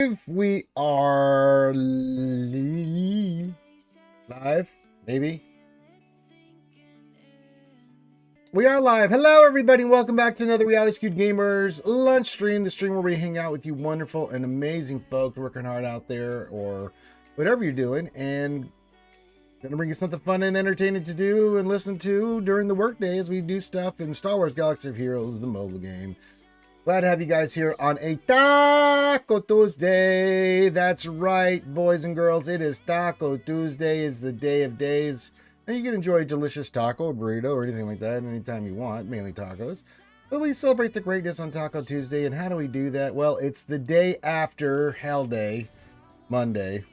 We are live, maybe. We are live. Hello, everybody. Welcome back to another Reality Skewed Gamers lunch stream. The stream where we hang out with you wonderful and amazing folks working hard out there or whatever you're doing. And going to bring you something fun and entertaining to do and listen to during the workday as we do stuff in Star Wars Galaxy of Heroes, the mobile game. Glad to have you guys here on a Taco Tuesday. That's right, boys and girls. It is Taco Tuesday. It's the day of days. And you can enjoy a delicious taco, burrito, or anything like that anytime you want, mainly tacos. But we celebrate the greatness on Taco Tuesday. And how do we do that? Well, it's the day after Hell Day, Monday.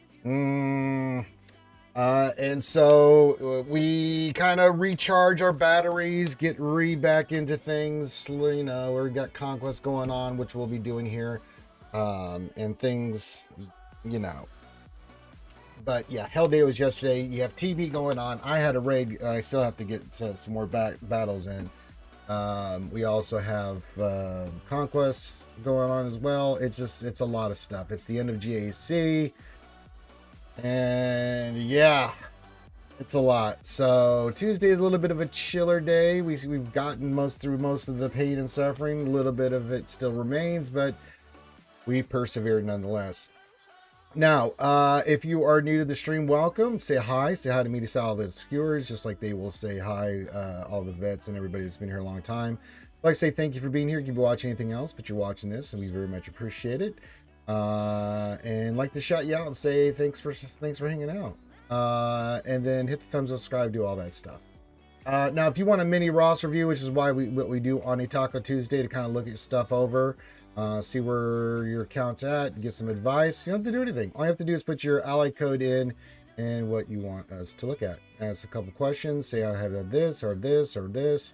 And so we kind of recharge our batteries, get back into things. You know, we got Conquest going on, which we'll be doing here, and things, you know. But yeah, Hell Day was yesterday. You have TB going on. I had a raid. I still have to get some more battles in. We also have Conquest going on as well. It's a lot of stuff. It's the end of GAC. And yeah, it's a lot. So Tuesday is a little bit of a chiller day. We've gotten through most of the pain and suffering. A little bit of it still remains, but we persevered nonetheless. Now, if you are new to the stream, welcome. Say hi to me, to all the skewers, just like they will say hi, all the vets and everybody that's been here a long time. I'd like to say thank you for being here. You can be watching anything else, but you're watching this, and we very much appreciate it. And like to shout you out and say thanks for hanging out, and then hit the thumbs up, subscribe, do all that stuff. Now if you want a mini Ross review, which is what we do on a Taco Tuesday, to kind of look at your stuff over, see where your account's at, get some advice. You don't have to do anything. All you have to do is put your ally code in and what you want us to look at. Ask a couple questions, say I have this or this or this,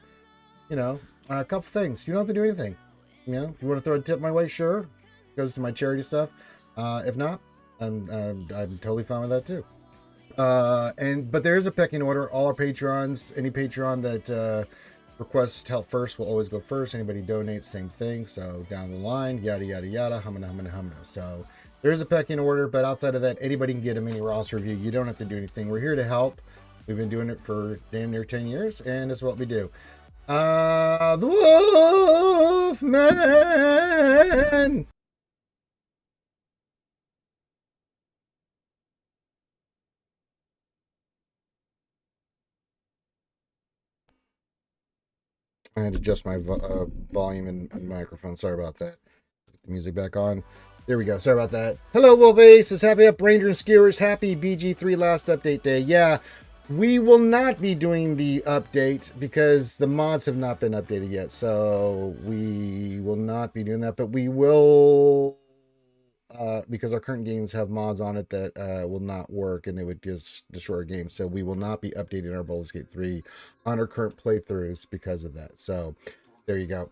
you know, a couple things. You don't have to do anything. You know, if you want to throw a tip my way, sure, goes to my charity stuff. If not, I'm totally fine with that too. But there is a pecking order. All our patrons, any patron that requests help first will always go first. Anybody donates, same thing. So down the line, yada yada yada, humana. So there is a pecking order, but outside of that, anybody can get a mini Ross review. You don't have to do anything. We're here to help. We've been doing it for damn near 10 years, and it's what we do. The Wolfman. I had to adjust my volume and microphone. Sorry about that. Put the music back on. There we go. Sorry about that. Hello, Wolf Aces. Happy Up Ranger and Skewers. Happy BG3 last update day. Yeah, we will not be doing the update because the mods have not been updated yet. So we will not be doing that, but we will, because our current games have mods on it that will not work and it would just destroy our game. So we will not be updating our Baldur's Gate 3 on our current playthroughs because of that. So there you go.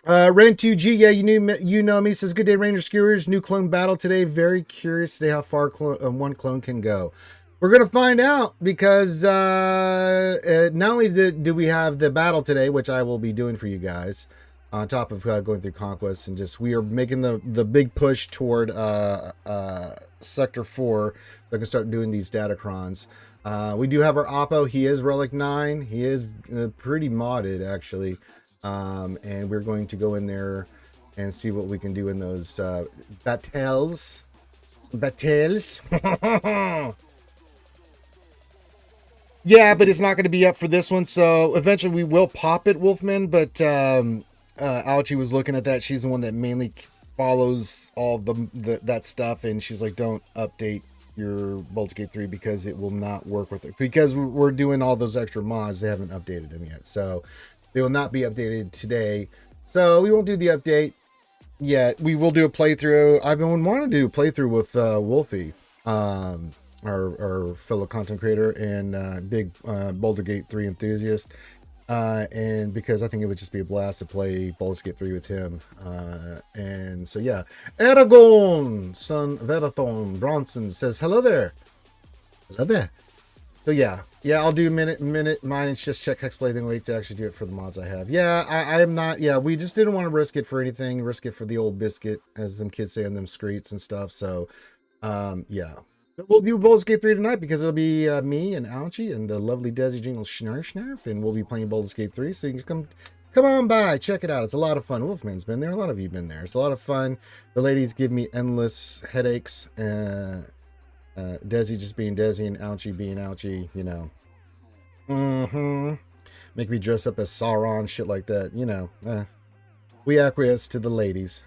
Ren2G, yeah, you know me, says good day, Ranger Skewers. New clone battle today. Very curious today how far one clone can go. We're gonna find out because not only do we have the battle today, which I will be doing for you guys, on top of going through Conquest, and just we are making the big push toward Sector 4. So I can start doing these datacrons. We do have our Oppo. He is Relic 9. He is pretty modded, actually. And we're going to go in there and see what we can do in those battles. Yeah, but it's not going to be up for this one. So eventually we will pop it, Wolfman. But Alchie was looking at that. She's the one that mainly follows all that stuff. And she's like, don't update your Baldur's Gate 3 because it will not work with it. Because we're doing all those extra mods. They haven't updated them yet. So they will not be updated today. So we won't do the update yet. We will do a playthrough. I've been wanting to do a playthrough with Wolfie, our fellow content creator and big Baldur's Gate 3 enthusiast. And because I think it would just be a blast to play Baldur's Gate 3 with him. And so, yeah. Aragon, son of Erathon Bronson says, hello there. Hello there. So yeah, I'll do minute. Mine is just check XSplit, then wait to actually do it for the mods I have. Yeah, I am not. Yeah, we just didn't want to risk it for anything. Risk it for the old biscuit, as them kids say on them streets and stuff. So, yeah. But we'll do Baldur's Gate 3 tonight because it'll be me and Alchie and the lovely Desi Jingle Schnarf, and we'll be playing Baldur's Gate 3. So you can come on by, check it out. It's a lot of fun. Wolfman's been there. A lot of you been there. It's a lot of fun. The ladies give me endless headaches. Desi just being Desi and Ouchie being Ouchie, you know. Make me dress up as Sauron, shit like that, you know. We acquiesce to the ladies.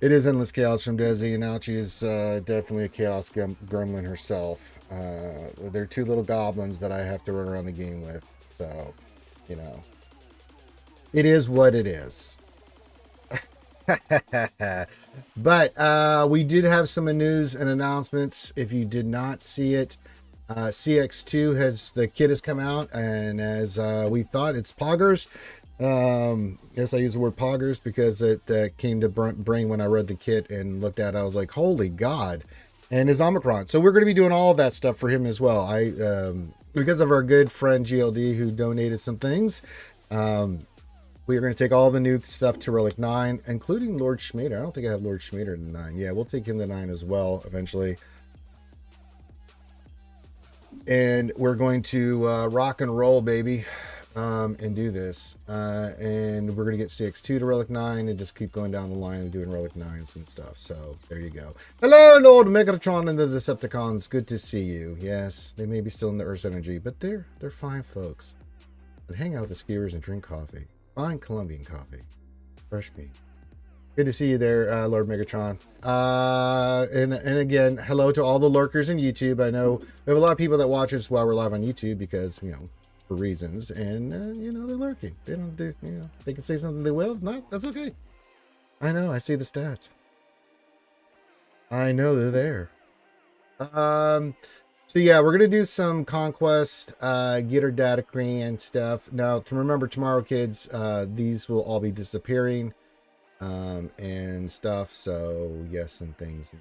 It is endless chaos from Desi, and Ouchie is definitely a chaos gremlin herself. They're two little goblins that I have to run around the game with, so, you know. It is what it is. But we did have some news and announcements. If you did not see it, CX2 the kit has come out, and as we thought, it's poggers. Yes, I use the word poggers because it came to brain when I read the kit and looked at it. I was like, holy God. And his Omicron. So we're going to be doing all of that stuff for him as well. Because of our good friend GLD who donated some things, we are going to take all the new stuff to Relic 9, including Lord Schmader. I don't think I have Lord Schmader to 9. Yeah, we'll take him to 9 as well eventually. And we're going to rock and roll, baby, and do this. And we're going to get CX2 to Relic 9 and just keep going down the line and doing Relic 9s and stuff. So there you go. Hello, Lord Megatron and the Decepticons. Good to see you. Yes, they may be still in the Earth's energy, but they're fine folks. But hang out with the skiers and drink coffee. Fine Colombian coffee. Fresh bean. Good to see you there, Lord Megatron. And again, hello to all the lurkers in YouTube. I know we have a lot of people that watch us while we're live on YouTube because, you know, for reasons. And, you know, they're lurking. They can say something they will. If not, that's okay. I know. I see the stats. I know they're there. So yeah, we're going to do some conquest, get our data cream and stuff. Now, to remember tomorrow, kids, these will all be disappearing and stuff. So yes, and things.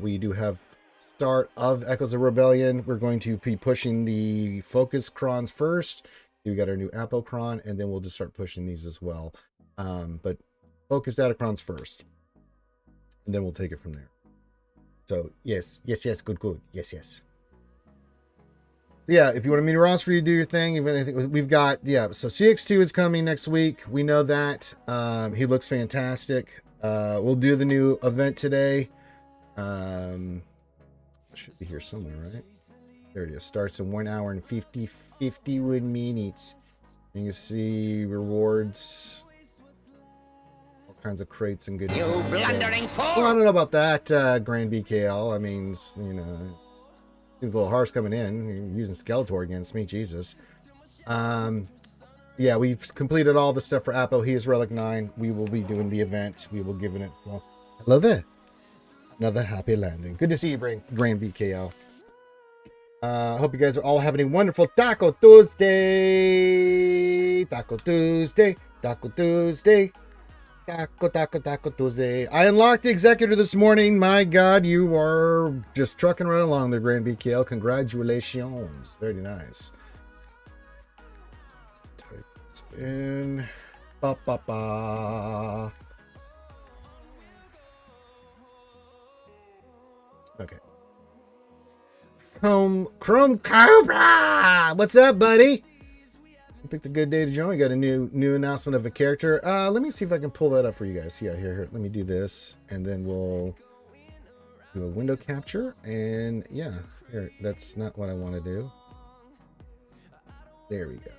We do have start of Echoes of Rebellion. We're going to be pushing the focus crons first. We got our new Apocron, and then we'll just start pushing these as well. But focus data crons first, and then we'll take it from there. So yes, good, yes. Yeah, if you want a mini roster for you, do your thing. We've got, so CX2 is coming next week. We know that. He looks fantastic. We'll do the new event today. Should be here somewhere, right? There it is. Starts in 1 hour and 51 minutes. You can see rewards. Kinds of crates and goodies. You blundering fool! Well, I don't know about that, Grand BKL. I mean, you know, seems a little harsh coming in. You're using Skeletor against me, Jesus. Yeah, we've completed all the stuff for Apo. He is Relic 9. We will be doing the event. We will give it. Well, hello there. Another happy landing. Good to see you, Grand BKL. Hope you guys are all having a wonderful Taco Tuesday. Taco Tuesday. Taco Tuesday. Taco Tuesday. I unlocked the executor this morning. My God, you are just trucking right along there, Grand BKL. Congratulations. Very nice. Let's type this in. Okay. Chrome Cobra! What's up, buddy? Picked a good day to join. We got a new announcement of a character. Let me see if I can pull that up for you guys. Yeah, here. Let me do this, and then we'll do a window capture. And yeah, here. That's not what I want to do. There we go.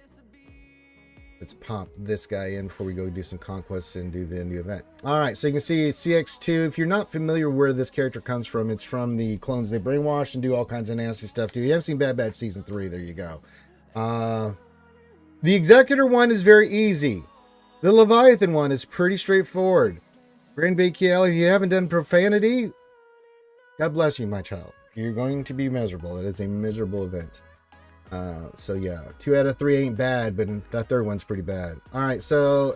Let's pop this guy in before we go do some conquests and do the new event. All right, so you can see CX2. If you're not familiar where this character comes from, it's from the clones they brainwash and do all kinds of nasty stuff to. You haven't seen Bad Batch Season 3. There you go. The Executor one is very easy. The Leviathan one is pretty straightforward. Grand BKL, if you haven't done profanity, God bless you, my child. You're going to be miserable. It is a miserable event. So yeah, 2 out of 3 ain't bad, but that third one's pretty bad. All right, so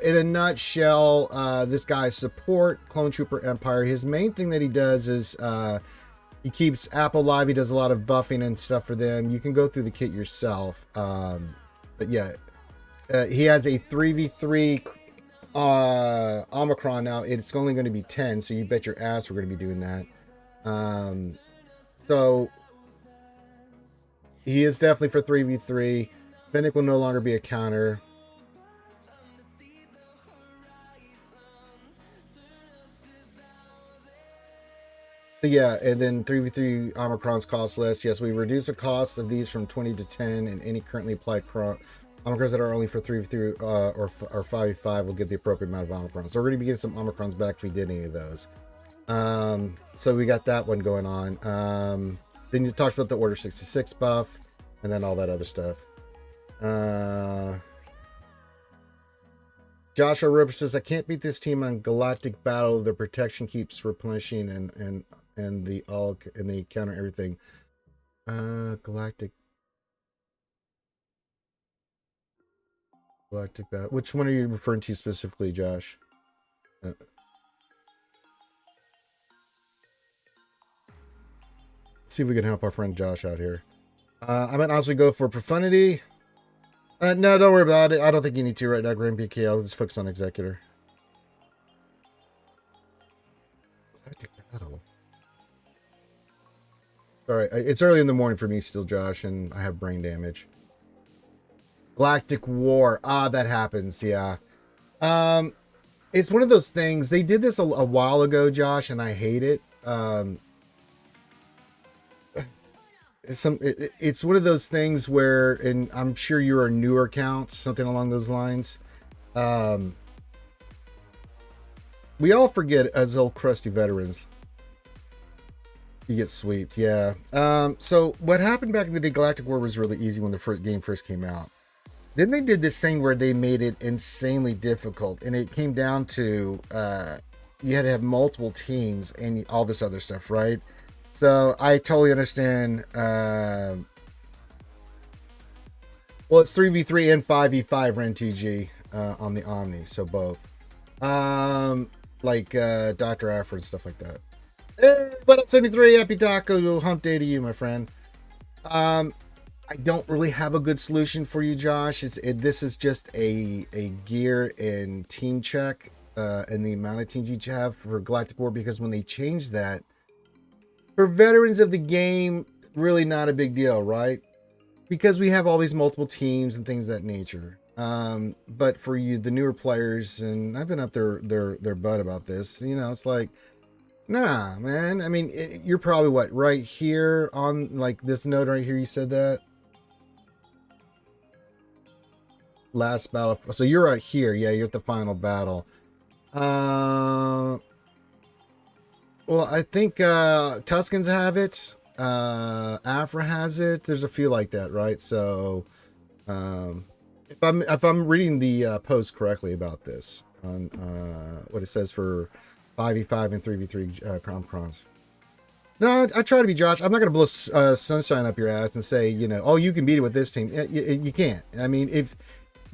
in a nutshell, this guy's support Clone Trooper Empire. His main thing that he does is He keeps Apple alive. He does a lot of buffing and stuff for them. You can go through the kit yourself. But yeah, he has a 3v3 Omicron now. It's only going to be 10, so you bet your ass we're going to be doing that. So he is definitely for 3v3. Fennec will no longer be a counter. So yeah, and then 3v3 Omicrons cost less. Yes, we reduce the cost of these from 20 to 10, and any currently applied Omicrons that are only for 3v3 or 5v5 will get the appropriate amount of Omicrons. So we're going to be getting some Omicrons back if we did any of those. So we got that one going on. Then you talked about the Order 66 buff, and then all that other stuff. Joshua Roper says, I can't beat this team on Galactic Battle. The protection keeps replenishing and the counter everything. Galactic Battle. Which one are you referring to specifically, Josh? See if we can help our friend Josh out here. I might also go for Profundity. No, don't worry about it. I don't think you need to right now, Grand PKL. Let's focus on Executor. Galactic Battle. Alright, it's early in the morning for me still, Josh, and I have brain damage. Galactic War. That happens, yeah. It's one of those things. They did this a while ago, Josh, and I hate it. It's one of those things where, and I'm sure you're a newer account, something along those lines. We all forget as old crusty veterans. You get sweeped, yeah. So what happened back in the day, Galactic War was really easy when the game first came out. Then they did this thing where they made it insanely difficult, and it came down to you had to have multiple teams and all this other stuff, right? So I totally understand. Well, it's 3v3 and 5v5 Ren 2G on the Omni, so both. Like Dr. Afro and stuff like that. Hey, what up, 73? Happy Taco Hump Day to you, my friend. I don't really have a good solution for you, Josh. This is just a gear and team check and the amount of teams you have for Galactic War, because when they changed that, for veterans of the game, really not a big deal, right? Because we have all these multiple teams and things of that nature. But for you, the newer players, and I've been up their butt about this, you know, it's like, nah, man. I mean, you're probably what, right here on like this node right here, you said that? Last battle. So you're right here. Yeah, you're at the final battle. Well, I think Tuscans have it. Afra has it. There's a few like that, right? So, if I'm reading the post correctly about this on what it says for 5v5 and 3v3 Crons. No, I try to be Josh. I'm not going to blow sunshine up your ass and say, you know, oh, you can beat it with this team. You can't. I mean, if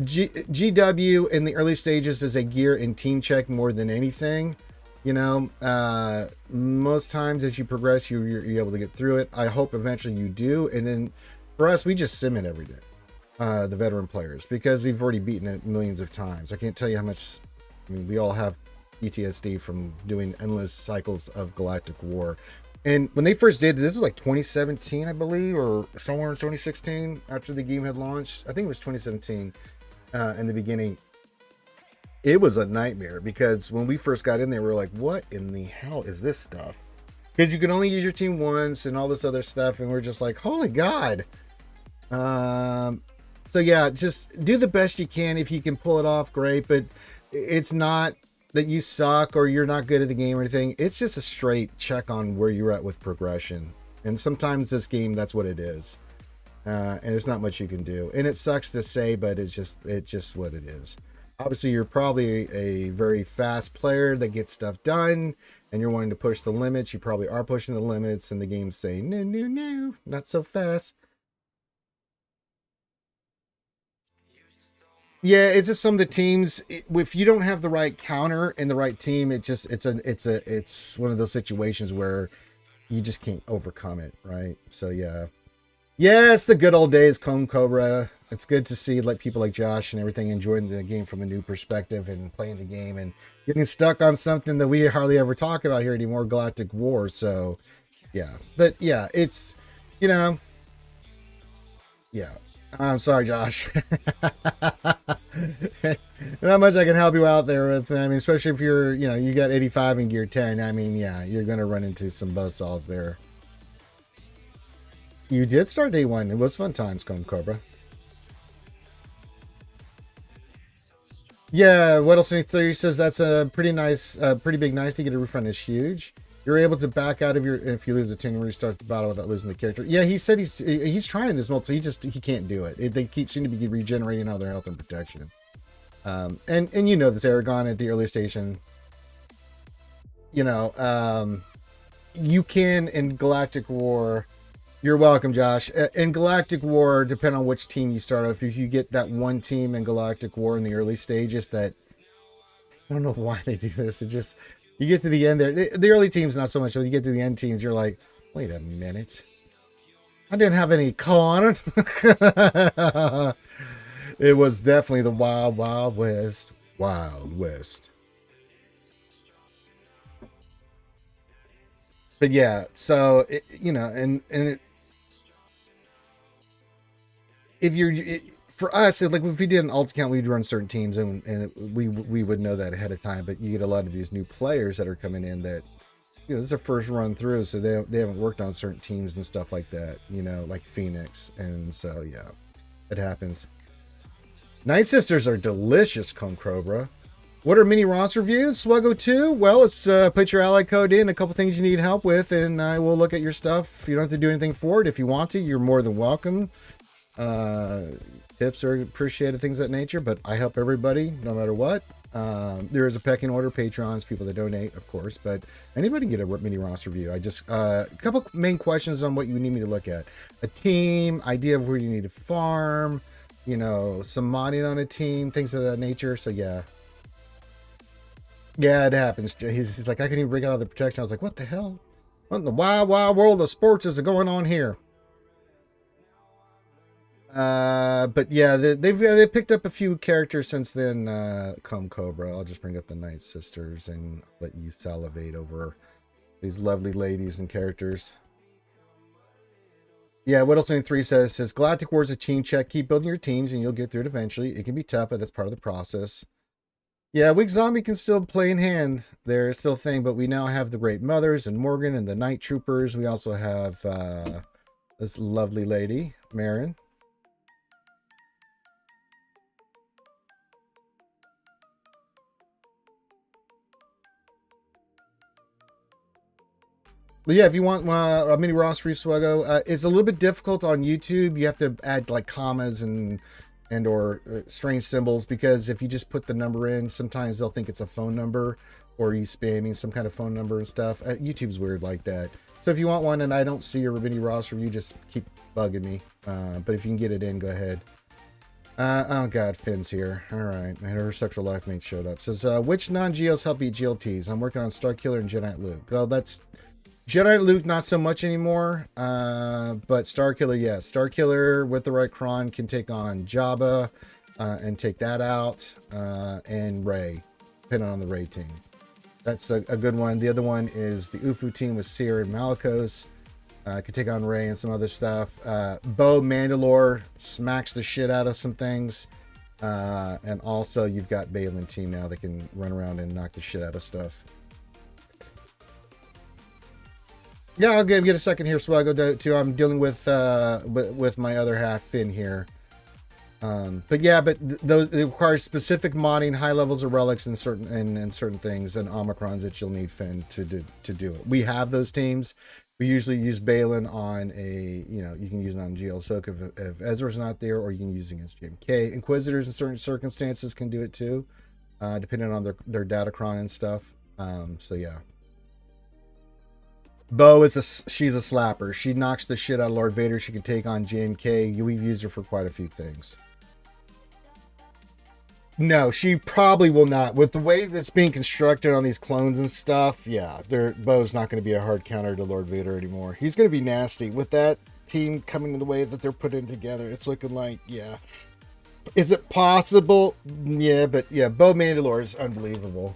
GW in the early stages is a gear and team check more than anything. You know, most times as you progress, you're able to get through it. I hope eventually you do. And then for us, we just sim it every day, the veteran players, because we've already beaten it millions of times. I can't tell you how much. I mean, we all have PTSD from doing endless cycles of Galactic War. And when they first did it, this was like 2017, I believe, or somewhere in 2016 after the game had launched. I think it was 2017 in the beginning. It was a nightmare, because when we first got in there, we were like, what in the hell is this stuff? Because you can only use your team once and all this other stuff. And we're just like, holy God. So yeah, just do the best you can. If you can pull it off, great. But it's not that you suck or you're not good at the game or anything. It's just a straight check on where you're at with progression. And sometimes this game, that's what it is. And there's not much you can do. And it sucks to say, but it's just what it is. Obviously, you're probably a very fast player that gets stuff done, and you're wanting to push the limits. You probably are pushing the limits, and the game's saying, no, not so fast. Yeah, it's just some of the teams. If you don't have the right counter and the right team, it's one of those situations where you just can't overcome it, right? So yeah. Yes, the good old days, Comb Cobra. It's good to see like people like Josh and everything enjoying the game from a new perspective and playing the game and getting stuck on something that we hardly ever talk about here anymore, Galactic War. So yeah. But yeah, it's, you know, yeah. I'm sorry, Josh. Not much I can help you out there with. I mean, especially if you're, you got 85 in gear 10. I mean, yeah, you're going to run into some buzzsaws there. You did start day one. It was fun times, Comb Cobra. Yeah, What else? 3 says that's a pretty nice, pretty big nice to get a refund is huge. You're able to back out of your if you lose a turn and restart the battle without losing the character. Yeah, he said he's trying this multi. He can't do it. They seem to be regenerating all their health and protection. And you know this, Aragon at the early station. You can in Galactic War. You're welcome, Josh. In Galactic War, depending on which team you start off, if you get that one team in Galactic War in the early stages, that I don't know why they do this. It just you get to the end there. The early teams not so much. When you get to the end teams, you're like, wait a minute, I didn't have any con. It was definitely the Wild Wild West. Wild West. But yeah, so if you're for us, like if we did an alt account, we'd run certain teams and we would know that ahead of time. But you get a lot of these new players that are coming in that this is their first run through, so they haven't worked on certain teams and stuff like that. Like Phoenix, and so yeah, it happens. Night Sisters are delicious, Comb Cobra. What are mini Ross reviews? Swgoh 2? Well, let's put your ally code in, a couple things you need help with, and I will look at your stuff. You don't have to do anything for it. If you want to, you're more than welcome. Tips are appreciated, things of that nature, but I help everybody no matter what. There is a pecking order, patrons, people that donate, of course, but anybody can get a mini Ross review. I just a couple main questions on what you need me to look at: a team, idea of where you need to farm, some modding on a team, things of that nature. So yeah, it happens. He's like, I couldn't even break out of the protection. I was like, what the hell? What in the wild world of sports is going on here? But yeah, they've picked up a few characters since then. Comb Cobra. I'll just bring up the Night Sisters and let you salivate over these lovely ladies and characters. Yeah, What else? 3 says Galactic War is a team check. Keep building your teams and you'll get through it eventually. It can be tough, but that's part of the process. Yeah, Weak Zombie can still play in hand. They're still a thing, but we now have the Great Mothers and Morgan and the Night Troopers. We also have this lovely lady, Marin. But yeah, if you want a mini Ross free Swgoh, it's a little bit difficult on YouTube. You have to add like commas and or strange symbols, because if you just put the number in, sometimes they'll think it's a phone number or you spamming some kind of phone number and stuff. YouTube's weird like that. So if you want one and I don't see your mini Ross review, just keep bugging me. But if you can get it in, go ahead. Oh god, Finn's here. All right, her sexual life mate showed up. Says which non-GLs help beat GLTs? I'm working on Starkiller and Jedi Luke. Well, that's Jedi Luke, not so much anymore, but Starkiller, yes. Starkiller with the right cron can take on Jabba and take that out, and Rey, depending on the Rey team. That's a good one. The other one is the Ufu team with Seer and Malicos. Could take on Rey and some other stuff. Bo Mandalore smacks the shit out of some things. And also you've got Baylan team now that can run around and knock the shit out of stuff. Yeah, I'll get a second here, Swgoh, too. I'm dealing with my other half, Finn, here. But yeah, those it requires specific modding, high levels of relics, and certain things, and Omicrons that you'll need Finn to do it. We have those teams. We usually use Baylan on you can use it on GL Soak if Ezra's not there, or you can use it against JMK. Inquisitors in certain circumstances can do it too, depending on their datacron and stuff. So yeah. Bo she's a slapper. She knocks the shit out of Lord Vader. She can take on JMK. We've used her for quite a few things. No, she probably will not. With the way that's being constructed on these clones and stuff, yeah, Bo's not going to be a hard counter to Lord Vader anymore. He's going to be nasty. With that team coming the way that they're putting together, it's looking like, yeah. Is it possible? Yeah, but yeah, Bo Mandalore is unbelievable.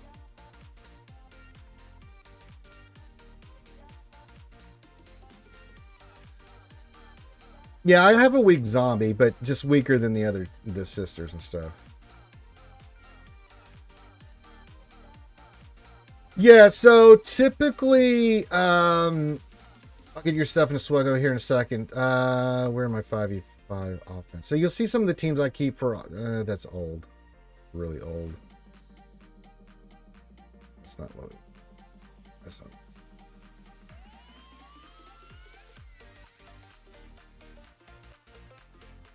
Yeah, I have a weak zombie, but just weaker than the sisters and stuff. Yeah, so typically, I'll get your stuff in a Swgoh here in a second. Where are my 5v5 offense? So you'll see some of the teams I keep for, that's old. Really old. It's not loaded. That's not.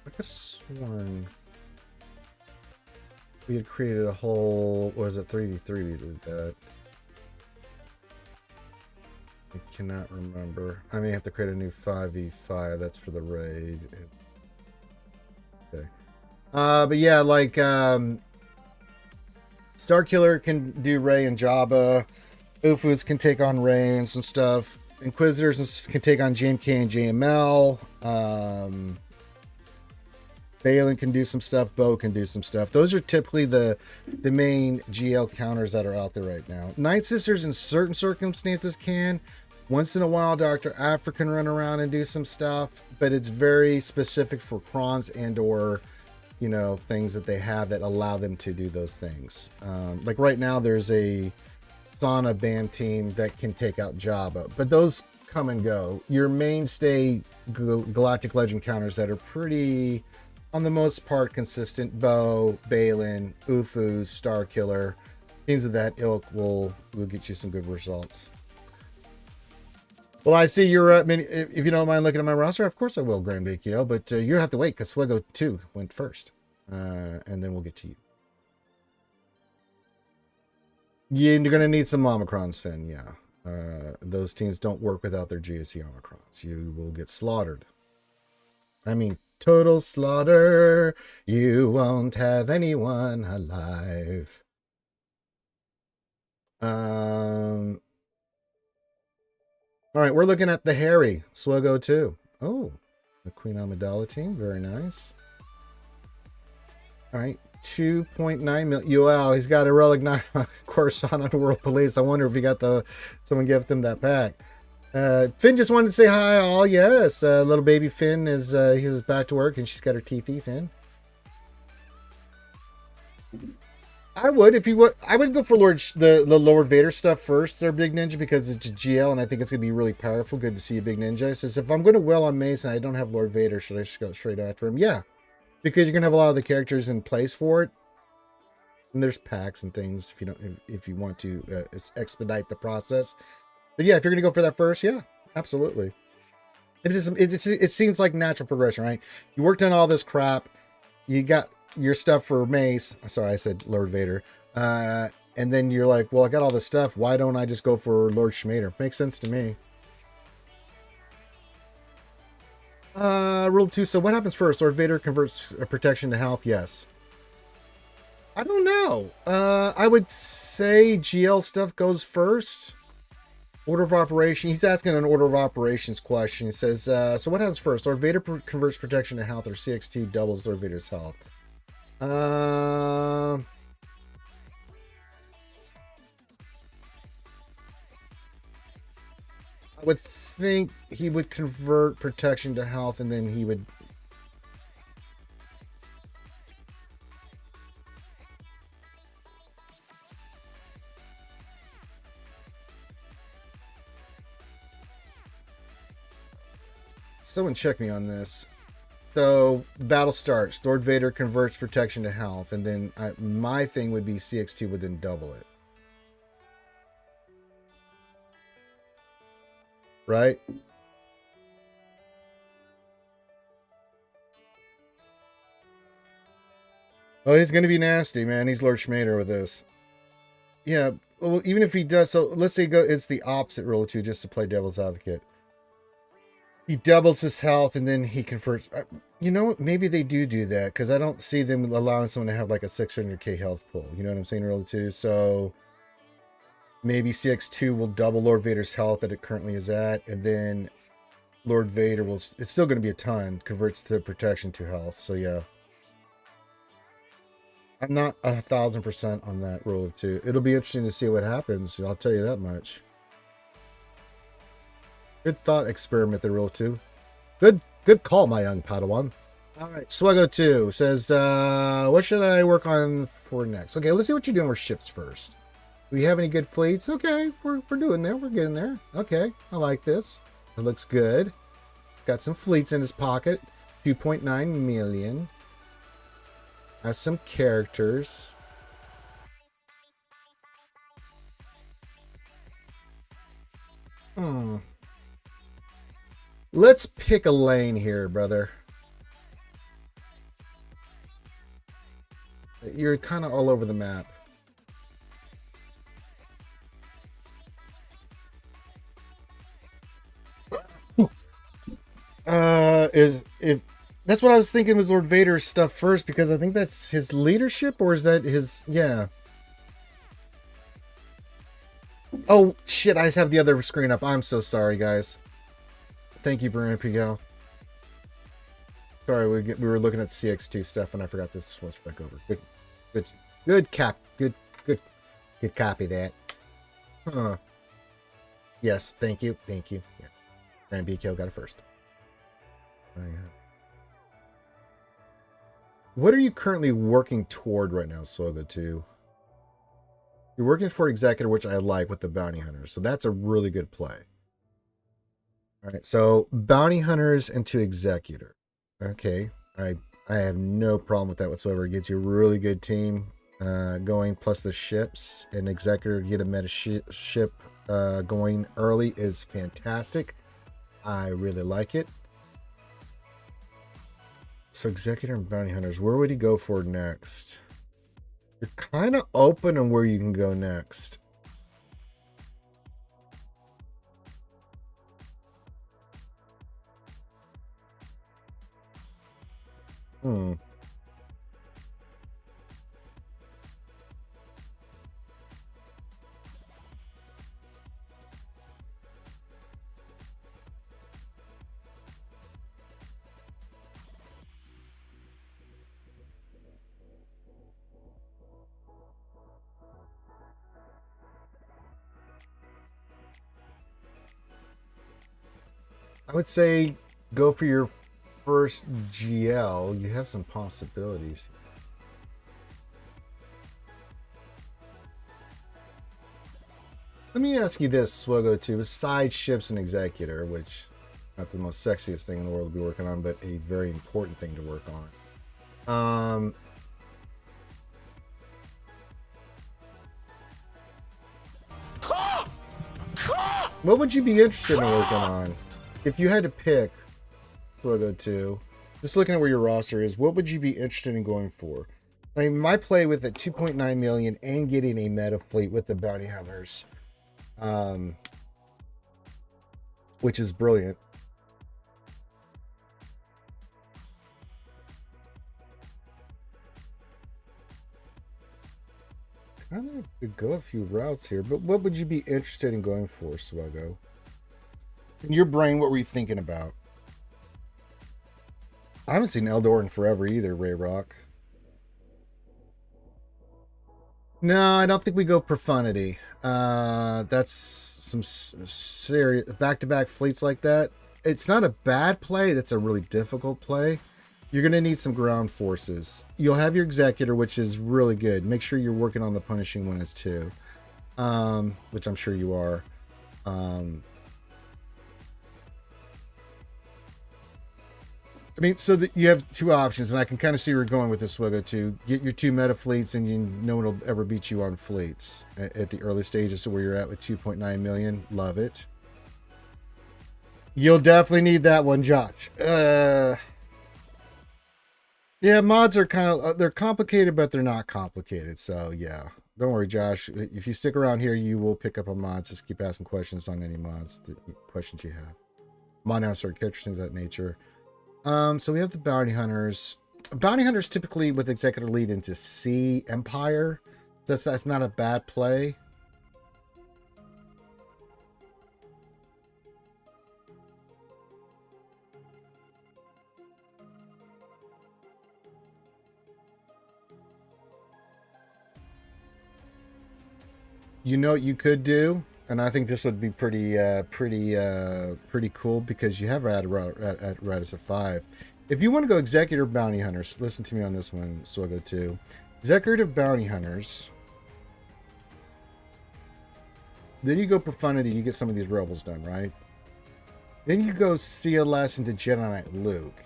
I could have sworn we had created a whole, what was it, 3v3 we did that. I cannot remember. I may have to create a new 5v5. That's for the raid. Okay. But yeah, like, Starkiller can do Rey and Jabba. Ufus can take on Rey and some stuff. Inquisitors can take on JMK and JML. Balin can do some stuff. Bo can do some stuff. Those are typically the main GL counters that are out there right now. Night Sisters in certain circumstances can. Once in a while, Dr. Afra can run around and do some stuff, but it's very specific for crons and or, you know, things that they have that allow them to do those things. Like right now, there's a Sauna band team that can take out Jabba, but those come and go. Your mainstay Galactic Legend counters that are pretty, on the most part, consistent: Bo, Balin, Ufus, Starkiller, things of that ilk will get you some good results. Well, I see you're, if you don't mind looking at my roster, of course I will, Grand Bakio, but you have to wait because Swgoh 2 went first, and then we'll get to you. Yeah, you're going to need some Omicrons, Finn, yeah. Those teams don't work without their GSC Omicrons. You will get slaughtered. I mean, total slaughter. You won't have anyone alive. All right, we're looking at the Harry Swgoh 2. Oh, the Queen Amidala team. Very nice. All right, 2.9 million. Wow, he's got a Relic 9 Coruscant Underworld Police. I wonder if he got someone gift him that pack. Finn just wanted to say hi, all. Yes, little baby Finn is back to work and she's got her teethies in. I would, if you would. I would go for the Lord Vader stuff first, their big ninja, because it's a GL and I think it's gonna be really powerful. Good to see a big ninja. It says if I'm gonna will on Mace and I don't have Lord Vader, should I just go straight after him? Yeah, because you're gonna have a lot of the characters in place for it, and there's packs and things if you want to expedite the process. But yeah, if you're gonna go for that first, yeah, absolutely. It seems like natural progression, right? You worked on all this crap, you got your stuff for Mace. Sorry, I said Lord Vader. And then you're like, well, I got all this stuff. Why don't I just go for Lord Schmader? Makes sense to me. Rule 2. So what happens first? Lord Vader converts protection to health. Yes. I don't know. I would say GL stuff goes first. Order of operation. He's asking an order of operations question. He says, so what happens first? Lord Vader converts protection to health, or CX2 doubles Lord Vader's health. I would think he would convert protection to health, and then he would. Someone check me on this. So battle starts. Lord Vader converts protection to health, and then my thing would be CX2 would then double it. Right? Oh, he's going to be nasty, man. He's Lord Schmader with this. Yeah, well, even if he does, so let's say it's the opposite rule too, just to play devil's advocate. He doubles his health and then he converts. You know, maybe they do that because I don't see them allowing someone to have like a 600k health pool. You know what I'm saying, Roll 2? So maybe CX2 will double Lord Vader's health that it currently is at, and then Lord Vader will. It's still going to be a ton. Converts to protection to health. So yeah, I'm not 1,000% on that Roll of 2. It'll be interesting to see what happens. I'll tell you that much. Good thought experiment there, Roll 2. Good call, my young Padawan. All right, Swgoh 2 says, what should I work on for next? Okay, let's see what you're doing with ships first. Do we have any good fleets? Okay, we're doing there. We're getting there. Okay, I like this. It looks good. Got some fleets in his pocket. 2.9 million. Has some characters. Let's pick a lane here, brother. You're kind of all over the map. If that's what I was thinking was Lord Vader's stuff first, because I think that's his leadership, or is that his, yeah. Oh shit, I have the other screen up. I'm so sorry, guys. Thank you, Brian Pigal. Sorry, we were looking at CX2 stuff and I forgot to switch back over. Good copy that. Huh. Yes, thank you. Yeah. Brian BK got it first. Oh, yeah. What are you currently working toward right now, Swgoh 2? You're working for Executor, which I like, with the Bounty Hunters. So that's a really good play. All right, so Bounty Hunters into Executor. Okay, I have no problem with that whatsoever. It gets you a really good team going, plus the ships. And Executor to get a meta ship going early is fantastic. I really like it. So Executor and Bounty Hunters, where would he go for next? You're kind of open on where you can go next. I would say go for your first GL. You have some possibilities. Let me ask you this, Swgoh 2. Besides ships and Executor, which not the most sexiest thing in the world to be working on, but a very important thing to work on. What would you be interested in working on? If you had to pick, Swgoh 2, just looking at where your roster is, what would you be interested in going for? I mean, my play with the 2.9 million and getting a meta fleet with the Bounty Hunters, which is brilliant. Kind of could go a few routes here, but what would you be interested in going for, Swgoh? In your brain, what were you thinking about? I haven't seen Eldor in forever either, Ray Rock. No, I don't think we go profundity. That's some serious back-to-back fleets like that. It's not a bad play. That's a really difficult play. You're going to need some ground forces. You'll have your Executor, which is really good. Make sure you're working on the punishing one as too, which I'm sure you are. I mean, so that you have two options, and I can kind of see where you're going with this, Swgoh 2. Get your two meta fleets, and you know one will ever beat you on fleets at the early stages. So where you're at with 2.9 million, love it. You'll definitely need that one, Josh. Yeah, mods are kind of they're complicated, but they're not complicated. So yeah, don't worry, Josh. If you stick around here, you will pick up on mods. Just keep asking questions on any mods, questions you have. Mod now, sort characters, things of that nature. So we have the bounty hunters. Bounty hunters typically with executor lead into C Empire. That's not a bad play. You know what you could do, and I think this would be pretty cool because you have Radis at 5. If you want to go executive bounty hunters, listen to me on this one, Swgoh too. Executive bounty hunters. Then you go profundity, you get some of these rebels done, right? Then you go CLS into Jedi Knight Luke.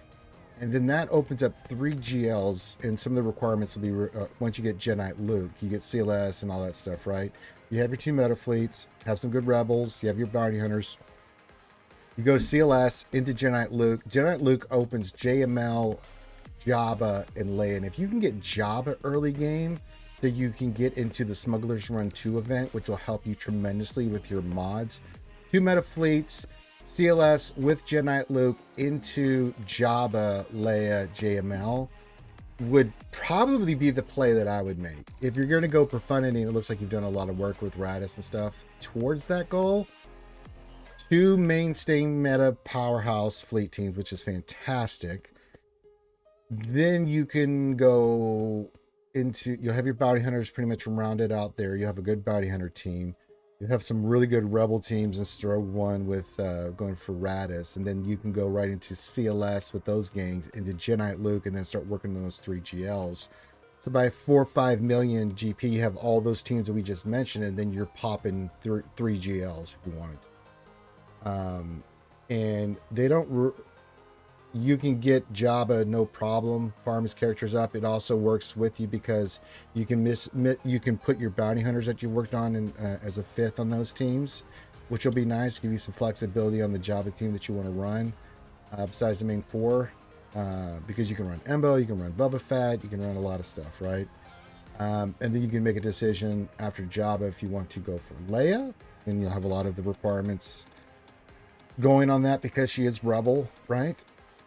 And then that opens up 3 GLs, and some of the requirements will be, once you get Jedi Knight Luke, you get CLS and all that stuff, right? You have your 2 meta fleets, have some good rebels, you have your bounty hunters. You go CLS into Jedi Knight Luke. Jedi Knight Luke opens JML, Jabba, and Leia. And if you can get Jabba early game, then you can get into the Smuggler's Run 2 event, which will help you tremendously with your mods. 2 meta fleets, CLS with Jedi Knight Luke into Jabba, Leia, JML would probably be the play that I would make. If you're going to go profundity, and it looks like you've done a lot of work with Radis and stuff towards that goal, 2 mainstay meta powerhouse fleet teams, which is fantastic. Then you can go into, you'll have your bounty hunters pretty much rounded out there. You have a good bounty hunter team. You have some really good rebel teams in Rogue One with going for Radis, and then you can go right into CLS with those gangs, into Jedi Knight Luke, and then start working on those 3 GLs. So by 4 or 5 million GP, you have all those teams that we just mentioned, and then you're popping 3 GLs if you wanted. And they don't. You can get Jabba no problem, farm his characters up. It also works with you because you can you can put your bounty hunters that you worked on in, as a 5th on those teams, which will be nice, give you some flexibility on the Jabba team that you want to run, besides the main 4, because you can run Embo, you can run Boba Fett, you can run a lot of stuff, right? And then you can make a decision after Jabba if you want to go for Leia, and you'll have a lot of the requirements going on that because she is Rebel, right?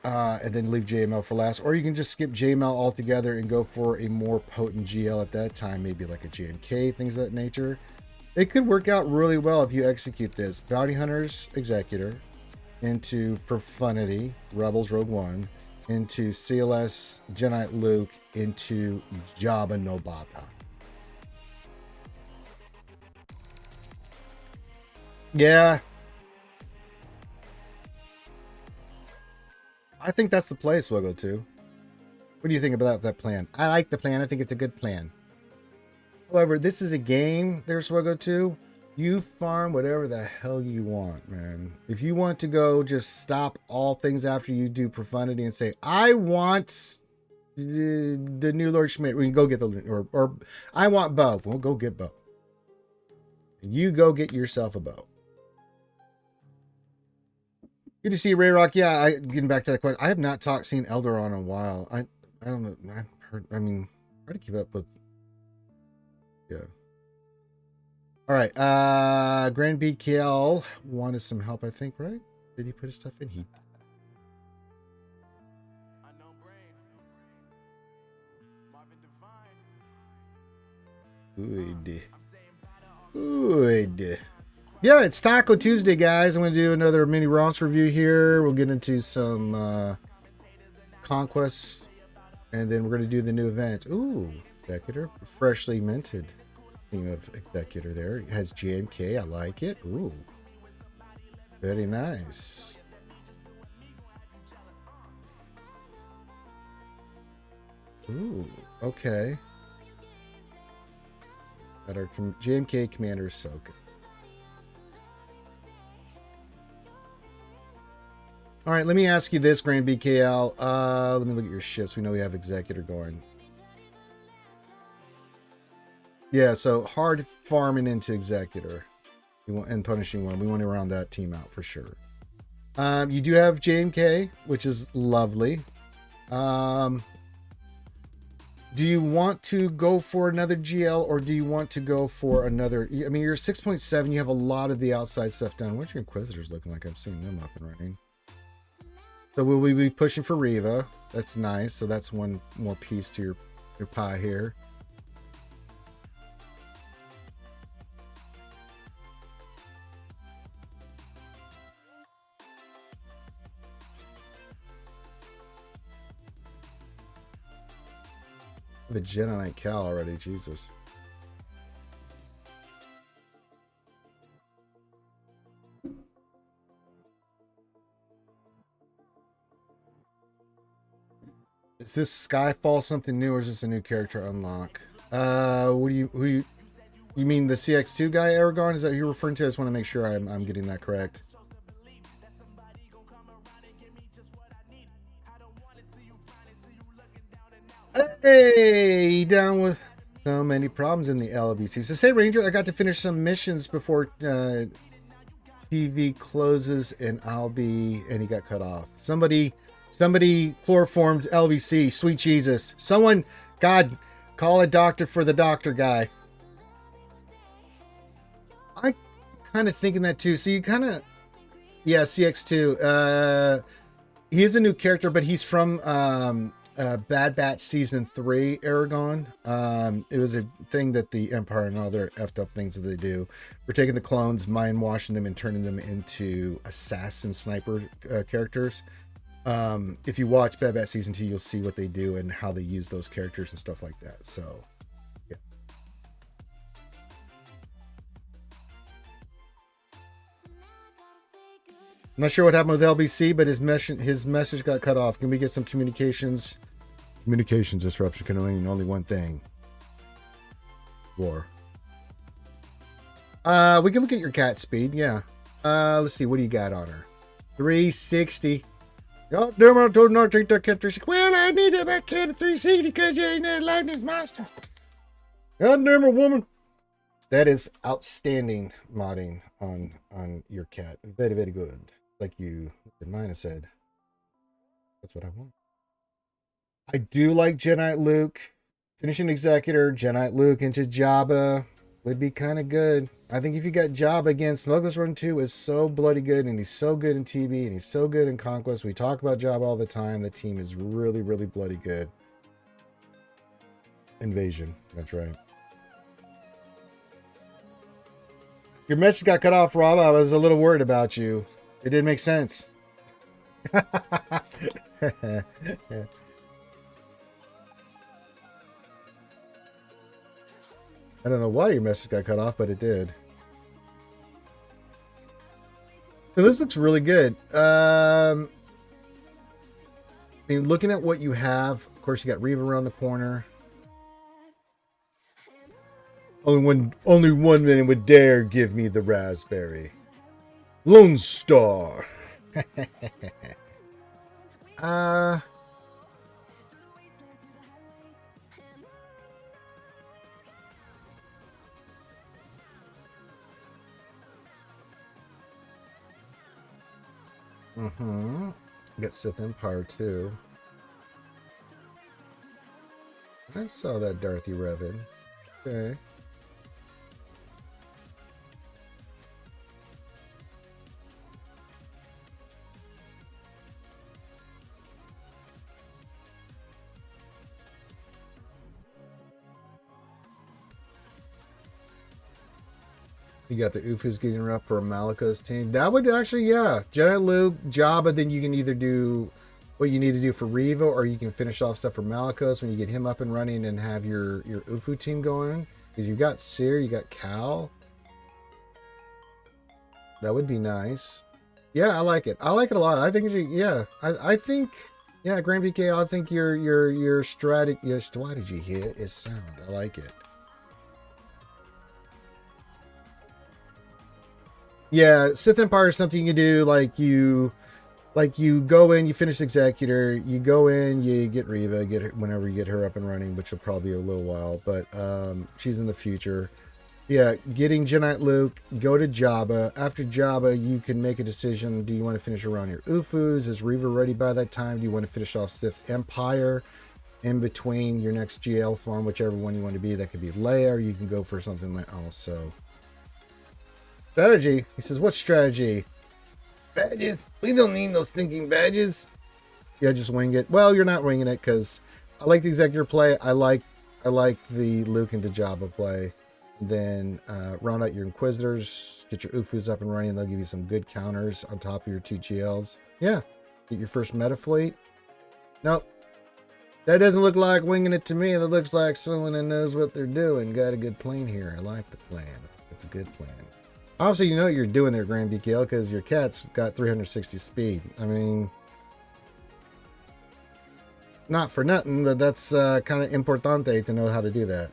And then leave JML for last, or you can just skip JML altogether and go for a more potent GL at that time, maybe like a JMK, things of that nature. It could work out really well if you execute this. Bounty Hunters Executor into Profundity, Rebels Rogue One, into CLS Jedi Knight Luke, into Jabba Nobata. Yeah. I think that's the play, Swgoh, too. What do you think about that plan? I like the plan. I think it's a good plan. However, this is a game, there, Swgoh, too. You farm whatever the hell you want, man. If you want to go just stop all things after you do Profundity and say, I want the new Lord Schmidt, we can go get the, or I want Bo. Well, go get Bo. You go get yourself a bow. Good to see you, Ray Rock. Yeah, getting back to that question. I have not seen Eldaron in a while. I don't know. I've heard, I mean, try to keep up with. Yeah. All right. Grand BKL wanted some help, I think, right? Did he put his stuff in? He. Good. Yeah, it's Taco Tuesday, guys. I'm going to do another mini Ross review here. We'll get into some conquests, and then we're going to do the new event. Ooh, Executor. Freshly minted theme of Executor there. It has JMK. I like it. Ooh. Very nice. Ooh, okay. That our JMK commander is so good. All right, let me ask you this, Grand BKL. Let me look at your ships. We know we have Executor going. Yeah, so hard farming into Executor. And punishing one. We want to round that team out for sure. You do have JMK, which is lovely. Do you want to go for another GL, or do you want to go for another? I mean, you're 6.7. You have a lot of the outside stuff done. What's your Inquisitors looking like? I'm seeing them up and running. So will we be pushing for Riva? That's nice. So that's one more piece to your pie here. The Jedi Cal already, Jesus. Is this Skyfall something new, or is this a new character unlock? What do you mean the CX2 guy, Aragorn? Is that who you're referring to? I just want to make sure I'm getting that correct. Hey, down with so many problems in the LBC. So say Ranger, I got to finish some missions before TV closes, and he got cut off. Somebody chloroformed LBC. Sweet Jesus. Someone, God, call a doctor for the doctor guy. I kind of thinking that too. So you kind of, yeah, CX2. He is a new character, but he's from Bad Batch Season 3, Aragon. It was a thing that the Empire and all their effed up things that they do. We're taking the clones, mind washing them, and turning them into assassin sniper characters. If you watch Bad Batch Season 2, you'll see what they do and how they use those characters and stuff like that. So, yeah. I'm not sure what happened with LBC, but his message got cut off. Can we get some communications disruption can mean only one thing? War. We can look at your cat speed, yeah. Let's see, what do you got on her? 360. God damn, I told not to take that cat 360. Well, I need that cat at 360 because you ain't that lightning monster. God damn it, woman. That is outstanding modding on your cat. Very, very good. Like you in mine have said. That's what I want. I do like Jedi Luke. Finishing Executor, Jedi Luke into Jabba would be kind of good. I think if you got Jabba again, Smuggler's Run 2 is so bloody good, and he's so good in TB, and he's so good in Conquest. We talk about Jabba all the time. The team is really, really bloody good. Invasion, that's right. Your message got cut off, Rob. I was a little worried about you. It didn't make sense. Yeah. I don't know why your message got cut off, but it did. So this looks really good. I mean, looking at what you have, of course, you got Reva around the corner. Only one man would dare give me the raspberry. Lone Star. Got Sith Empire too. I saw that Darthy Revan. Okay. You got the Ufus getting her up for Malika's team. That would actually, yeah. Jedi Luke, Jabba, then you can either do what you need to do for Reva, or you can finish off stuff for Malikos when you get him up and running and have your Ufu team going. Because you've got Seer, you got Cal. That would be nice. Yeah, I like it. I like it a lot. I think, yeah. I think, yeah, Grand PK, I think your strategy here is sound. I like it. Yeah, Sith Empire is something you can do, like you go in, you finish Executor, you go in, you get Reva, get her whenever you get her up and running, which will probably be a little while, but she's in the future. Yeah, getting Jedi Luke, go to Jabba. After Jabba, you can make a decision. Do you want to finish around your Ufus? Is Reva ready by that time? Do you want to finish off Sith Empire in between your next GL farm, whichever one you want to be? That could be Leia, or you can go for something like also. Strategy? He says, what strategy? Badges? We don't need those thinking badges. Yeah, just wing it. Well, you're not winging it because I like the Executor play. I like the Luke and Dajabba play. Then round out your Inquisitors, get your Ufus up and running. They'll give you some good counters on top of your 2 GLs. Yeah, get your first meta fleet. Nope. That doesn't look like winging it to me. That looks like someone that knows what they're doing. Got a good plan here. I like the plan. It's a good plan. Obviously, you know what you're doing there, Grand BKL, because your cat's got 360 speed. I mean, not for nothing, but that's kind of importante to know how to do that.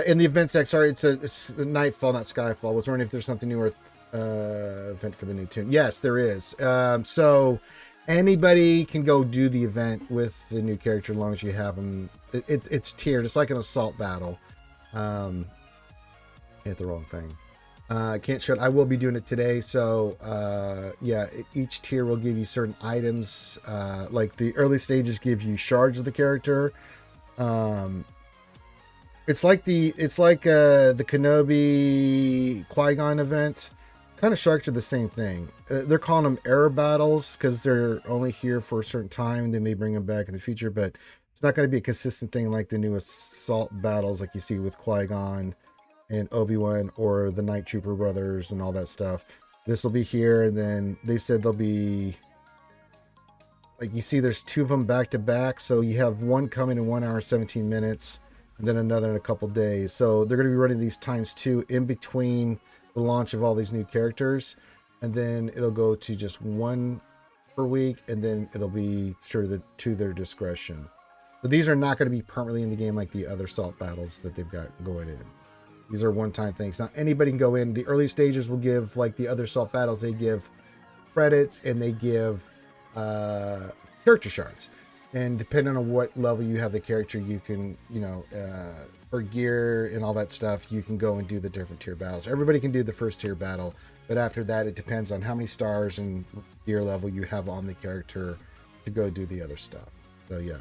In the event sec, sorry, it's Nightfall, not Skyfall. I was wondering if there's something new or event for the new tune. Yes, there is. So anybody can go do the event with the new character as long as you have them. It's tiered. It's like an assault battle. Hit the wrong thing. Can't show it. I will be doing it today. So yeah, each tier will give you certain items. Like the early stages give you shards of the character. It's like the Kenobi Qui-Gon event. Kind of sharks are the same thing. They're calling them error battles because they're only here for a certain time. They may bring them back in the future, but it's not going to be a consistent thing like the new assault battles like you see with Qui-Gon and Obi-Wan or the Night Trooper brothers and all that stuff. This will be here, and then they said they'll be like, you see there's 2 of them back to back, so you have one coming in 1 hour 17 minutes and then another in a couple days. So they're going to be running these times 2 in between the launch of all these new characters, and then it'll go to just 1 per week, and then it'll be sure that to their discretion. But these are not going to be permanently in the game like the other assault battles that they've got going in. These are one-time things. Now anybody can go in. The early stages will give, like the other assault battles, they give credits and they give character shards. And depending on what level you have the character, you can, for gear and all that stuff, you can go and do the different tier battles. Everybody can do the first tier battle, but after that, it depends on how many stars and gear level you have on the character to go do the other stuff. So yeah.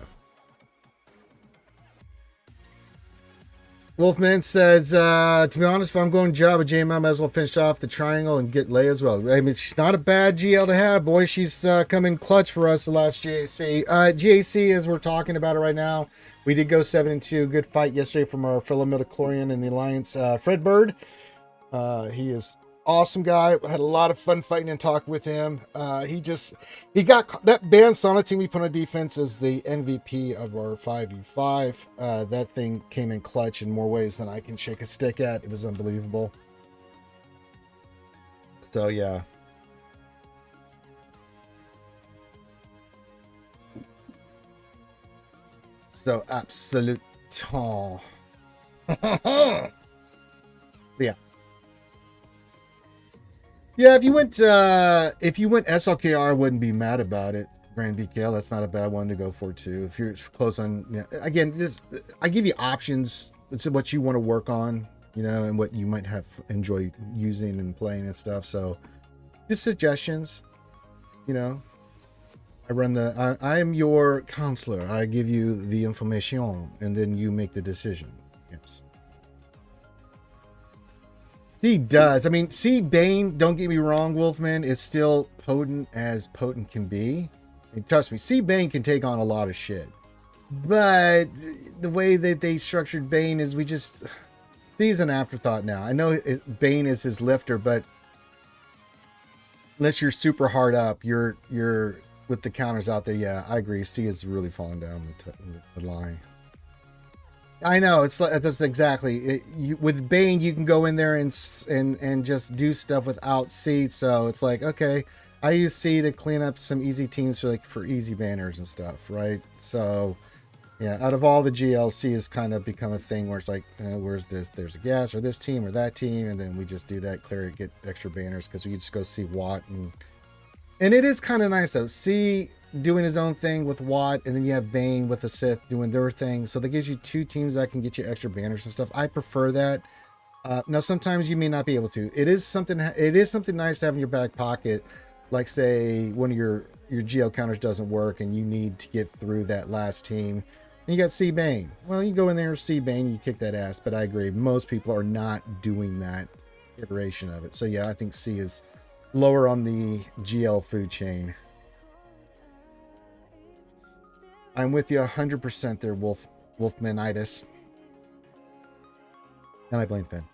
Wolfman says, to be honest, if I'm going Jabba, JM, I might as well finish off the triangle and get Leia as well. I mean, she's not a bad GL to have, boy. She's coming clutch for us the last GAC. GAC, as we're talking about it right now, we did go 7-2. Good fight yesterday from our fellow midichlorian in the Alliance, Fred Bird. He is awesome guy. I had a lot of fun fighting and talking with him. He got that band Sonic team we put on defense as the MVP of our 5v5. That thing came in clutch in more ways than I can shake a stick at. It was unbelievable. So yeah. So absolute yeah. Yeah, if you went SLKR, I wouldn't be mad about it. Grand BKL, that's not a bad one to go for too. If you're close on, again, I give you options. It's what you want to work on, and what you might enjoy using and playing and stuff. So, just suggestions. I am your counselor. I give you the information, and then you make the decision. Yes. He does. I mean, Bane, don't get me wrong, Wolfman, is still potent as potent can be. I mean, trust me, Bane can take on a lot of shit. But the way that they structured Bane is C's an afterthought now. I know Bane is his lifter, but unless you're super hard up, you're with the counters out there. Yeah, I agree. C is really falling down the line. I know, that's exactly with Bane. You can go in there and just do stuff without C. So it's like, okay, I use C to clean up some easy teams for easy banners and stuff, right? So yeah, out of all the GLs, C has kind of become a thing where it's like, where's this? There's a gas or this team or that team, and then we just do that, clear it, get extra banners because we just go see Watt and it is kind of nice though. C doing his own thing with Watt, and then you have Bane with the Sith doing their thing. So that gives you 2 teams that can get you extra banners and stuff. I prefer that. Now sometimes you may not be able to. It is something nice to have in your back pocket. Like say one of your GL counters doesn't work and you need to get through that last team. And you got C Bane. Well, you go in there, C Bane, you kick that ass. But I agree, most people are not doing that iteration of it. So yeah, I think C is lower on the GL food chain. I'm with you 100% there, Wolfmanitis. And I blame Finn.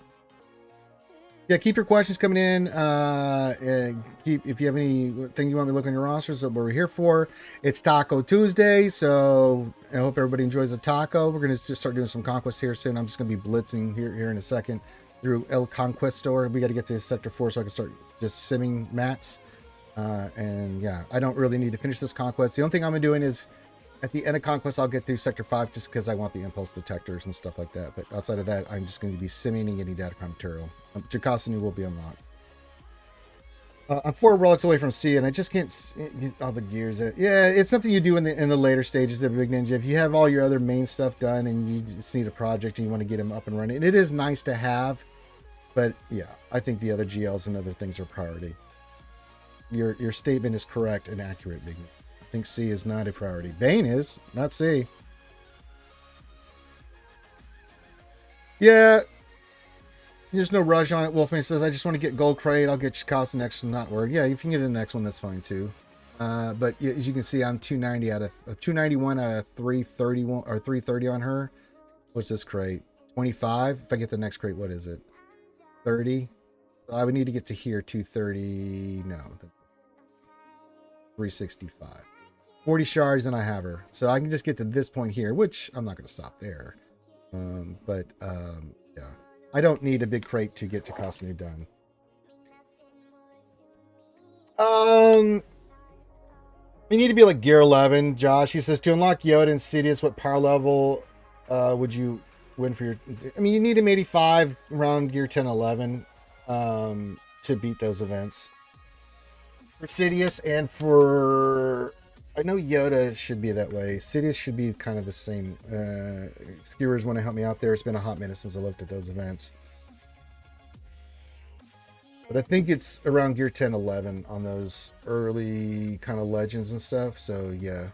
Yeah, keep your questions coming in. If you have anything you want me to look on your rosters, that we're here for. It's Taco Tuesday, so I hope everybody enjoys the taco. We're going to just start doing some conquest here soon. I'm just going to be blitzing here in a second through El Conquistador. We got to get to Sector 4 so I can start just simming mats. And yeah, I don't really need to finish this conquest. The only thing I'm doing is at the end of conquest, I'll get through Sector 5 just because I want the impulse detectors and stuff like that. But outside of that, I'm just going to be simming and getting datacom material. Jakasanu will be unlocked. I'm 4 relics away from C, and I just can't get all the gears. Yeah, it's something you do in the later stages of Big Ninja. If you have all your other main stuff done and you just need a project and you want to get them up and running, and it is nice to have. But yeah, I think the other GLs and other things are priority. Your statement is correct and accurate, Big Ninja. I think C is not a priority. Bane is, not C. Yeah, there's no rush on it. Wolfman says, I just want to get gold crate. I'll get Chikasa next, not word. Yeah, if you can get the next one, that's fine too. But as you can see, I'm 290 out of 291 out of 331 or 330 on her. What's this crate? 25. If I get the next crate, what is it? 30. I would need to get to here 230. No, 365. 40 shards, and I have her. So I can just get to this point here, which I'm not going to stop there. Yeah. I don't need a big crate to get to Costinu done. We need to be like gear 11, Josh. He says, to unlock Yoda and Sidious, what power level would you win for your... I mean, you need him 85 around gear 10, 11 to beat those events. For Sidious and for... I know Yoda should be that way. Sidious should be kind of the same. Skewers want to help me out there. It's been a hot minute since I looked at those events. But I think it's around gear 10, 11 on those early kind of legends and stuff. So, yeah.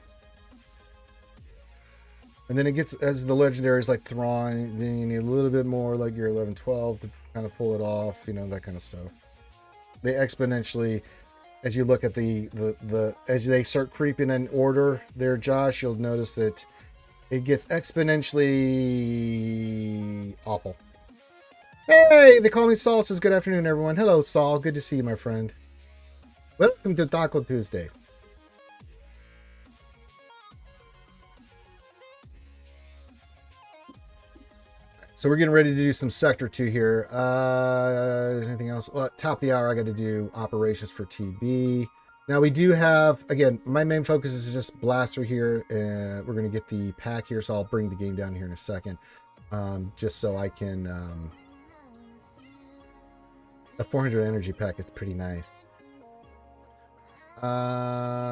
And then it gets, as the legendaries like Thrawn, then you need a little bit more like gear 11, 12 to kind of pull it off, you know, that kind of stuff. They exponentially... As you look at as they start creeping in order there, Josh, you'll notice that it gets exponentially awful. Hey, they call me Saul. Says good afternoon, everyone. Hello, Saul. Good to see you, my friend. Welcome to Taco Tuesday. So we're getting ready to do some Sector 2 here. Is anything else? Well, top of the hour, I got to do operations for TB. Now we do have, again, my main focus is just blaster here. And we're going to get the pack here, so I'll bring the game down here in a second. Just so I can... a 400 energy pack is pretty nice. Papo.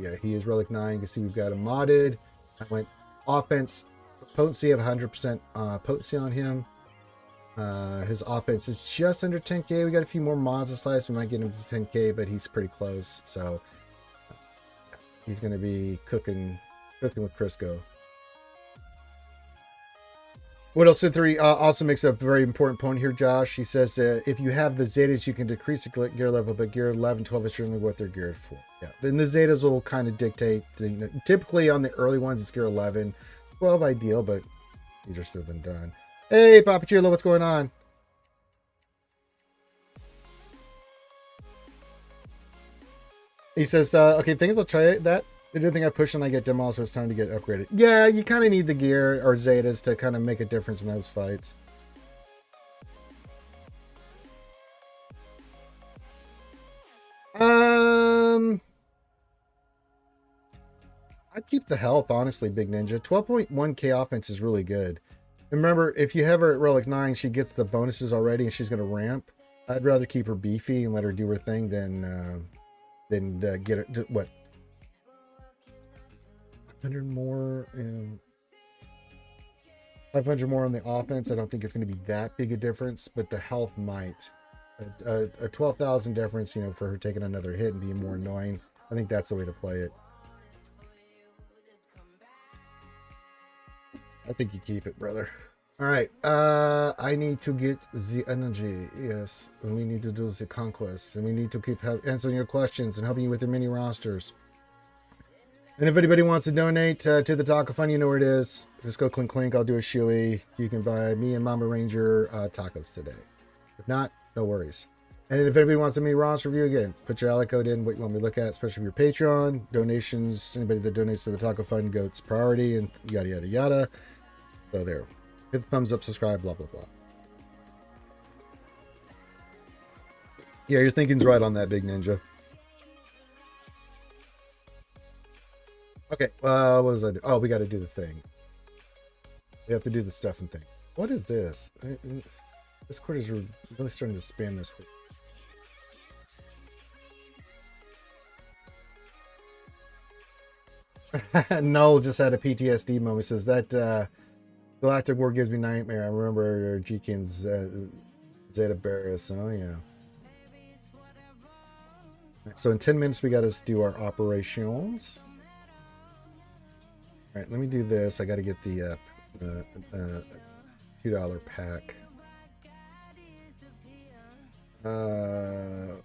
Yeah, he is Relic 9. You can see we've got him modded. I went... Offense potency of 100% potency on him. His offense is just under 10k. We got a few more mods to slice. We might get him to 10k, but he's pretty close. So he's going to be cooking with Crisco. What else? 3 also makes a very important point here, Josh. He says if you have the Zetas, you can decrease the gear level, but gear 11, 12 is generally what they're geared for. Yeah, then the Zetas will kind of dictate. Typically on the early ones, it's gear 11, 12 ideal, but easier said than done. Hey, Papa Chulo, what's going on? He says, okay, things I'll try that. The other thing I push and I get demo, so it's time to get upgraded. Yeah, you kind of need the gear or Zetas to kind of make a difference in those fights. I'd keep the health, honestly, Big Ninja. 12.1k offense is really good. Remember, if you have her at Relic 9, she gets the bonuses already and she's going to ramp. I'd rather keep her beefy and let her do her thing than get her... What? 500 more and 500 more on the offense. I don't think it's going to be that big a difference, but the health might. A 12,000 difference, you know, for her taking another hit and being more annoying. I think that's the way to play it. I think you keep it, brother. All right. I need to get the energy. Yes. And we need to do the conquest. And we need to keep answering your questions and helping you with your mini rosters. And if anybody wants to donate to the Taco Fund, you know where it is. Just go clink clink. I'll do a shoey. You can buy me and Mama Ranger tacos today. If not, no worries. And if anybody wants a mini roster review, again, put your ally code in, what you want me to look at, especially if you're Patreon, donations, anybody that donates to the Taco Fund gets priority and yada, yada, yada. So there. Hit the thumbs up, subscribe, blah, blah, blah. Yeah, your thinking's right on that, Big Ninja. Okay, what was I do? Oh, we got to do the thing. We have to do the stuff and thing. What is this? Discord is really starting to spam this. Null just had a PTSD moment. He says that Galactic War gives me nightmare. I remember Jeekins Zeta Barris. Oh yeah. So in 10 minutes we got to do our operations. All right, let me do this. I got to get the $2 pack. I'm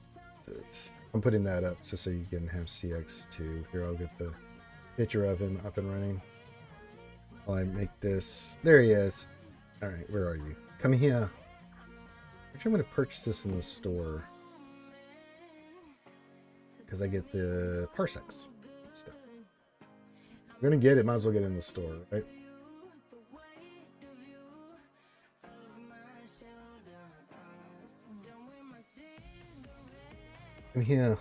putting that up just so you can have CX2. Here, I'll get the picture of him up and running. While I make this. There he is. All right, where are you? Come here. Actually, I'm going to purchase this in the store because I get the parsecs and stuff. I'm going to get it. Might as well get it in the store, right? Come here.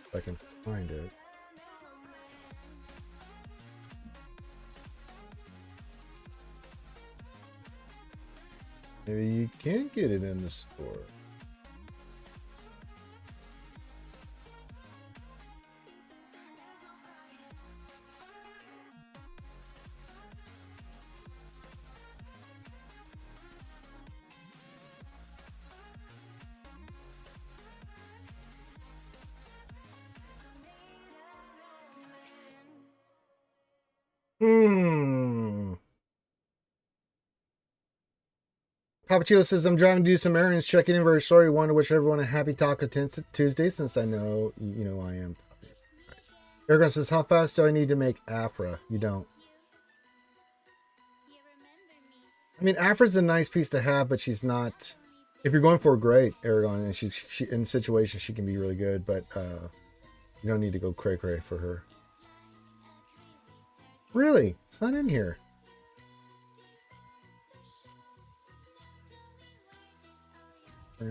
If I can find it. Maybe you can't get it in the store. Papachillo says, I'm driving to do some errands, checking in very sorry. Want to wish everyone a happy Taco Tuesday since I know you know I am. Aragon says, how fast do I need to make Afra? You don't. I mean, Afra's a nice piece to have, but she's not. If you're going for a great Aragon, and she in situations she can be really good, but you don't need to go cray cray for her. Really, it's not in here.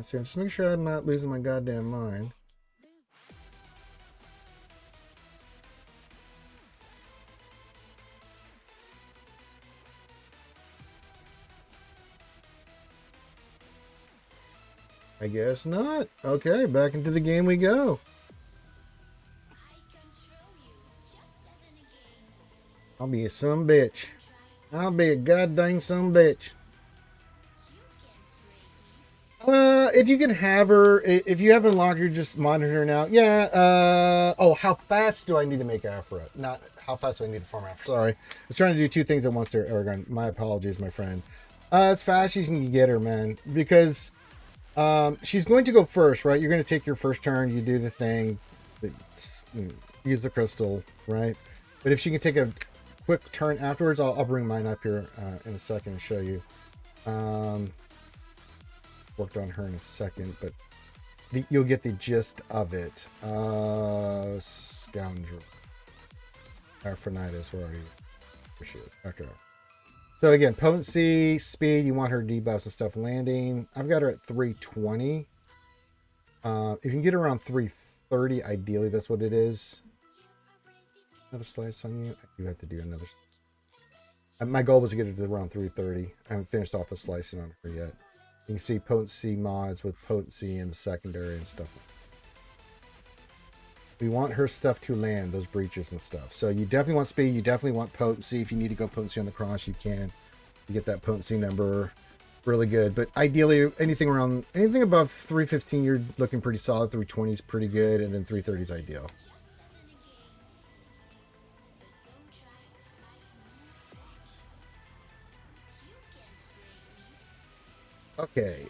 See, I'm just making sure I'm not losing my goddamn mind. I guess not. Okay, back into the game we go. I'll be a some bitch. I'll be a goddamn some bitch. If you can have her, if you have her unlocked, you're just monitoring her now. Yeah. Oh, how fast do I need to make Afra? Not how fast do I need to farm Afra. Sorry. I was trying to do two things at once there, Aragon. My apologies, my friend. As fast as you can get her, man. Because she's going to go first, right? You're going to take your first turn. You do the thing. Use the crystal, right? But if she can take a quick turn afterwards, I'll bring mine up here in a second and show you. Worked on her in a second, but you'll get the gist of it. Scoundrel. Arphonitis, where are you? There she is. After her. So again, potency, speed, you want her debuffs and stuff landing. I've got her at 320. If you can get around 330, ideally that's what it is. Another slice on you? I do have to do another. My goal was to get her to around 330. I haven't finished off the slicing on her yet. You can see potency mods with potency in the secondary and stuff. We want her stuff to land, those breaches and stuff. So you definitely want speed. You definitely want potency. If you need to go potency on the cross, you can. You get that potency number. really good. But ideally, anything above 315, you're looking pretty solid. 320 is pretty good, and then 330 is ideal. Okay.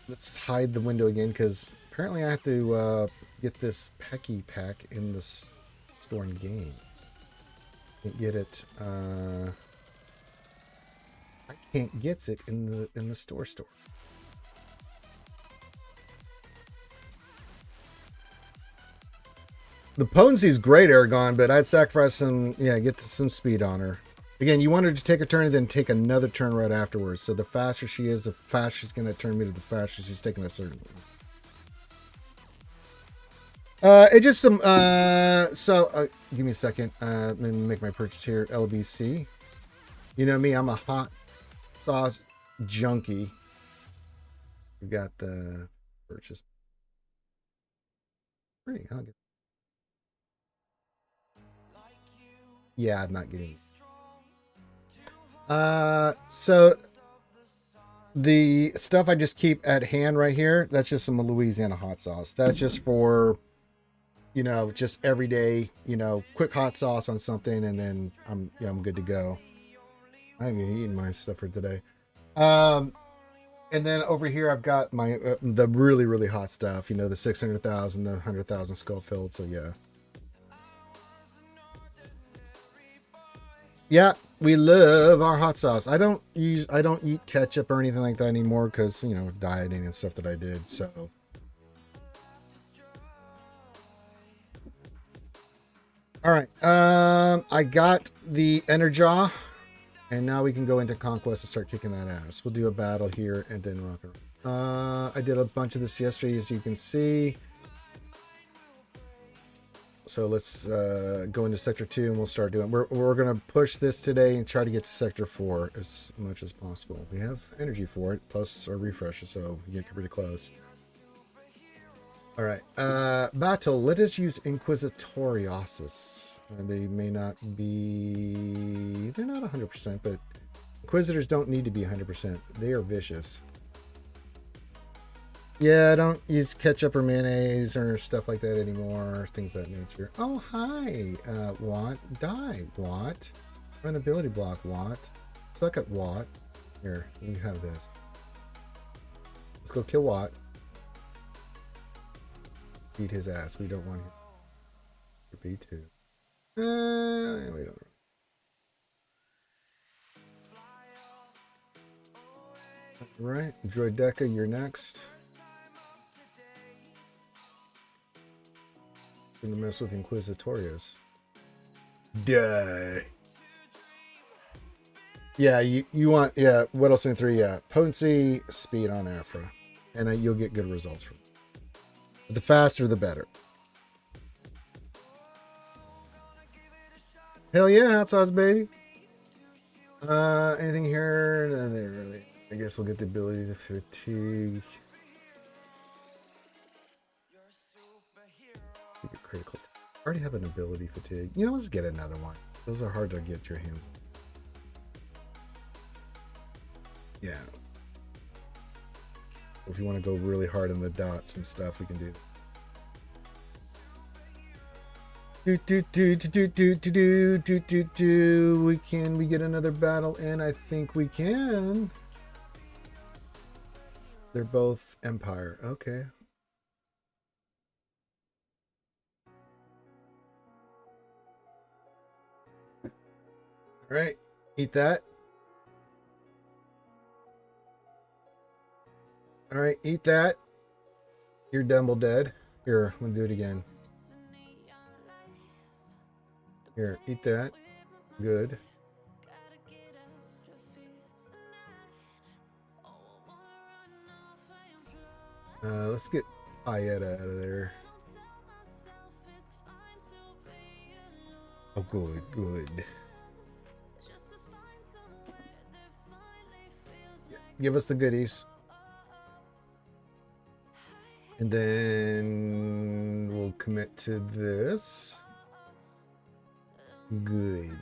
Let's hide the window again because apparently I have to get this Pecky pack in the store in game. Can't get it. I can't get it in the store. The potency is great, Aragon, but I'd sacrifice some, get some speed on her. Again, you want her to take a turn and then take another turn right afterwards. So the faster she is, the faster she's going to turn meter, the faster she's taking a certain one. It just some, give me a second. Let me make my purchase here. LBC. You know me, I'm a hot sauce junkie. We got the purchase. Free. I'll get. Yeah, I'm not getting. So the stuff I just keep at hand right here, that's just some Louisiana hot sauce. That's just for, just everyday, quick hot sauce on something, and then I'm good to go. I haven't even eaten my stuff for today. And then over here I've got my the really, really hot stuff, the 600,000, the 100,000 Schofield. So yeah, we love our hot sauce. I don't eat ketchup or anything like that anymore because dieting and stuff that I did. So all right, I got the Enerjaw, and now we can go into Conquest and start kicking that ass. We'll do a battle here and then rock her. I did a bunch of this yesterday, as you can see. So let's go into Sector 2 and we'll start doing. We're going to push this today and try to get to Sector 4 as much as possible. We have energy for it, plus our refreshes, so we get pretty close. All right. Battle. Let us use Inquisitoriosis. They may not be... They're not 100%, but Inquisitors don't need to be 100%. They are vicious. Yeah, I don't use ketchup or mayonnaise or stuff like that anymore. Things of that nature. Oh, hi, Watt. Die, Watt. An ability block, Watt. Suck at Watt. Here, you have this. Let's go kill Watt. Beat his ass. We don't want him to be too. We don't. All right, Droideca, you're next. Gonna mess with Inquisitorius. Die. Yeah, you want, what else in 3? Yeah, potency, speed on Afra, and you'll get good results from it. But the faster, the better. Hell yeah, hot sauce, baby. Anything here? No, really. I guess we'll get the ability to fatigue. Critical. I already have an ability fatigue. Let's get another one. Those are hard to get your hands on. Yeah. So if you want to go really hard on the dots and stuff, we can do. Can we get another battle in? I think we can. They're both Empire. Okay. All right, eat that. All right, eat that. You're double dead. Here, I'm gonna do it again. Here, eat that. Good. Let's get Ayeta out of there. Oh, good. Give us the goodies. And then we'll commit to this. Good.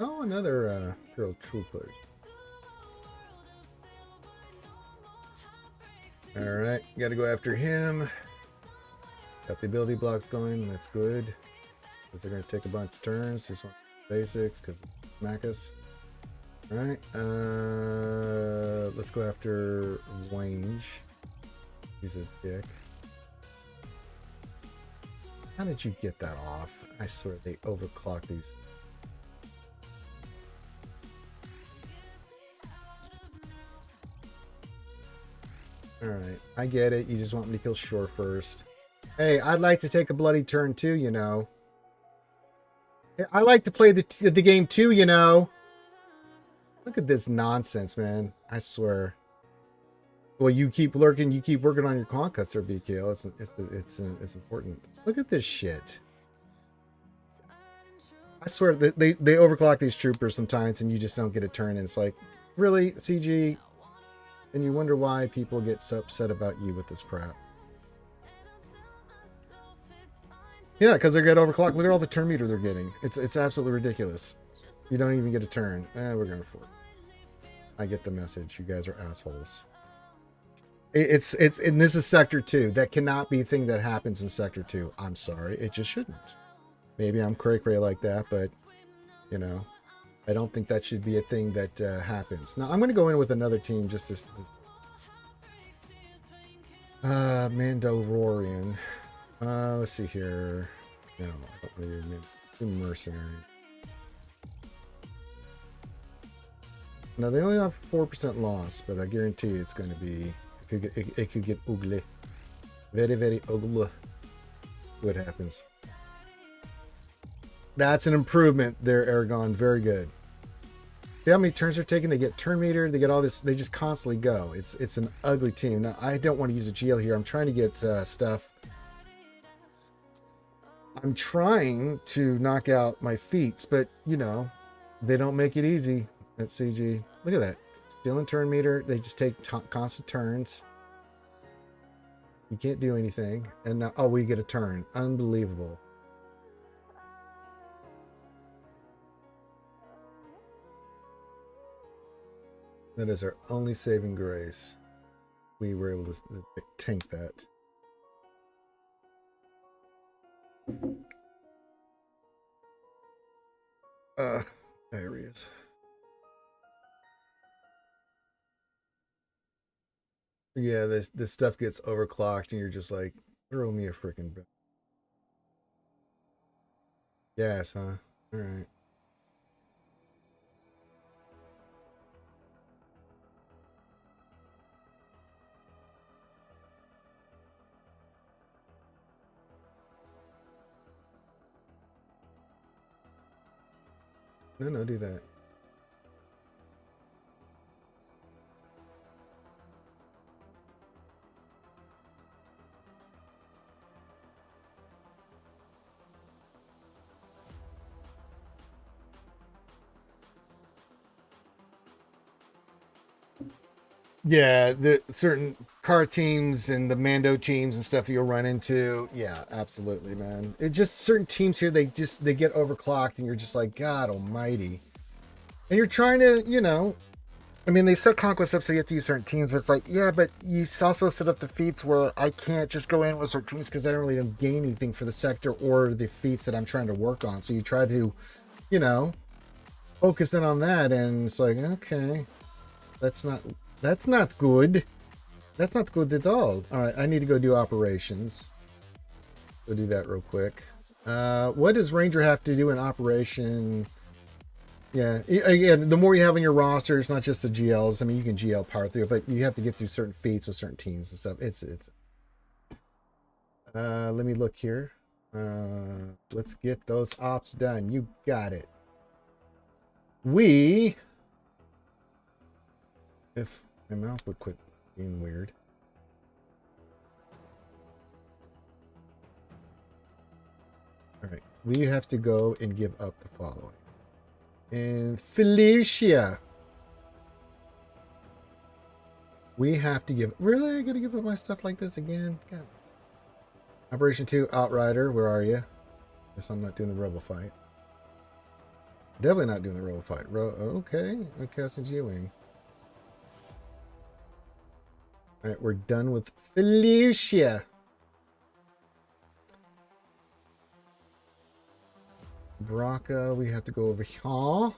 Oh, another girl trooper. All right, got to go after him. Got the ability blocks going. That's good. Because they're going to take a bunch of turns. Just want basics because smack us. All right. Let's go after Wange. He's a dick. How did you get that off? I swear they overclock these. Alright, I get it. You just want me to kill Shore first. Hey, I'd like to take a bloody turn too, you know. I like to play the game too, you know. Look at this nonsense, man. I swear. Well, you keep lurking, you keep working on your conquests there, BKL. It's important. Look at this shit. I swear they overclock these troopers sometimes and you just don't get a turn and it's like, really, CG? And you wonder why people get so upset about you with this crap. Yeah, because they get overclocked. Look at all the turn meter they're getting. It's absolutely ridiculous. You don't even get a turn. We're going for it. I get the message. You guys are assholes. It's and this is Sector 2. That cannot be a thing that happens in Sector 2. I'm sorry. It just shouldn't. Maybe I'm cray-cray like that, but, you know, I don't think that should be a thing that happens. Now, I'm going to go in with another team just to... Mandalorian. Let's see here. No, I don't really do mercenary. Now, they only have 4% loss, but I guarantee it's going to be... It could get ugly. Very, very ugly. What happens? That's an improvement there, Aragon. Very good. See how many turns they're taking? They get turn meter. They get all this. They just constantly go. It's an ugly team. Now, I don't want to use a GL here. I'm trying to get stuff. I'm trying to knock out my feats, but, you know, they don't make it easy at CG. Look at that. Still in turn meter. They just take constant turns. You can't do anything. And now, oh, we get a turn. Unbelievable. That is our only saving grace. We were able to tank that. There he is. Yeah, this stuff gets overclocked and you're just like, throw me a freaking bill. Yes, huh? All right. No, do that. Yeah, the certain car teams and the Mando teams and stuff you'll run into. Yeah, absolutely, man. It just certain teams here, they get overclocked and you're just like, God almighty. And you're trying to, you know, I mean, they set conquest up so you have to use certain teams, but it's like, yeah, but you also set up the feats where I can't just go in with certain teams because I don't really gain anything for the sector or the feats that I'm trying to work on. So you try to, you know, focus in on that, and it's like, okay, that's not good. That's not good at all. All right, I need to go do operations. Go do that real quick. What does Ranger have to do in operation? Yeah, again, the more you have on your roster, it's not just the GLs. I mean, you can GL power through it, but you have to get through certain feats with certain teams and stuff. It's. Let me look here. Let's get those ops done. You got it. If my mouse would quit being weird. All right, we have to go and give up the following. And Felicia, we have to give. Really, I gotta give up my stuff like this again? God. Operation 2, Outrider, where are you? Guess I'm not doing the rebel fight. Definitely not doing the roll fight. Okay. I'm casting G-Wing. Alright, we're done with Felicia. Braca, we have to go over here.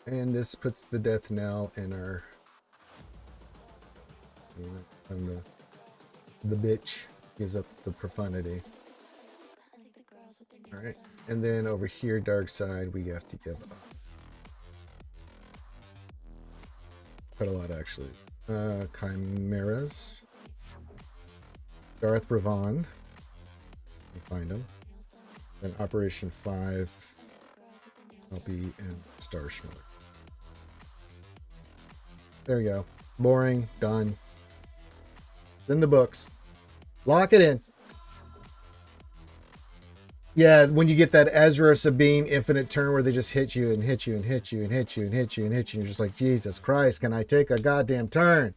And this puts the death knell in our... And the bitch gives up the profundity. Alright, and then over here, dark side, we have to give up. Quite a lot, actually. Chimeras. Darth Bravon. You find him. Then Operation 5. I'll be in Star Schmiller. There we go. Boring. Done. It's in the books. Lock it in. Yeah, when you get that Ezra Sabine infinite turn where they just hit you and hit you and hit you and hit you and hit you and hit you, and you're just like, Jesus Christ, can I take a goddamn turn?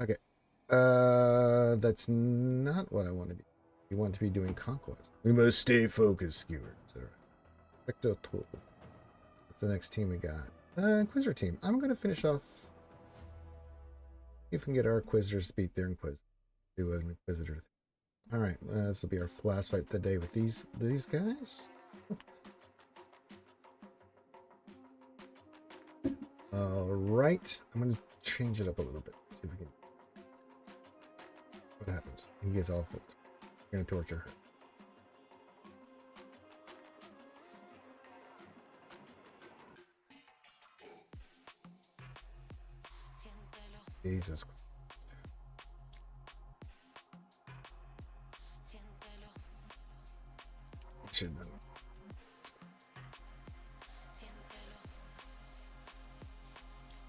Okay. That's not what I want to be. You want to be doing conquest. We must stay focused, Skewer. Vector tool. What's the next team we got? Inquisitor team. I'm going to finish off. See if we can get our Inquisitors to beat their Inquisitor. Do an Inquisitor. All right, this will be our last fight of the day with these guys. All right, I'm going to change it up a little bit. See if we can. What happens? He gets all hooked. We're going to torture her. Jesus Christ. Should have done it.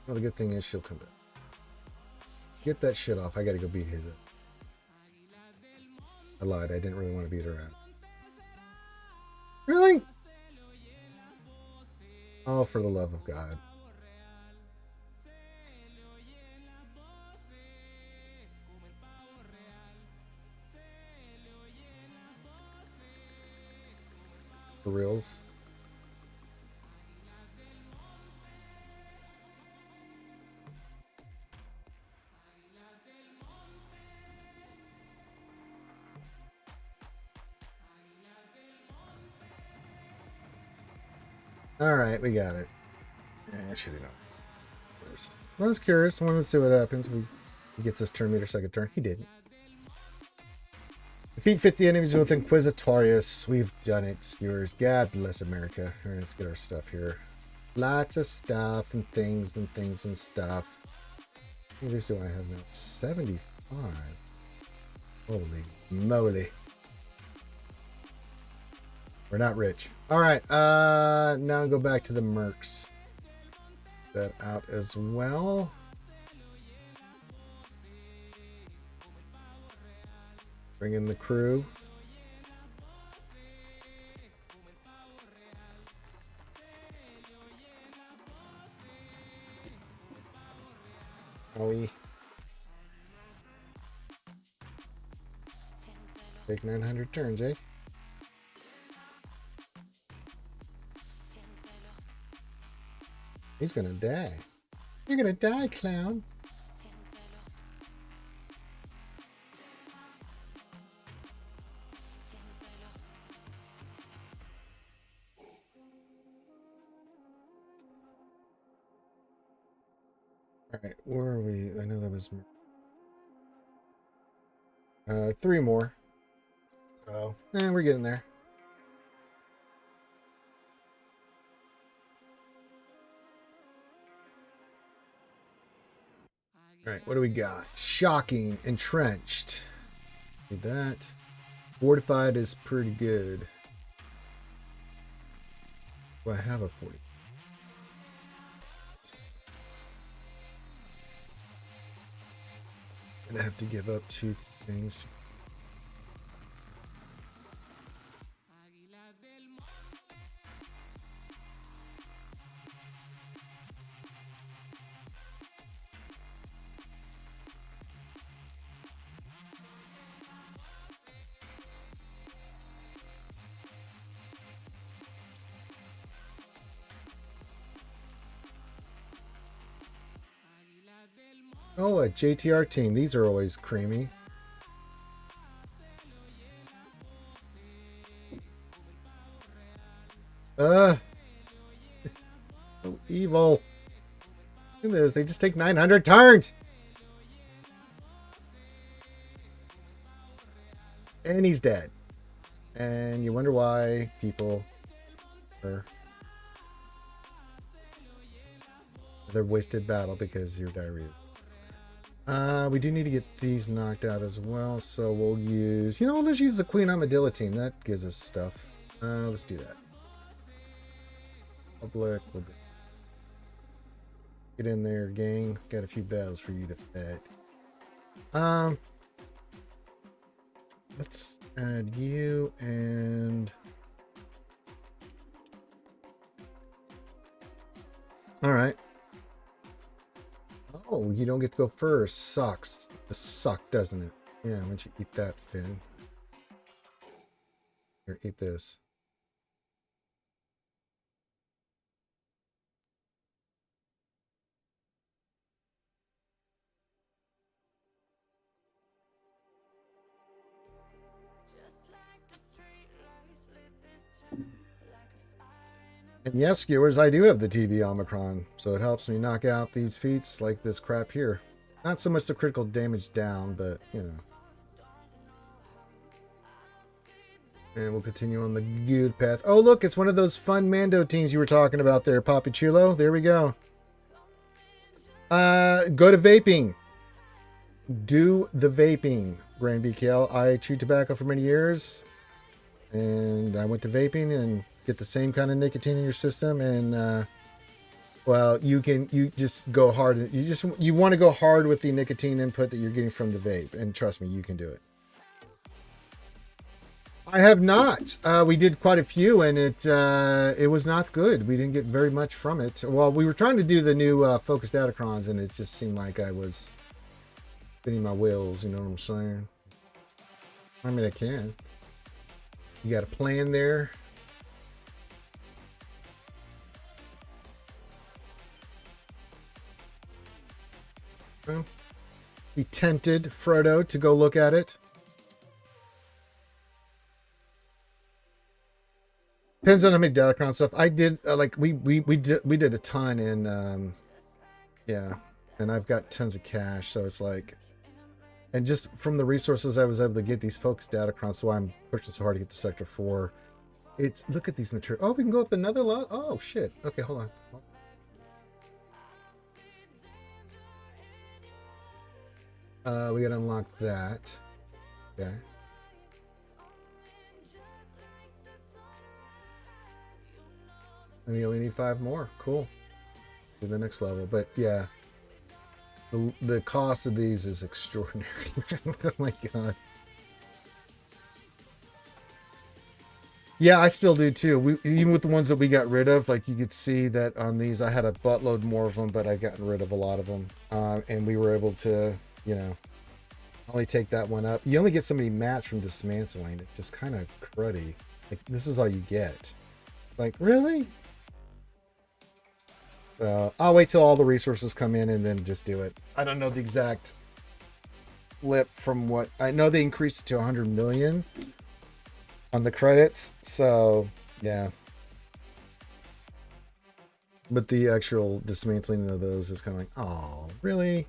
Well, the good thing is she'll come back. Get that shit off. I gotta go beat his up. I lied. I didn't really want to beat her out. Really? Oh, for the love of God. For reals. All right, we got it. Yeah, I should have known first. I was curious. I wanted to see what happens. He gets his turn meter second turn. He didn't. Defeat 50 enemies with Inquisitorius. We've done it, skewers. God bless America. All right, let's get our stuff here. Lots of stuff and things and things and stuff. How many of these do I have now? 75. Holy moly. We're not rich. All right. Now go back to the mercs. That out as well. Bring in the crew. Are we? Take 900 turns, eh? He's gonna die. You're gonna die, clown. Alright, where are we? I know that was 3 more. So, we're getting there. Alright, what do we got? Shocking, entrenched. Need that. Fortified is pretty good. Do I have a 40? I'm gonna have to give up 2 things. Oh, a JTR team. These are always creamy. So evil. Look at this. They just take 900 turns. And he's dead. And you wonder why people are... They're wasted battle because your diarrhea. We do need to get these knocked out as well, so we'll use... You know, let's use the Queen Armadillo team. That gives us stuff. Let's do that. Public. We'll go. Get in there, gang. Got a few battles for you to fight. Let's add you and... Alright. Oh, you don't get to go first. Sucks. This sucks, doesn't it? Yeah, why don't you eat that, Finn? Here, eat this. And yes, skewers, I do have the TB Omicron, so it helps me knock out these feats like this crap here. Not so much the critical damage down, but, you know. And we'll continue on the good path. Oh, look, it's one of those fun Mando teams you were talking about there, Papi Chulo. There we go. Go to vaping. Do the vaping, Grand BKL. I chewed tobacco for many years, and I went to vaping and get the same kind of nicotine in your system, and well, you just go hard. You want to go hard with the nicotine input that you're getting from the vape, and trust me, you can do it. I have not. We did quite a few, and it was not good. We didn't get very much from it. Well, we were trying to do the new focused Datacrons, and it just seemed like I was spinning my wheels. You know what I'm saying? I mean, I can. You got a plan there. Well, he tempted Frodo to go look at it. Depends on how many Datacron stuff I did. Like we did a ton in yeah, and I've got tons of cash, so it's like, and just from the resources I was able to get these focused Datacrons, so I'm pushing so hard to get to Sector 4. It's, look at these materials. Oh, we can go up another lot. Oh shit. Okay, hold on. We gotta unlock that. Okay. And we only need 5 more. Cool. To the next level. But yeah, the cost of these is extraordinary. Oh my god. Yeah, I still do too. Even with the ones that we got rid of, like you could see that on these, I had a buttload more of them, but I've gotten rid of a lot of them. And we were able to, you know, only take that one up. You only get so many mats from dismantling. It's just kind of cruddy. Like, this is all you get. Like, really? So I'll wait till all the resources come in and then just do it. I don't know the exact flip from what I know. They increased it to 100 million on the credits. So yeah, but the actual dismantling of those is kind of like, oh, really?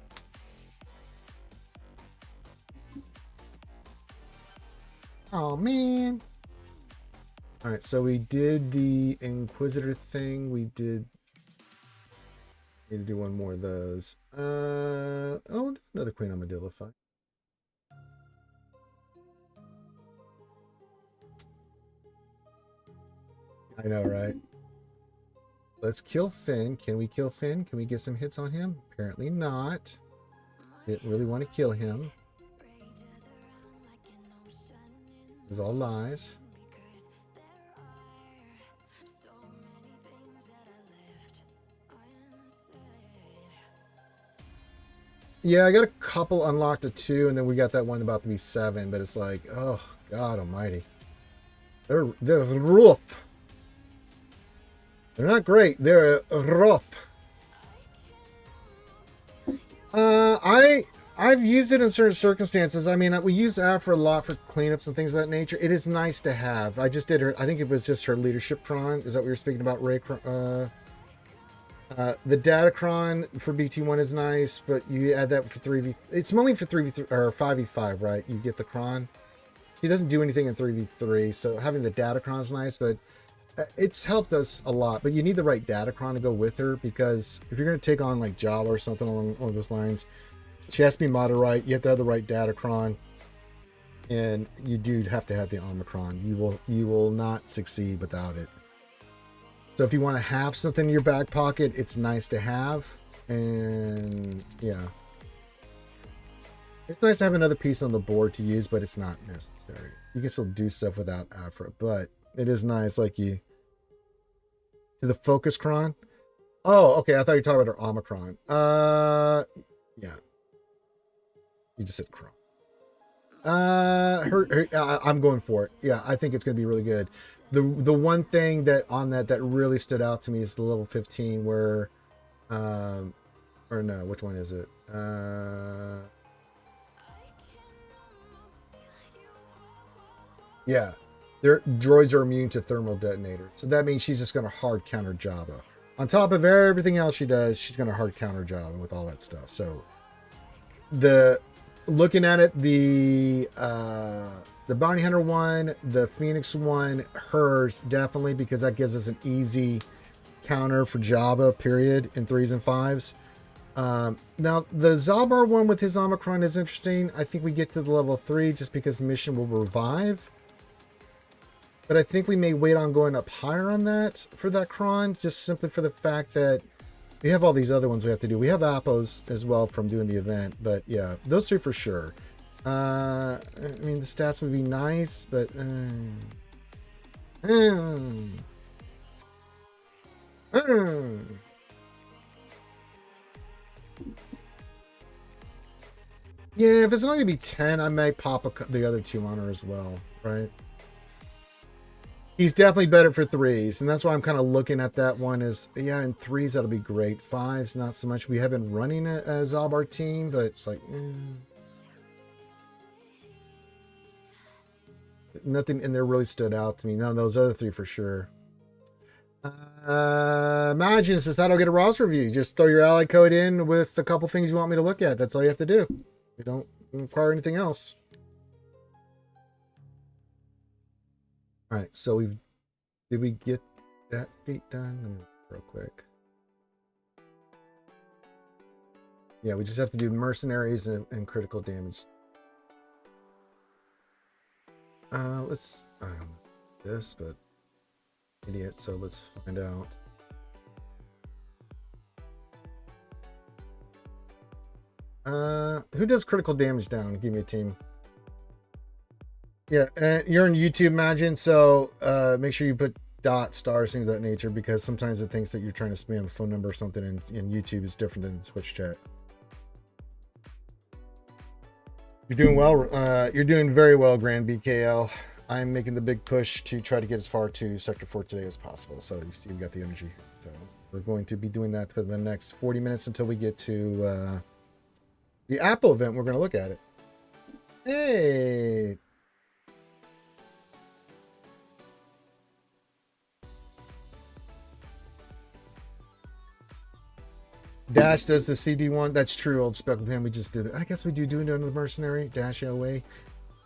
Oh man. All right, so we did the Inquisitor thing. We did need to do one more of those. Oh, another Queen Armadillo fight. I know, right? Let's kill Finn. Can we kill Finn? Can we get some hits on him? Apparently not. Didn't really want to kill him. It's all lies. Yeah, I got a couple unlocked at 2, and then we got that one about to be 7, but it's like, oh, God almighty. They're rough. They're not great. They're rough. I've used it in certain circumstances. I mean, we use Afra a lot for cleanups and things of that nature. It is nice to have. I just did her. I think it was just her leadership cron. Is that what you're speaking about, Ray? The Datacron for BT1 is nice, but you add that for 3v. It's only for 3v3 or 5v5, right? You get the cron. He doesn't do anything in 3v3, so having the Datacron is nice, but it's helped us a lot. But you need the right Datacron to go with her, because if you're going to take on like Java or something along those lines, she has to be modded right. You have to have the right Datacron, and you do have to have the Omicron. You will not succeed without it. So if you want to have something in your back pocket, it's nice to have. And yeah, it's nice to have another piece on the board to use, but it's not necessary. You can still do stuff without Afra, but it is nice. Like you to the focus cron. Oh, okay. I thought you were talking about her Omicron. Yeah. You just said cron. I'm going for it. Yeah, I think it's going to be really good. The one thing that on that really stood out to me is the level 15 where, or no, which one is it? Yeah, their droids are immune to thermal detonator, so that means she's just going to hard counter Jabba. On top of everything else she does, she's going to hard counter Jabba with all that stuff. So looking at it, the Bounty Hunter one, the Phoenix one, hers definitely, because that gives us an easy counter for Jabba, period, in 3s and 5s. Now, the Zalbar one with his Omicron is interesting. I think we get to the level 3 just because mission will revive. But I think we may wait on going up higher on that for that cron, just simply for the fact that we have all these other ones we have to do. We have Appos as well from doing the event, but yeah, those 3 for sure. I mean, the stats would be nice, but yeah, if it's only gonna be 10, I might pop the other 2 on her as well, right? He's definitely better for 3s, and that's why I'm kind of looking at that one as, yeah, in 3s that'll be great. 5s, not so much. We have been running a Zalbar team, but it's like, nothing in there really stood out to me. No, those other 3 for sure. Imagine says that'll get a roster review. Just throw your ally code in with a couple things you want me to look at. That's all you have to do. You don't require anything else. All right, so did we get that feat done? Let me look real quick. Yeah, we just have to do mercenaries and critical damage. I don't know this, but idiot. So let's find out. Who does critical damage down? Give me a team. Yeah, and you're on YouTube, imagine. So make sure you put stars, things of that nature, because sometimes it thinks that you're trying to spam a phone number or something, and YouTube is different than Twitch chat. You're doing well. You're doing very well, Grand BKL. I'm making the big push to try to get as far to Sector 4 today as possible. So you see, we got the energy. So we're going to be doing that for the next 40 minutes until we get to the Apple event. We're going to look at it. Hey. Dash does the CD one. That's true, old spec with him. We just did it. I guess we do another mercenary. Dash away.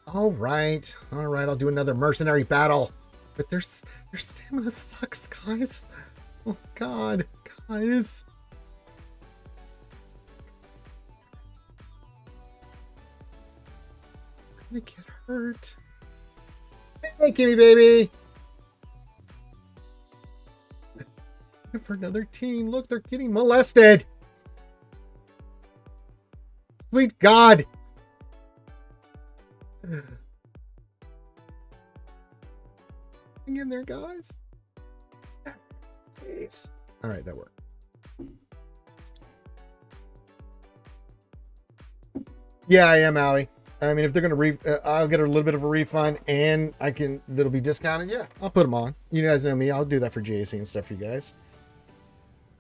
All right. I'll do another mercenary battle. But their stamina sucks, guys. Oh God, guys. I'm gonna get hurt. Hey, Kimmy baby. For another team. Look, they're getting molested. Sweet God. Hang in there, guys. Jeez. All right, that worked. Yeah, I am, Allie. I mean, if they're going to I'll get a little bit of a refund, and that'll be discounted. Yeah, I'll put them on. You guys know me. I'll do that for JAC and stuff for you guys.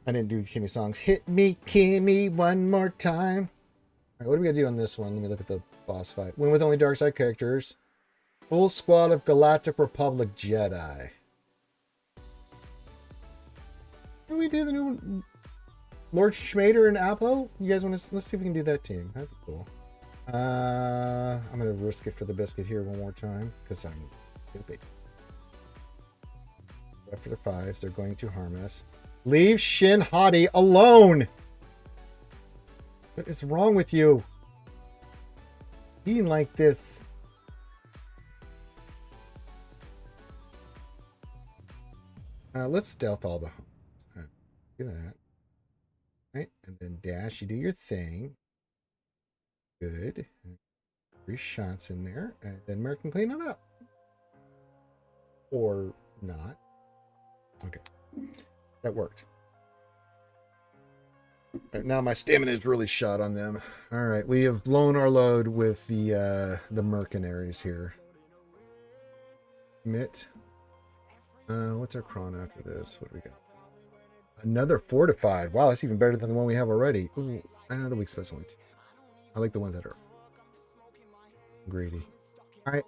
I didn't do Kimmy songs. Hit me, Kimmy, one more time. All right, what do we gotta do on this one? Let me look at the boss fight. Win with only dark side characters. Full squad of Galactic Republic Jedi. Can we do the new one? Lord Schmader and Apo? You guys want to? Let's see if we can do that team. That'd be cool. I'm gonna risk it for the biscuit here one more time because I'm stupid. After the fives, they're going to harm us. Leave Shin Hati alone. What is wrong with you? Being like this. Let's stealth all the homes. Right, do that. Right, and then dash. You do your thing. Good. 3 shots in there, and then Merc can clean it up. Or not. Okay. That worked. Right, now my stamina is really shot on them. All right, we have blown our load with the mercenaries here. Commit. What's our cron after this? What do we got? Another fortified. Wow, that's even better than the one we have already. Ooh, the weak special one. I like the ones that are greedy. All right.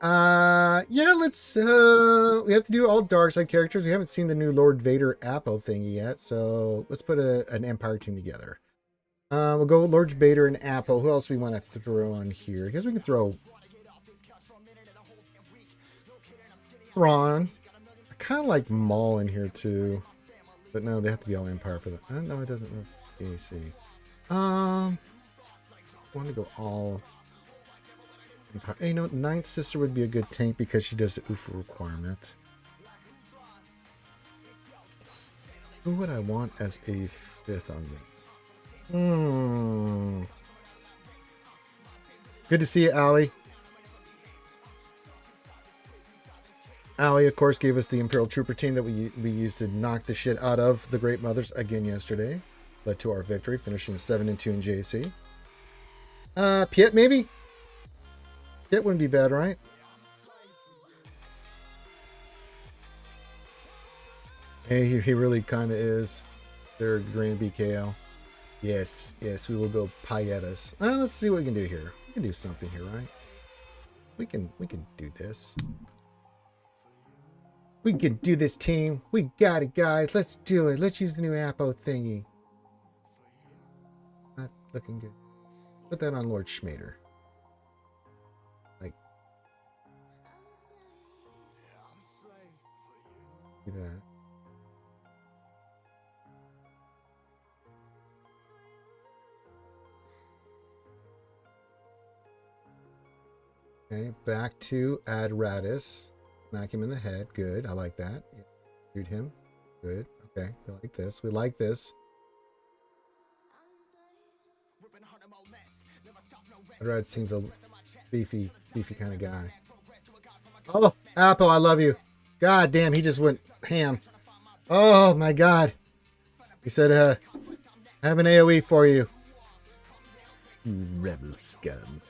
Yeah, let's we have to do all dark side characters. We haven't seen the new Lord Vader Apo thingy yet, so let's put an Empire team together. We'll go Lord Vader and Apo. Who else we want to throw on here? I guess we can throw Ron. I kind of like Maul in here too, but no, they have to be all Empire for that. I don't know. It doesn't. AC. I want to go all. Hey, you know, Ninth Sister would be a good tank because she does the UFO requirement. Who would I want as a 5th on this? Good to see you, Allie. Allie, of course, gave us the Imperial Trooper team that we used to knock the shit out of the Great Mothers again yesterday. Led to our victory, finishing 7-2 in JC. Piet, maybe? It wouldn't be bad, right? Hey, he really kind of is. Their Grand BKL. Yes, we will go Payetas. Let's see what we can do here. We can do something here, right? We can do this. We can do this, team. We got it, guys. Let's do it. Let's use the new Apo thingy. Not looking good. Put that on Lord Schmader. Do that. Okay, back to Ad Radis. Smack him in the head. Good. I like that. Shoot him. Good. Okay. We like this. We like this. Ad Radis seems a beefy kind of guy. Oh, Apple, I love you. God damn, he just went ham. Oh my god. He said, I have an AoE for you. You rebel scum.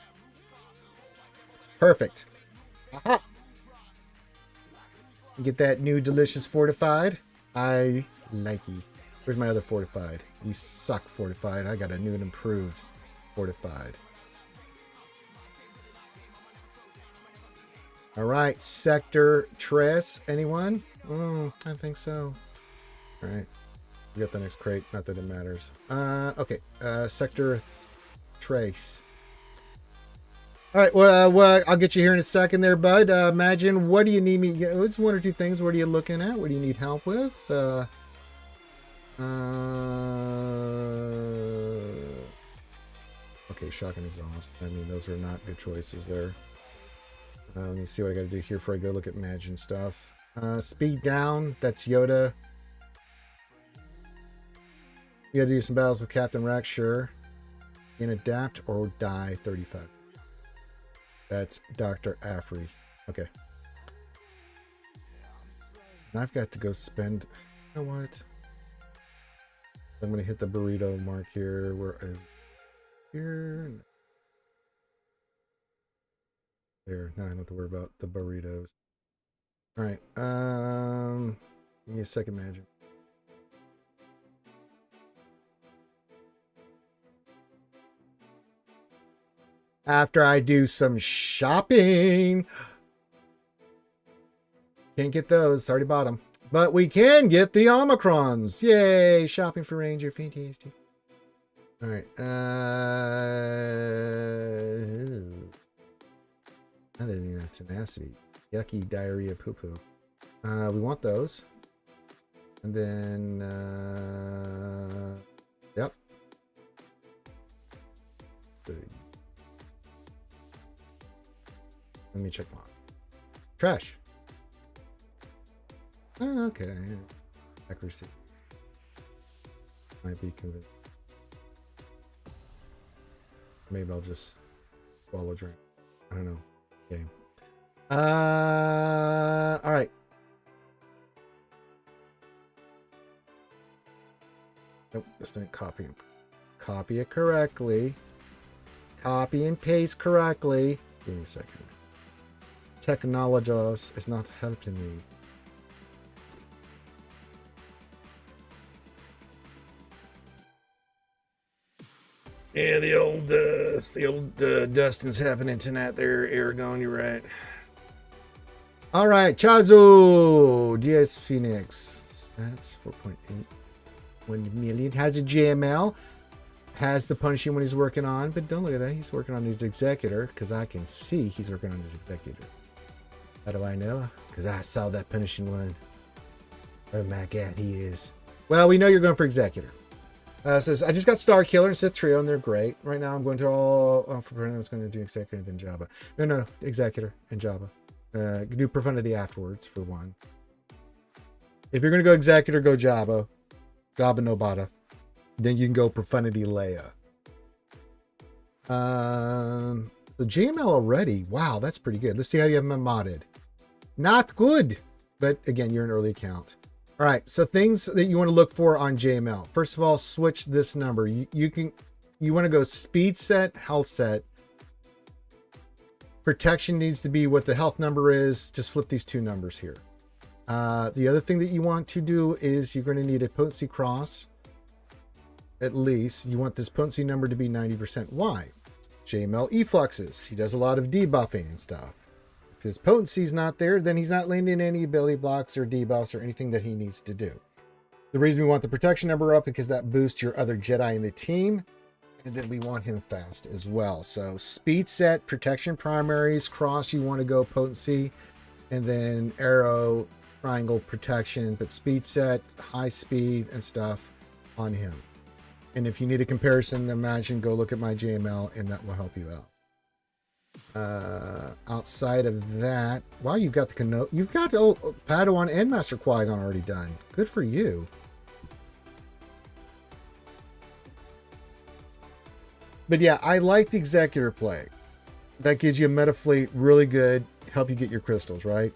Perfect. Aha. Get that new delicious fortified. I like you. Where's my other fortified? You suck, fortified. I got a new and improved fortified. All right, Sector Tres. Anyone? I think so. All right. We got the next crate. Not that it matters. Okay. Sector Trace. All right. Well, I'll get you here in a second there, bud. Imagine, what do you need me? It's 1 or 2 things. What are you looking at? What do you need help with? Okay, shock and exhaust. I mean, those are not good choices there. Let me see what I got to do here before I go look at Imagine stuff. Speed down. That's Yoda. You got to do some battles with Captain Rex, sure. You can adapt or die 35. That's Dr. Afri. Okay. And I've got to go spend... You know what? I'm going to hit the burrito mark here. Where is... Here... There. Now I don't have to worry about the burritos. Alright. Give me a second, Magic. After I do some shopping. Can't get those. Already bought them. But we can get the Omicrons. Yay. Shopping for Ranger. Fantastic. All right. That isn't even tenacity. Yucky diarrhea poo poo. We want those. And then, yep. Good. Let me check them out. Trash. Oh, okay. Accuracy. Might be convinced. Maybe I'll just swallow a drink. I don't know. Game. All right. Nope, this didn't copy. Copy it correctly. Copy and paste correctly. Give me a second. Technologos is not helping me. Yeah, the old Dustin's happening tonight there, Aragon, you're right. All right, Chazo, DS Phoenix. That's 4.8. 1 million. Has a JML. Has the punishing when he's working on, but don't look at that. He's working on his executor, because I can see he's working on his executor. How do I know? Because I saw that punishing one. Oh my god, he is. Well, we know you're going for executor. Says, I just got Star Killer and Sith Trio, and they're great. Right now, I'm going to all... for Brennan, I was going to do Executor and then Jabba. No. Executor and Jabba. Do Profundity afterwards, for one. If you're going to go Executor, go Jabba. Jabba Nobata. Then you can go Profundity Leia. The JML already. Wow, that's pretty good. Let's see how you have them modded. Not good. But, again, you're an early account. All right, so things that you want to look for on JML. First of all, switch this number. You want to go speed set, health set. Protection needs to be what the health number is. Just flip these two numbers here. The other thing that you want to do is you're going to need a potency cross. At least you want this potency number to be 90%. Why? JML effluxes. He does a lot of debuffing and stuff. His potency's not there, then he's not landing any ability blocks or debuffs or anything that he needs to do. The reason we want the protection number up because that boosts your other Jedi in the team, and then we want him fast as well. So speed set, protection primaries, cross you want to go potency, and then arrow, triangle, protection, but speed set, high speed and stuff on him. And if you need a comparison, imagine go look at my JML and that will help you out. Outside of that, wow, you've got the you've got Padawan and Master Qui-Gon already done. Good for you. But yeah, I like the Executor play. That gives you a meta fleet really good, help you get your crystals, right?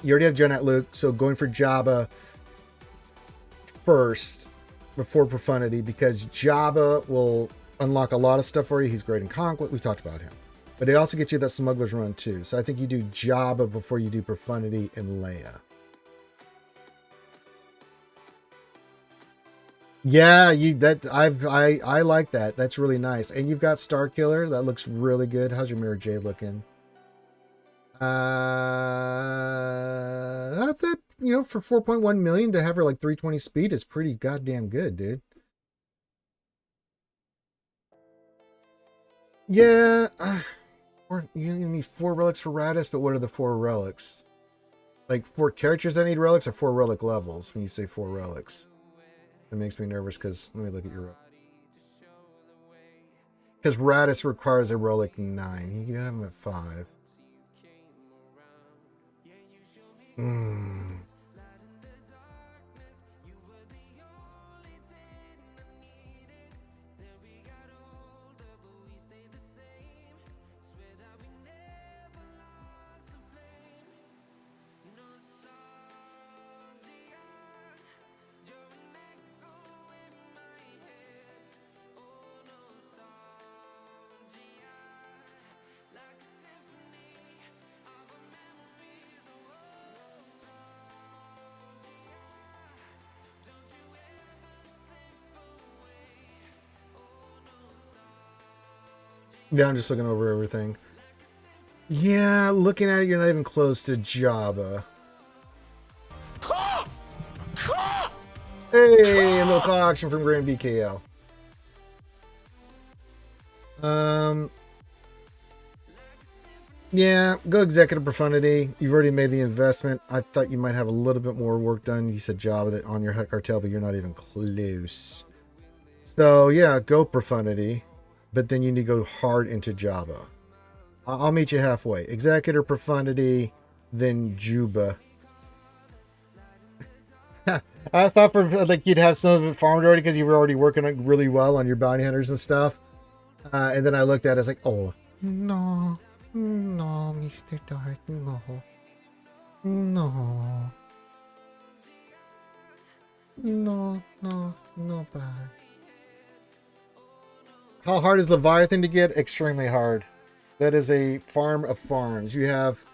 You already have Jedi Luke, so going for Jabba first before Profundity, because Jabba will unlock a lot of stuff for you. He's great in Conquest. We talked about him. But it also gets you that Smuggler's Run too. So I think you do Jabba before you do Profundity and Leia. Yeah, I like that. That's really nice. And you've got Star Killer. That looks really good. How's your Mira Jade looking? That, you know, for 4.1 million to have her like 320 speed is pretty goddamn good, dude. Yeah. You need 4 relics for Radis, but what are the 4 relics? Like 4 characters that need relics or 4 relic levels when you say 4 relics? That makes me nervous because let me look at your... Because Radis requires a relic 9. You have him at 5. Yeah, I'm just looking over everything. Yeah, looking at it, you're not even close to Java. Hey, a little call action from Grand BKL. Yeah, go executive profundity. You've already made the investment. I thought you might have a little bit more work done. You said Java that on your head cartel, but you're not even close. So yeah, go profundity, but then you need to go hard into Java. I'll meet you halfway. Executor profundity, then Juba. I thought for like you'd have some of it farmed already because you were already working really well on your bounty hunters and stuff. And then I looked at it, I was like, oh no, no, Mr. Darth, no, no, no, bad. How hard is Leviathan to get? Extremely hard. That is a farm of farms. You have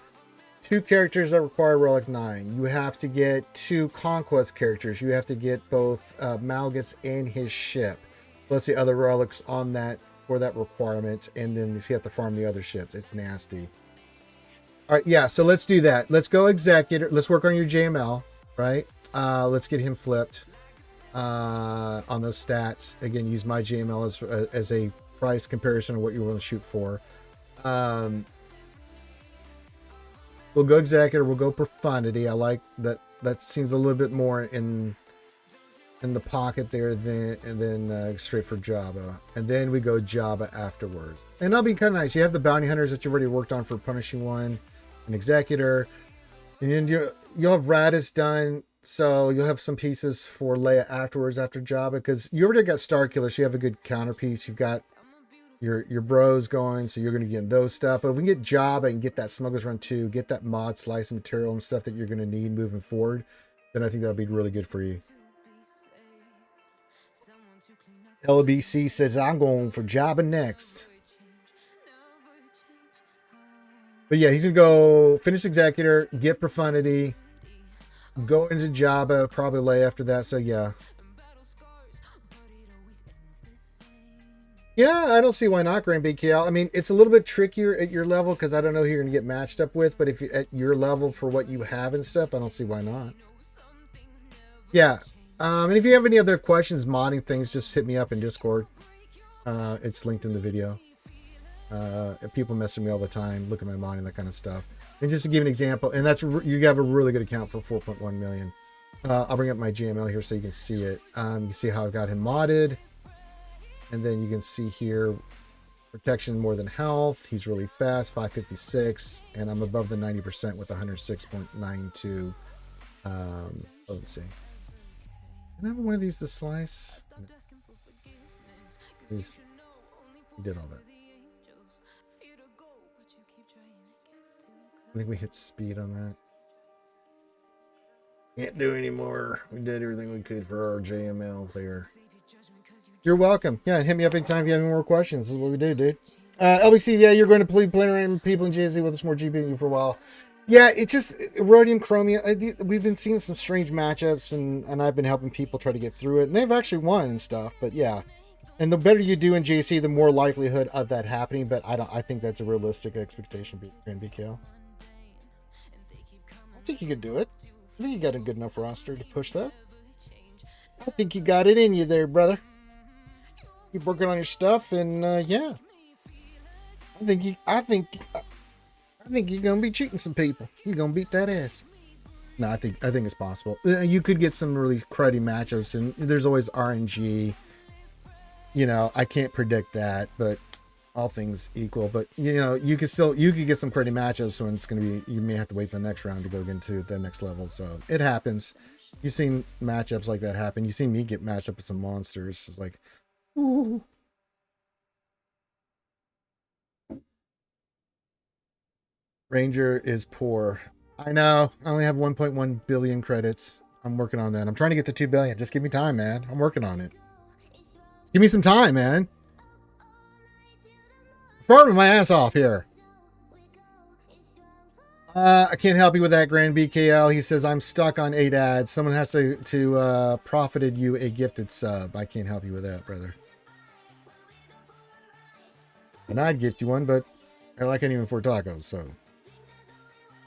2 characters that require Relic 9. You have to get 2 Conquest characters. You have to get both Malgus and his ship, plus the other relics on that for that requirement. And then if you have to farm the other ships, it's nasty. All right, yeah, so let's do that. Let's go Executor. Let's work on your JML, right? Let's get him flipped on those stats. Again, use my JML as a price comparison of what you want to shoot for. We'll go Executor. We'll go Profundity. I like that. That seems a little bit more in the pocket there than straight for Java. And then we go Java afterwards. And that'll be kind of nice. You have the bounty hunters that you've already worked on for Punishing One, an Executor. And then you'll have Radis done. So you'll have some pieces for Leia afterwards after Java. Because you already got Starkiller. So you have a good counterpiece. You've got your bros going, so you're going to get those stuff. But if we can get Java and get that Smuggler's Run 2, get that mod slice material and stuff that you're going to need moving forward, then I think that'll be really good for you. LBC says, I'm going for Java next. But yeah, he's going to go finish Executor, get Profundity, go into Java, probably lay after that. So yeah. Yeah, I don't see why not, Grand BKL. I mean, it's a little bit trickier at your level because I don't know who you're going to get matched up with. But if you at your level for what you have and stuff, I don't see why not. Yeah. And if you have any other questions, modding things, just hit me up in Discord. It's linked in the video. People message me all the time, look at my modding, that kind of stuff. And just to give an example, and that's you have a really good account for 4.1 million. I'll bring up my GML here so you can see it. You can see how I got him modded. And then you can see here, protection more than health. He's really fast, 556. And I'm above the 90% with 106.92. Let's see. Can I have one of these to slice? Please. He did all that. I think we hit speed on that. Can't do anymore. We did everything we could for our JML there. You're welcome. Yeah, hit me up anytime if you have any more questions. This is what we do, dude. LBC, yeah, you're going to play around with people in JZ with us more GPU for a while. Yeah, it's just Rhodium Chromium. We've been seeing some strange matchups, and I've been helping people try to get through it, and they've actually won and stuff. But yeah, and the better you do in JC, the more likelihood of that happening. But I think that's a realistic expectation in BKL. I think you could do it. I think you got a good enough roster to push that. I think you got it in you there, brother. Keep working on your stuff, and yeah, I think you're gonna be cheating some people. You're gonna beat that ass. No, I think it's possible. You could get some really cruddy matchups, and there's always RNG. You know, I can't predict that, but all things equal. But you know, you could get some cruddy matchups when it's gonna be. You may have to wait the next round to go into the next level. So it happens. You've seen matchups like that happen. You've seen me get matched up with some monsters. It's like, ooh. Ranger is poor. I know. I only have 1.1 billion credits. I'm working on that. I'm trying to get to 2 billion. Just give me time, man. I'm working on it. Give me some time, man. Farming my ass off here. I can't help you with that, Grand BKL. He says, I'm stuck on 8 ads. Someone has to profited you a gifted sub. I can't help you with that, brother. And I'd gift you one, but I can't even afford tacos, so.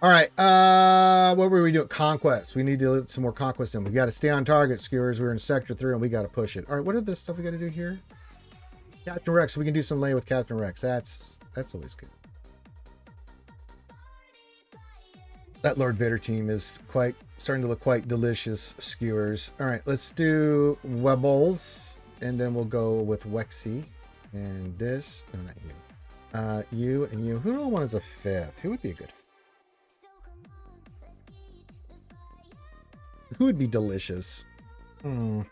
All right, what were we doing? Conquest. We need to get some more conquest in. We got to stay on target, skewers. We're in sector 3 and we got to push it. All right, what are the stuff we got to do here? Captain Rex. We can do some lane with Captain Rex. That's always good. That Lord Vader team is starting to look quite delicious, skewers. All right, let's do Webbles, and then we'll go with Wexy. And this, no, not you. You and you. Who do I want as a fifth? Who would be a good fifth? Who would be delicious? I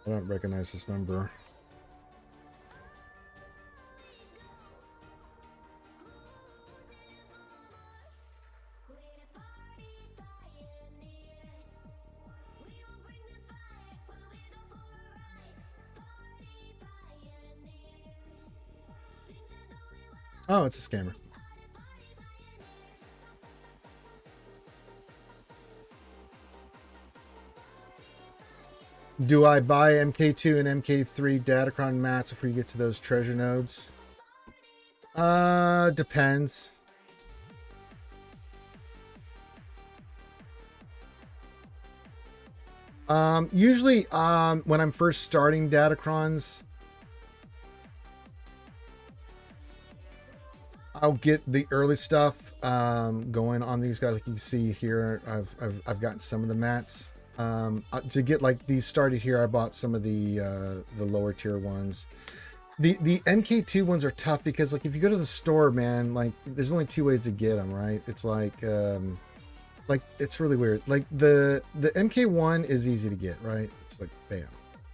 don't recognize this number. Oh, it's a scammer. Do I buy MK2 and MK3 Datacron mats before you get to those treasure nodes? Depends. Usually, when I'm first starting Datacrons, I'll get the early stuff going on these guys. Like you can see here, I've gotten some of the mats. To get like these started here, I bought some of the lower tier ones. The MK2 ones are tough because like if you go to the store, man, like there's only 2 ways to get them, right? It's like it's really weird. Like the MK1 is easy to get, right? It's like bam,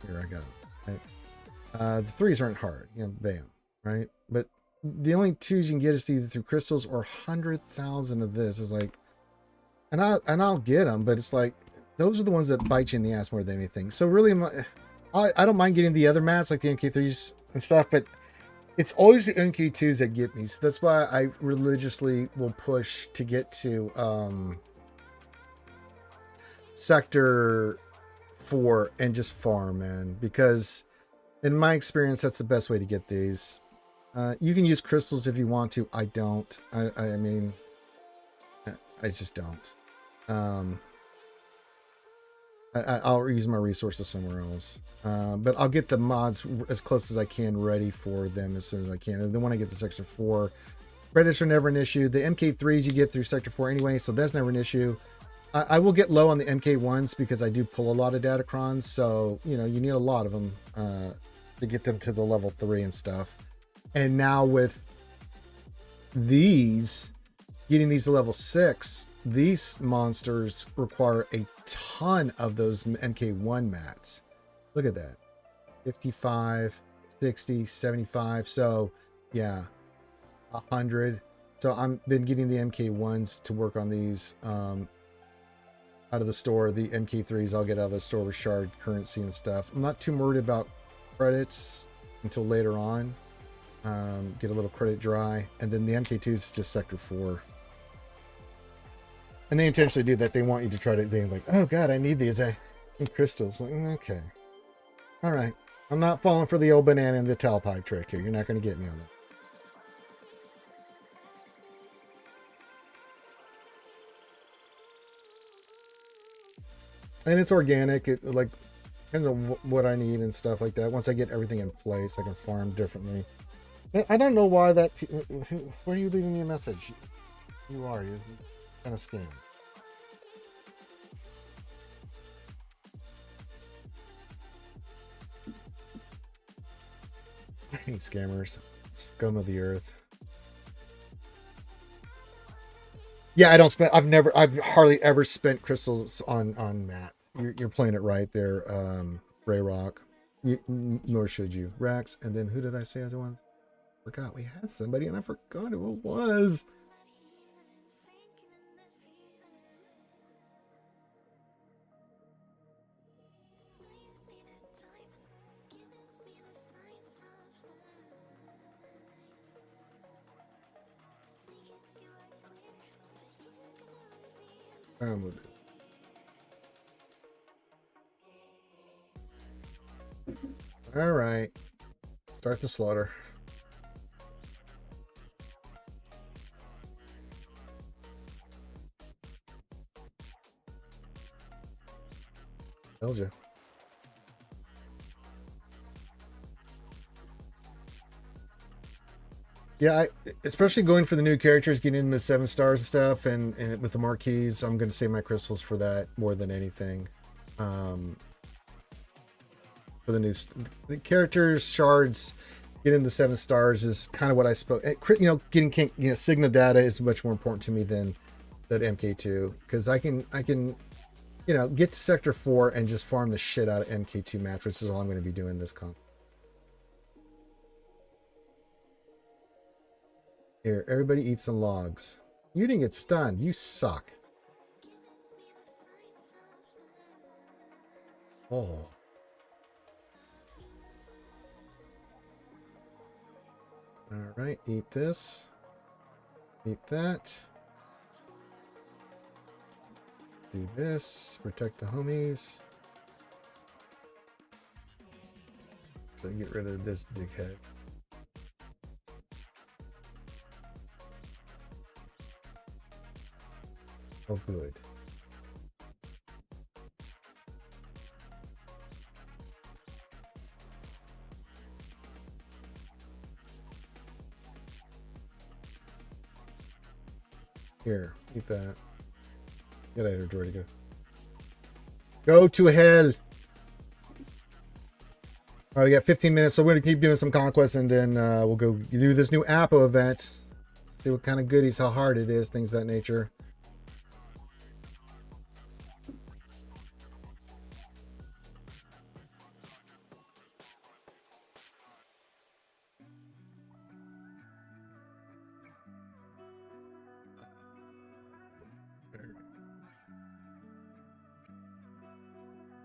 here I got it. Right? The 3s aren't hard, you know, bam, right? But the only 2s you can get is either through crystals or 100,000 of this. Is like, and I'll get them, but it's like those are the ones that bite you in the ass more than anything. So really, I don't mind getting the other mats like the MK3s and stuff, but it's always the MK2s that get me. So that's why I religiously will push to get to sector 4 and just farm, man, because in my experience that's the best way to get these. You can use crystals if you want to. I don't. I mean, I just don't. I'll use my resources somewhere else. But I'll get the mods as close as I can ready for them as soon as I can. And then when I get to Sector 4, credits are never an issue. The MK3s you get through Sector 4 anyway, so that's never an issue. I will get low on the MK1s because I do pull a lot of Datacrons, so you know you need a lot of them to get them to the level 3 and stuff. And now with these, getting these to level 6, these monsters require a ton of those MK1 mats. Look at that. 55, 60, 75. So yeah, 100. So I've been getting the MK1s to work on these out of the store. The MK3s I'll get out of the store with shard currency and stuff. I'm not too worried about credits until later on. Get a little credit dry, and then the MK2 is just Sector 4. And they intentionally do that. They want you to try to think like, oh god, I need these crystals. Like, okay, all right, I'm not falling for the old banana and the towel pipe trick here. You're not going to get me on that. And it's organic. It like depends on what I need and stuff like that. Once I get everything in place, I can farm differently. I don't know why that. Where are you leaving me a message? You are. You're kind of scam. I hate scammers. Scum of the earth. Yeah, I don't spend. I've hardly ever spent crystals on mats. You're playing it right there, Ray Rock. Nor should you, Rex. And then who did I say other ones? Forgot we had somebody and I forgot who it was. We'll do. All right. Start the slaughter. Told you. Yeah, especially going for the new characters, getting into the 7 stars and stuff, and with the marquees, I'm going to save my crystals for that more than anything. For the characters, shards, getting the 7 stars is kind of what I spoke. You know, getting Signa data is much more important to me than that MK2, because I can get to Sector 4 and just farm the shit out of MK2 maps, which is all I'm going to be doing this con. Here, everybody eat some logs. You didn't get stunned. You suck. Oh. All right, eat this. Eat that. Let's do this. Protect the homies. So get rid of this dickhead. Oh, good. Here, eat that. Get out of here, Jordy. Go to hell. All right, we got 15 minutes, so we're going to keep doing some conquests, and then we'll go do this new Apple event. See what kind of goodies, how hard it is, things of that nature.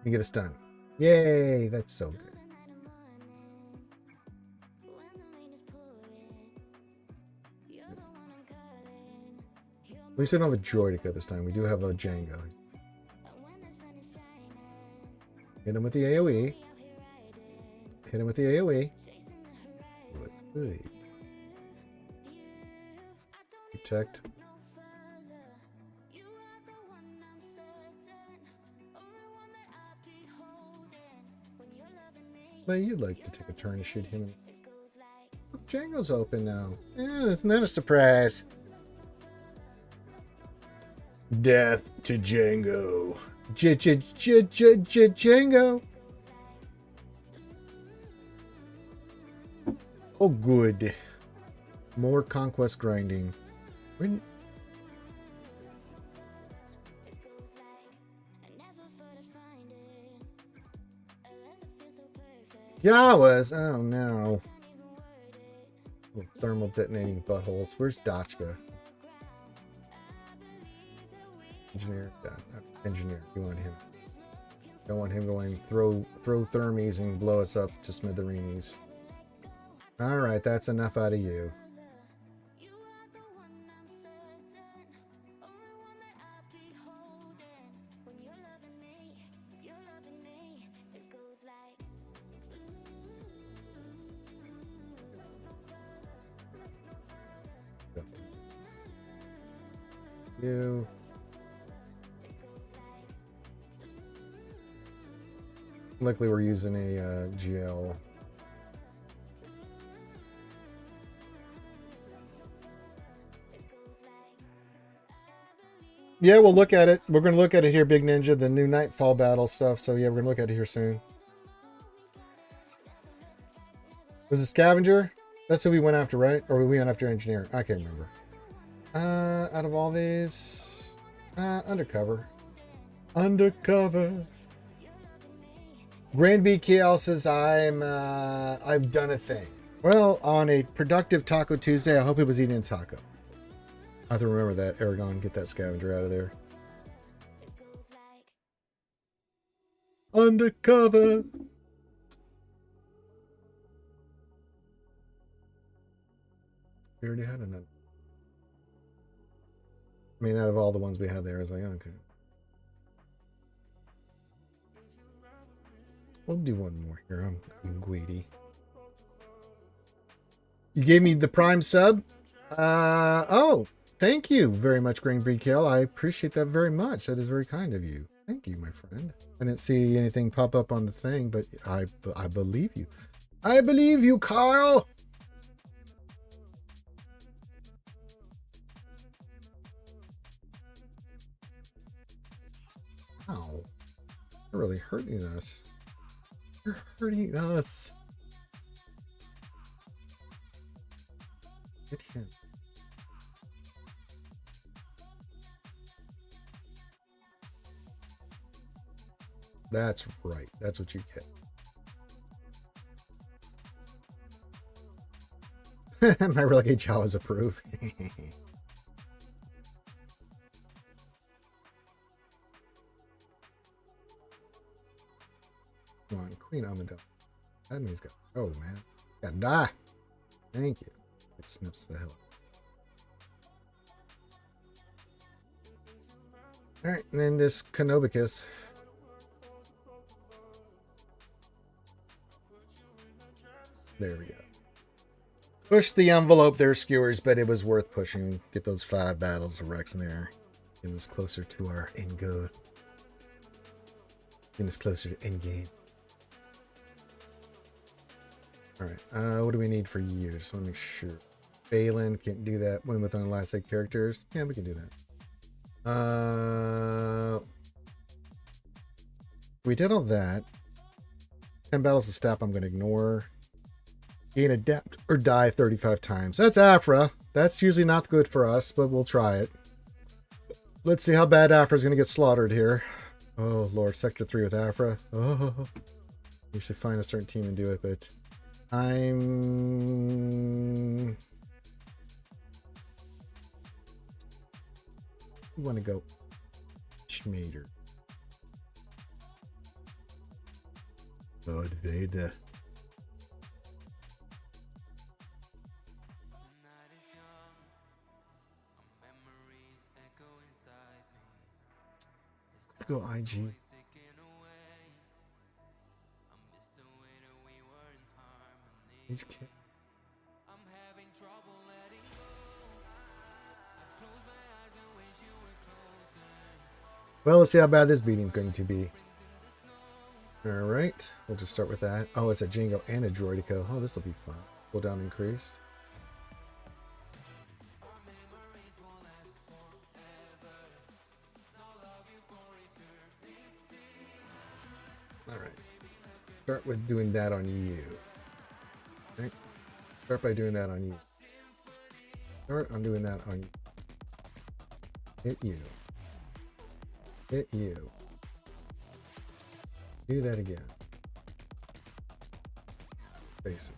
You get a stun. Yay, that's so good. We still don't have a Droidica this time. We do have a Django. Hit him with the AoE. Hit him with the AoE. Good. Protect. But you'd like to take a turn to shoot him. Oh, Django's open now. Yeah, isn't that a surprise? Death to Django. Django. Oh, good. More conquest grinding. Jawas. Oh no. Little thermal detonating buttholes. Where's Dachka? Engineer. Engineer. You want him? Don't want him going throw thermies and blow us up to smithereens. All right, that's enough out of you. You. Luckily, we're using a GL. Yeah, we'll look at it. We're going to look at it here, Big Ninja, the new Nightfall battle stuff. So yeah, we're going to look at it here soon. Was it Scavenger? That's who we went after, right? Or we went after Engineer? I can't remember. Out of all these, Undercover. Undercover. Grand BKL says I've done a thing. Well, on a productive Taco Tuesday, I hope he was eating a taco. I have to remember that. Aragon, get that Scavenger out of there. Undercover. We already had another. I mean, out of all the ones we had there, I was like, okay. We'll do one more here. I'm greedy. You gave me the Prime sub? Oh, thank you very much, Green Breakhill. I appreciate that very much. That is very kind of you. Thank you, my friend. I didn't see anything pop up on the thing, but I believe you. I believe you, Carl. Wow. You're really hurting us. You're hurting us. Get him. That's right. That's what you get. My relegate Jawas approve. Come on, Queen Amidala. That means go. Oh man, gotta die. Thank you. It snips the hell. All right, and then this Canobicus. There we go. Push the envelope there, skewers, but it was worth pushing. Get those 5 battles of Rex in there. Getting us closer to our end goal. Getting us closer to end game. Alright, what do we need for you? Just want to make sure. Balin can't do that. Win with unlicensed characters. Yeah, we can do that. We did all that. 10 battles of step I'm going to ignore. Gain adept or die 35 times. That's Afra. That's usually not good for us, but we'll try it. Let's see how bad Afra is going to get slaughtered here. Oh, Lord. Sector 3 with Afra. Oh, we should find a certain team and do it, but I'm... We want to go Schmader. Lord Vader. Go IG. HK. Well, let's see how bad this beating is going to be. Alright, we'll just start with that. Oh, it's a Django and a Droidico. Oh, this will be fun. Cooldown increased. Alright. Start with doing that on you. Okay. Start by doing that on you. Start on doing that on you. Hit you. Hit you. Do that again. Basic.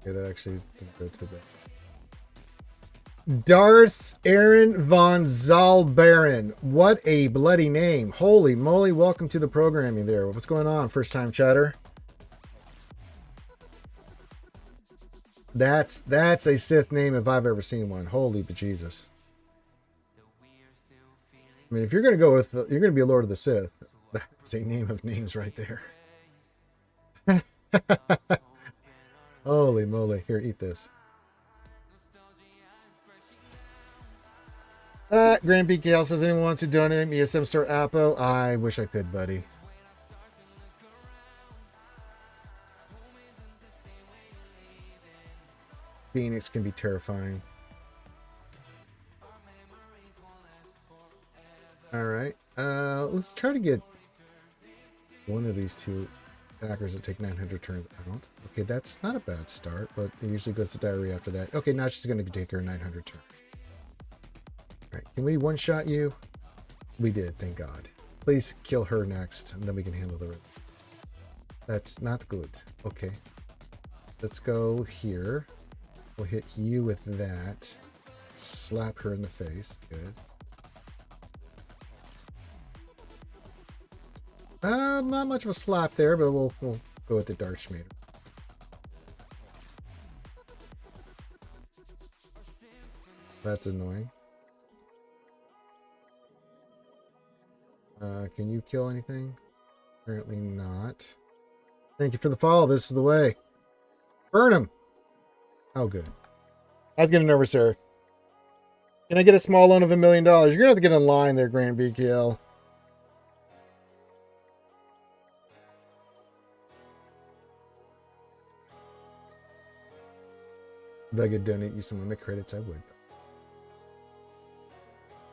Okay, that actually didn't go to the... Darth Aaron von Zalbaron. What a bloody name. Holy moly, welcome to the programming there. What's going on, first time chatter? That's a Sith name if I've ever seen one. Holy bejesus. I mean, if you're going to go with, you're going to be a Lord of the Sith. That's a name of names right there. Holy moly. Here, eat this. Grand PKL says, anyone wants to donate me a $7-star Apo? I wish I could, buddy. Phoenix can be terrifying. Alright. Let's try to get one of these two attackers that take 900 turns out. Okay, that's not a bad start, but it usually goes to diarrhea after that. Okay, now she's going to take her 900 turns. Alright, can we one-shot you? We did, thank God. Please kill her next, and then we can handle the rest. That's not good. Okay. Let's go here. We'll hit you with that. Slap her in the face. Good. Not much of a slap there, but we'll go with the Darth Schmader. That's annoying. Can you kill anything? Apparently not. Thank you for the follow. This is the way. Burn him. Oh, good. I was getting nervous there. Can I get a small loan of $1 million? You're going to have to get in line there, Grand BKL. If I could donate you some of my credits, I would.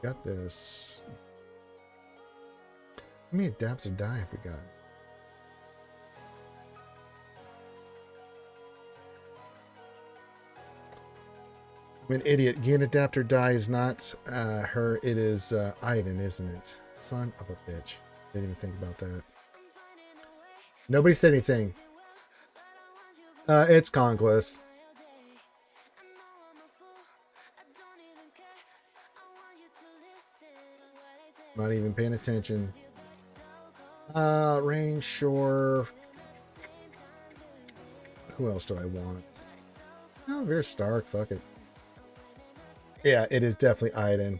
Got this. How many adapts or die have we got? I'm an idiot. Gain adapter die is not her. It is Iden, isn't it? Son of a bitch. Didn't even think about that. Nobody said anything. It's Conquest. Not even paying attention. Range, Shore. Who else do I want? Oh, Vera Stark. Fuck it. Yeah, it is definitely Iden.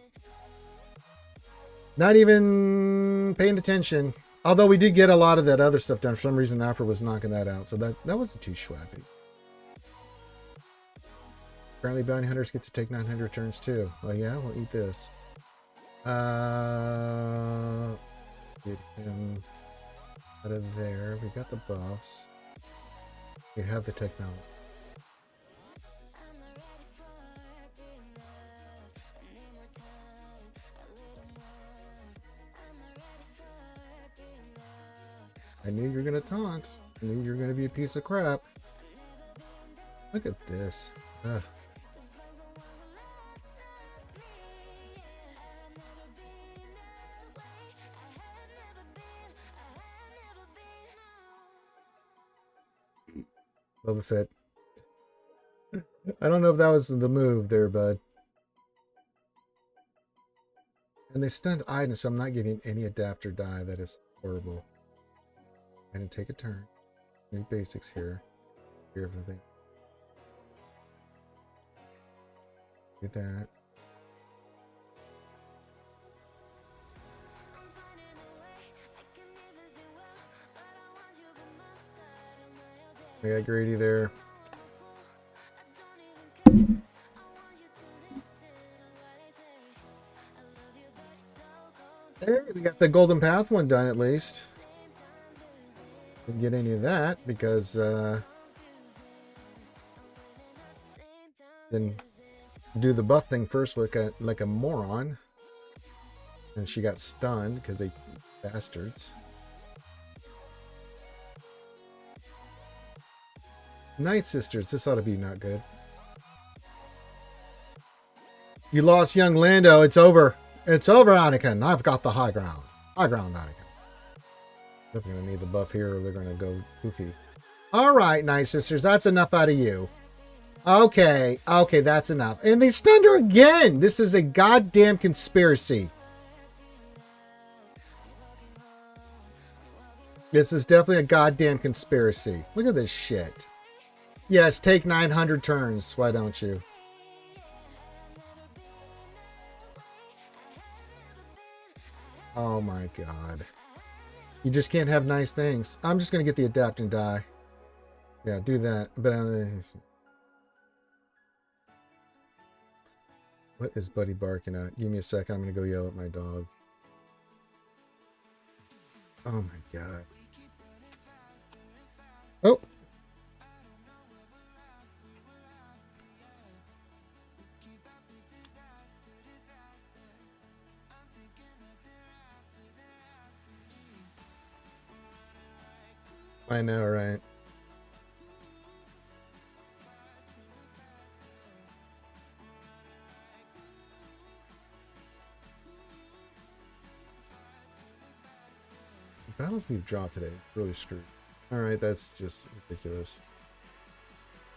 Not even paying attention. Although we did get a lot of that other stuff done. For some reason, Alfred was knocking that out. So that wasn't too shabby. Apparently, bounty hunters get to take 900 turns too. Oh yeah, we'll eat this. Get him out of there. We got the buffs. We have the technology. I knew you were going to taunt. I knew you were going to be a piece of crap. Look at this. Ugh. Boba Fett. I don't know if that was the move there, bud. And they stunned Iden, so I'm not getting any adapter die. That is horrible. I'm going to take a turn. New basics here. Here, everything. Do that. I got greedy there. There, we got the Golden Path one done at least. Didn't get any of that because didn't do the buff thing first like a moron. And she got stunned because they bastards. Night Sisters, this ought to be not good. You lost young Lando. It's over. It's over, Anakin. I've got the high ground. High ground, Anakin. They're going to need the buff here or they're going to go goofy. All right, Night Sisters. That's enough out of you. Okay. Okay, that's enough. And they stunned her again. This is a goddamn conspiracy. This is definitely a goddamn conspiracy. Look at this shit. Yes, take 900 turns. Why don't you? Oh my god. You just can't have nice things. I'm just going to get the adapt and die. Yeah, do that. But what is Buddy barking at? Give me a second. I'm going to go yell at my dog. Oh my god. Oh. I know, right? The battles we've dropped today really screwed. All right, that's just ridiculous.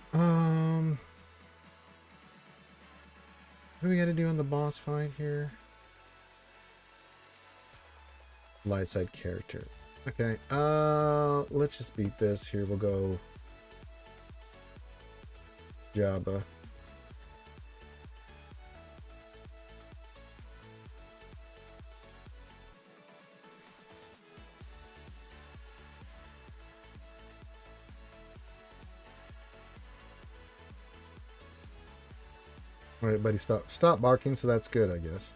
What do we got to do on the boss fight here? Light side character. Okay, let's just beat this. Here we'll go Jabba. All right, buddy, stop barking. So that's good, I guess.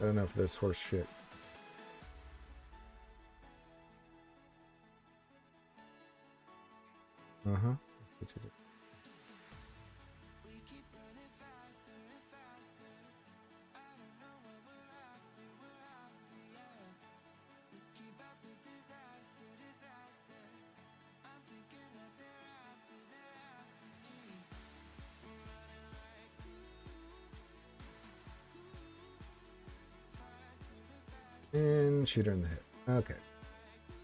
I don't know if this horse shit. Uh-huh. And shoot her in the head. Okay.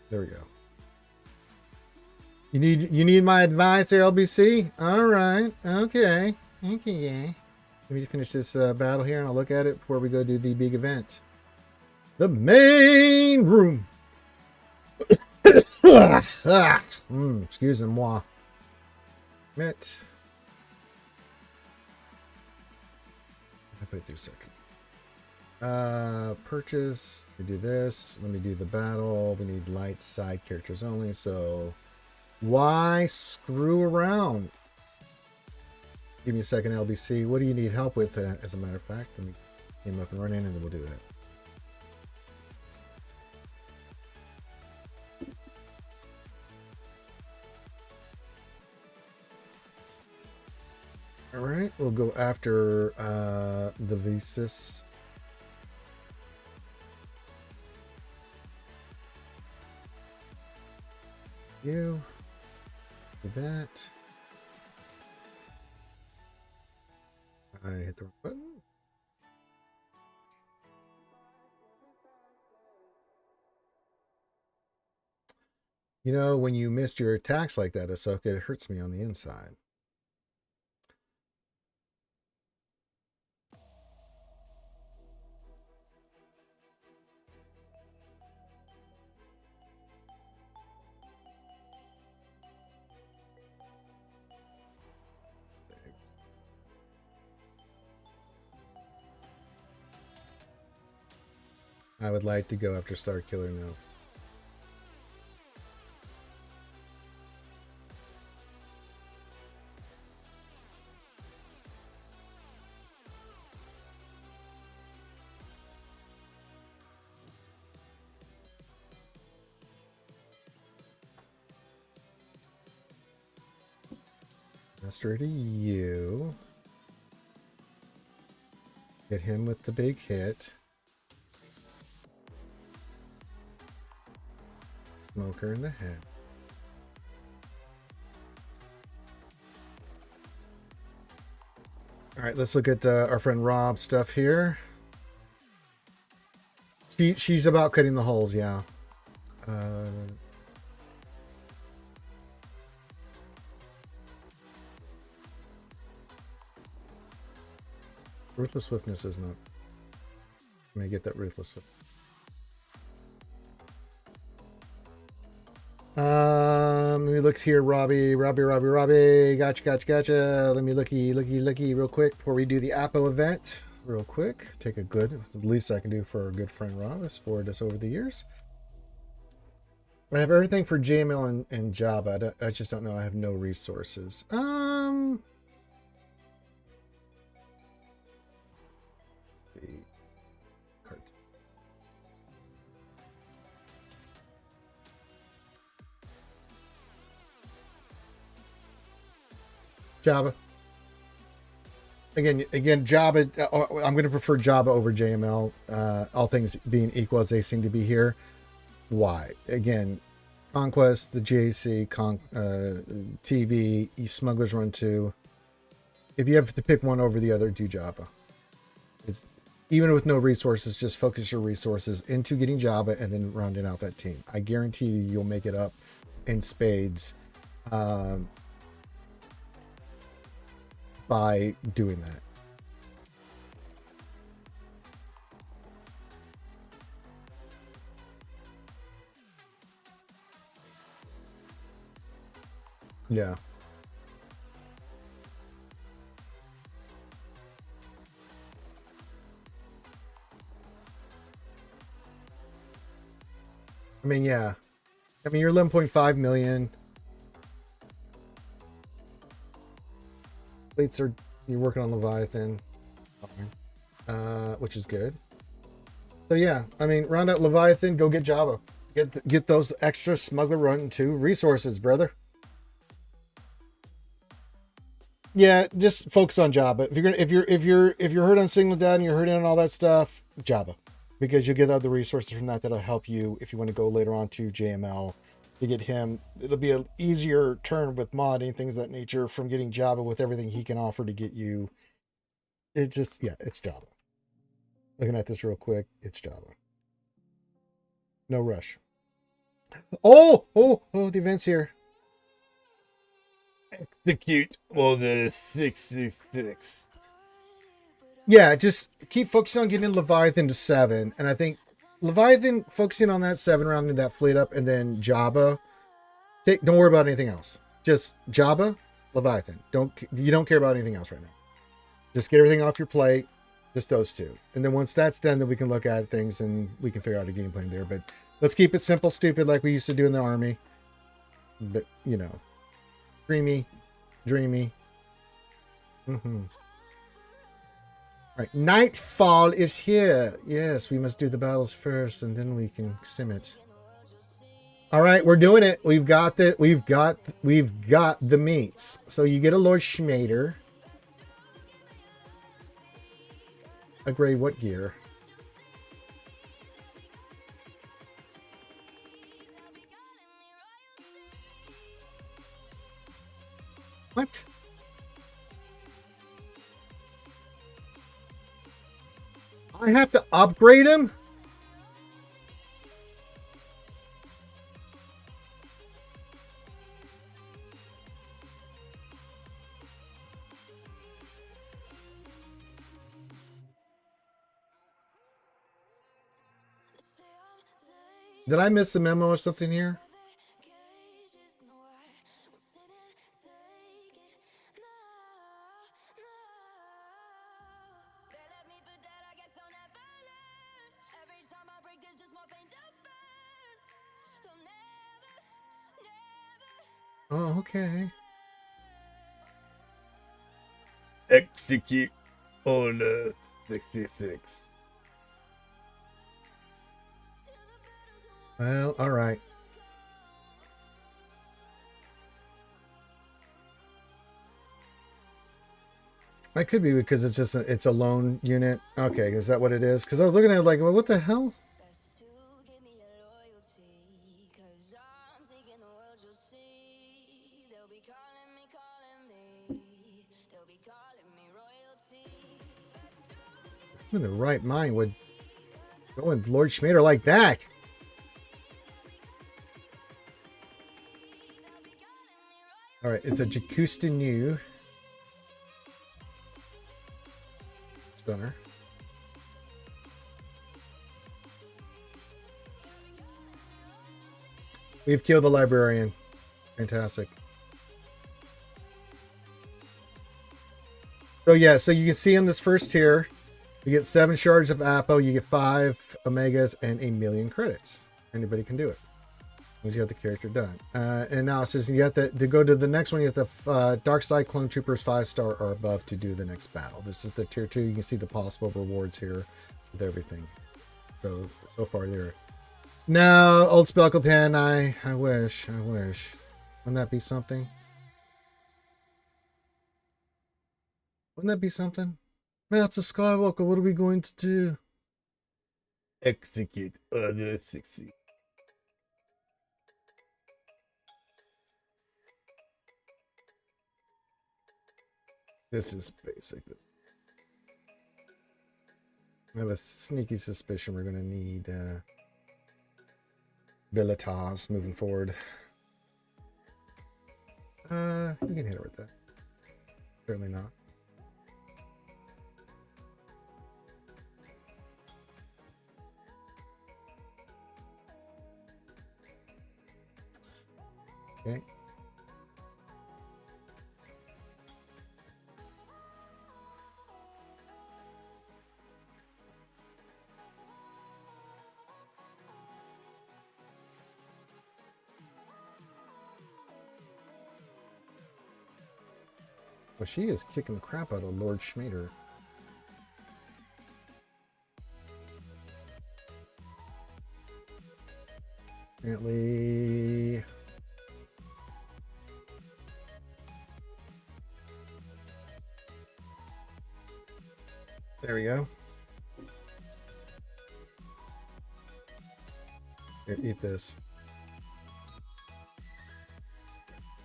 There we go. You need my advice there, LBC? Alright. Okay. Okay. Let me finish this battle here and I'll look at it before we go do the big event. The main room. Excuse-moi. Met. I put it through second. Purchase. We do this. Let me do the battle. We need light side characters only. So why screw around? Give me a second, LBC. What do you need help with? As a matter of fact, let me get him up and running, and then we'll do that. All right, we'll go after the Visas. You do that. I hit the wrong button. You know, when you missed your attacks like that, Ahsoka, it hurts me on the inside. I would like to go after Star Killer now. Master to you. Get him with the big hit. Smoker in the head. All right, let's look at our friend Rob's stuff here. She's about cutting the holes, yeah. Ruthless Swiftness is not. Let me get that Ruthless Swiftness. Let me look here, Robbie. Gotcha. Let me looky real quick before we do the Apo event. Real quick. Take a good, the least I can do for our good friend Rob. Has supported us over the years. I have everything for JML and Java. I just don't know. I have no resources. Java. Again, Java. I'm going to prefer Java over JML. All things being equal as they seem to be here. Why? Again, Conquest, the JAC, TV, Smugglers Run 2. If you have to pick one over the other, do Java. It's even with no resources, just focus your resources into getting Java and then rounding out that team. I guarantee you'll make it up in spades. By doing that. Yeah. I mean, yeah. I mean, you're 11.5 million. Plates are You're working on Leviathan, which is good. So yeah, I mean, round out Leviathan, go get Java. Get those extra Smuggler Run 2 resources, brother. Yeah, just focus on Java. If you're hurt on Signal Dad and you're hurting on all that stuff, Java, because you'll get other resources from that that'll help you if you want to go later on to JML to get him. It'll be an easier turn with modding things of that nature from getting Java with everything he can offer to get you. It's just, yeah, it's Java. Looking at this real quick, it's Java. No rush. Oh, the event's here. Execute on the 666. Yeah, just keep focusing on getting Leviathan to 7. And I think Leviathan, focusing on that 7, rounding that fleet up, and then Java. Don't worry about anything else. Just Java, Leviathan. You don't care about anything else right now. Just get everything off your plate. Just those two. And then once that's done, then we can look at things and we can figure out a game plan there. But let's keep it simple, stupid, like we used to do in the army. But, you know, dreamy. All right, nightfall is here. Yes, we must do the battles first, and then we can sim it. All right, we're doing it. We've got the meats. So you get a Lord Schmader. A gray what gear? What? I have to upgrade him? Did I miss the memo or something here? Oh, okay. Execute on 66. Well, all right. That could be because it's a lone unit. Okay, is that what it is? Because I was looking at it like, well, what the hell? Who in the right mind would go with Lord Schmader like that? All right, it's a Jacusta New Stunner. We've killed the Librarian. Fantastic. So yeah, so you can see on this first tier, you get 7 shards of Apo, you get 5 Omegas, and 1,000,000 credits. Anybody can do it. Once you have the character done. And now it says you have to go to the next one, you have the Dark Side Clone Troopers 5-star or above to do the next battle. This is the tier 2. You can see the possible rewards here with everything. So far there. No, old Spelkle 10, I wish. Wouldn't that be something? Wouldn't that be something? Master Skywalker, what are we going to do? Execute other 60. This is basic. I have a sneaky suspicion we're going to need Bilitas moving forward. You can hit it with that. Certainly not. Okay. Well, she is kicking the crap out of Lord Schmader. Apparently... There we go. Here, eat this.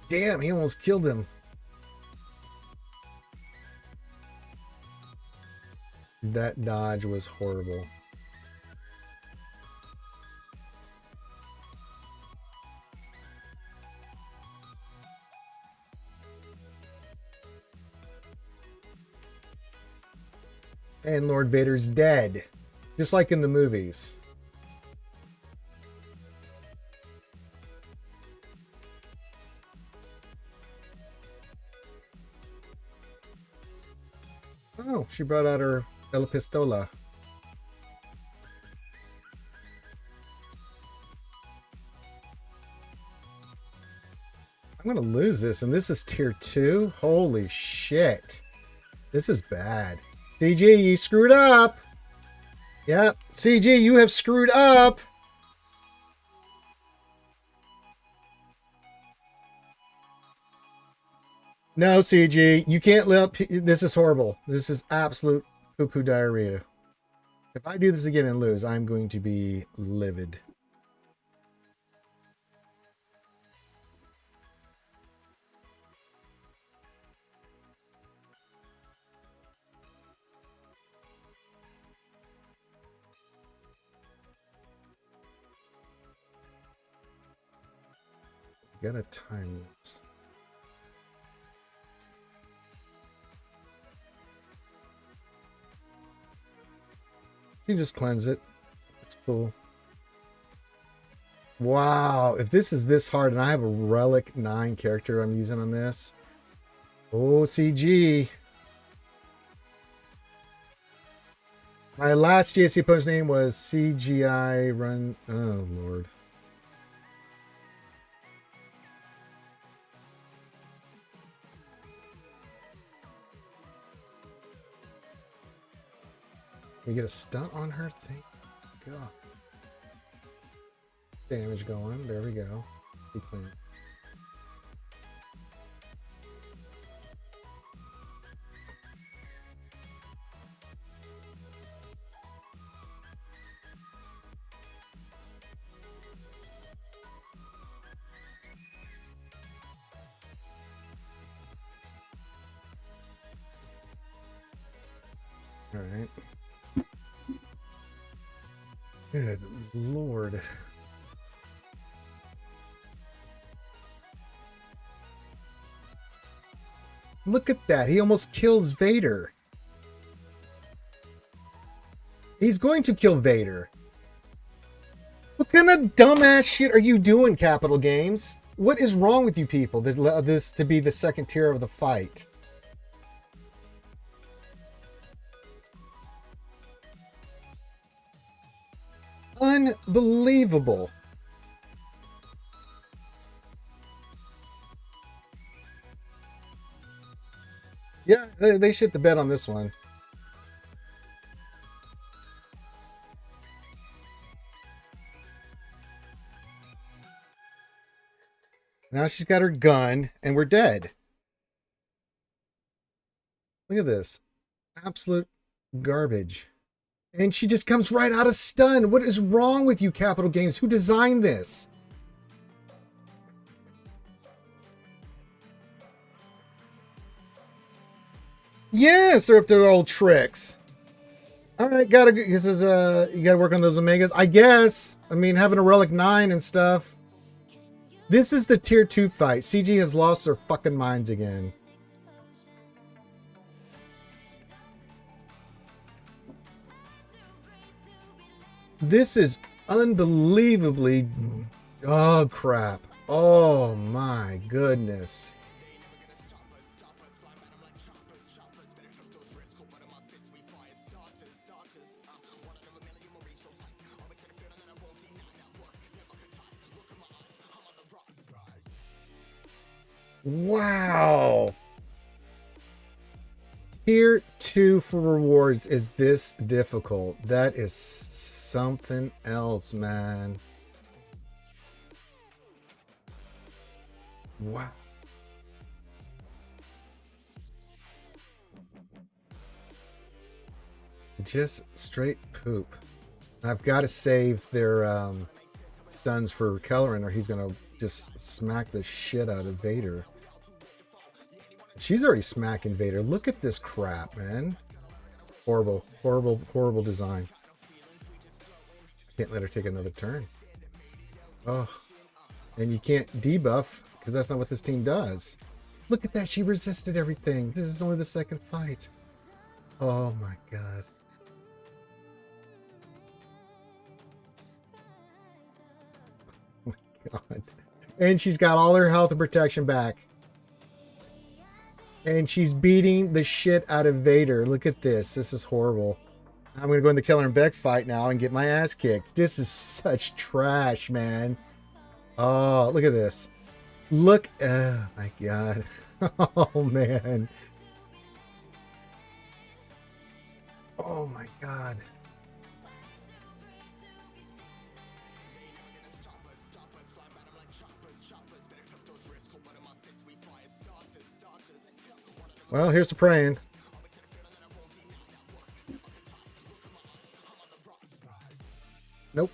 Damn, he almost killed him. That dodge was horrible. And Lord Vader's dead. Just like in the movies. Oh, she brought out her El Pistola. I'm going to lose this, and this is tier 2? Holy shit. This is bad. CG, you screwed up. Yep. CG, you have screwed up. No, CG, you can't let... This is horrible. This is absolute poo-poo diarrhea. If I do this again and lose, I'm going to be livid. Gotta time this. You can just cleanse it. It's cool. Wow, if this is this hard and I have a Relic 9 character I'm using on this. Oh, CG. My last GSC opponent's name was CGI Run. Oh, Lord. We get a stunt on her? Thank God. Damage going. There we go. Be clean. All right. Good Lord. Look at that. He almost kills Vader. He's going to kill Vader. What kind of dumbass shit are you doing, Capital Games? What is wrong with you people that allow this to be the second tier of the fight? Unbelievable. Yeah, they shit the bed on this one. Now she's got her gun, and we're dead. Look at this. Absolute garbage. And she just comes right out of stun. What is wrong with you, Capital Games? Who designed this? Yes, they're up to their old tricks. All right, this is you gotta work on those Omegas, I guess. I mean, having a Relic 9 and stuff. This is the tier 2 fight. CG has lost their fucking minds again. This is unbelievably... Oh, crap. Oh, my goodness. Wow. Tier 2 for rewards is this difficult. That is something else, man. Wow. Just straight poop. I've got to save their stuns for Kellerin or he's going to just smack the shit out of Vader. She's already smacking Vader. Look at this crap, man. Horrible, horrible, horrible design. Can't let her take another turn. Oh. And you can't debuff because that's not what this team does. Look at that. She resisted everything. This is only the second fight. Oh my god. Oh my god. And she's got all her health and protection back. And she's beating the shit out of Vader. Look at this. This is horrible. I'm going to go in the Keller and Beck fight now and get my ass kicked. This is such trash, man. Oh, look at this. Look. Oh, my God. Oh, man. Oh, my God. Well, here's the praying. Nope.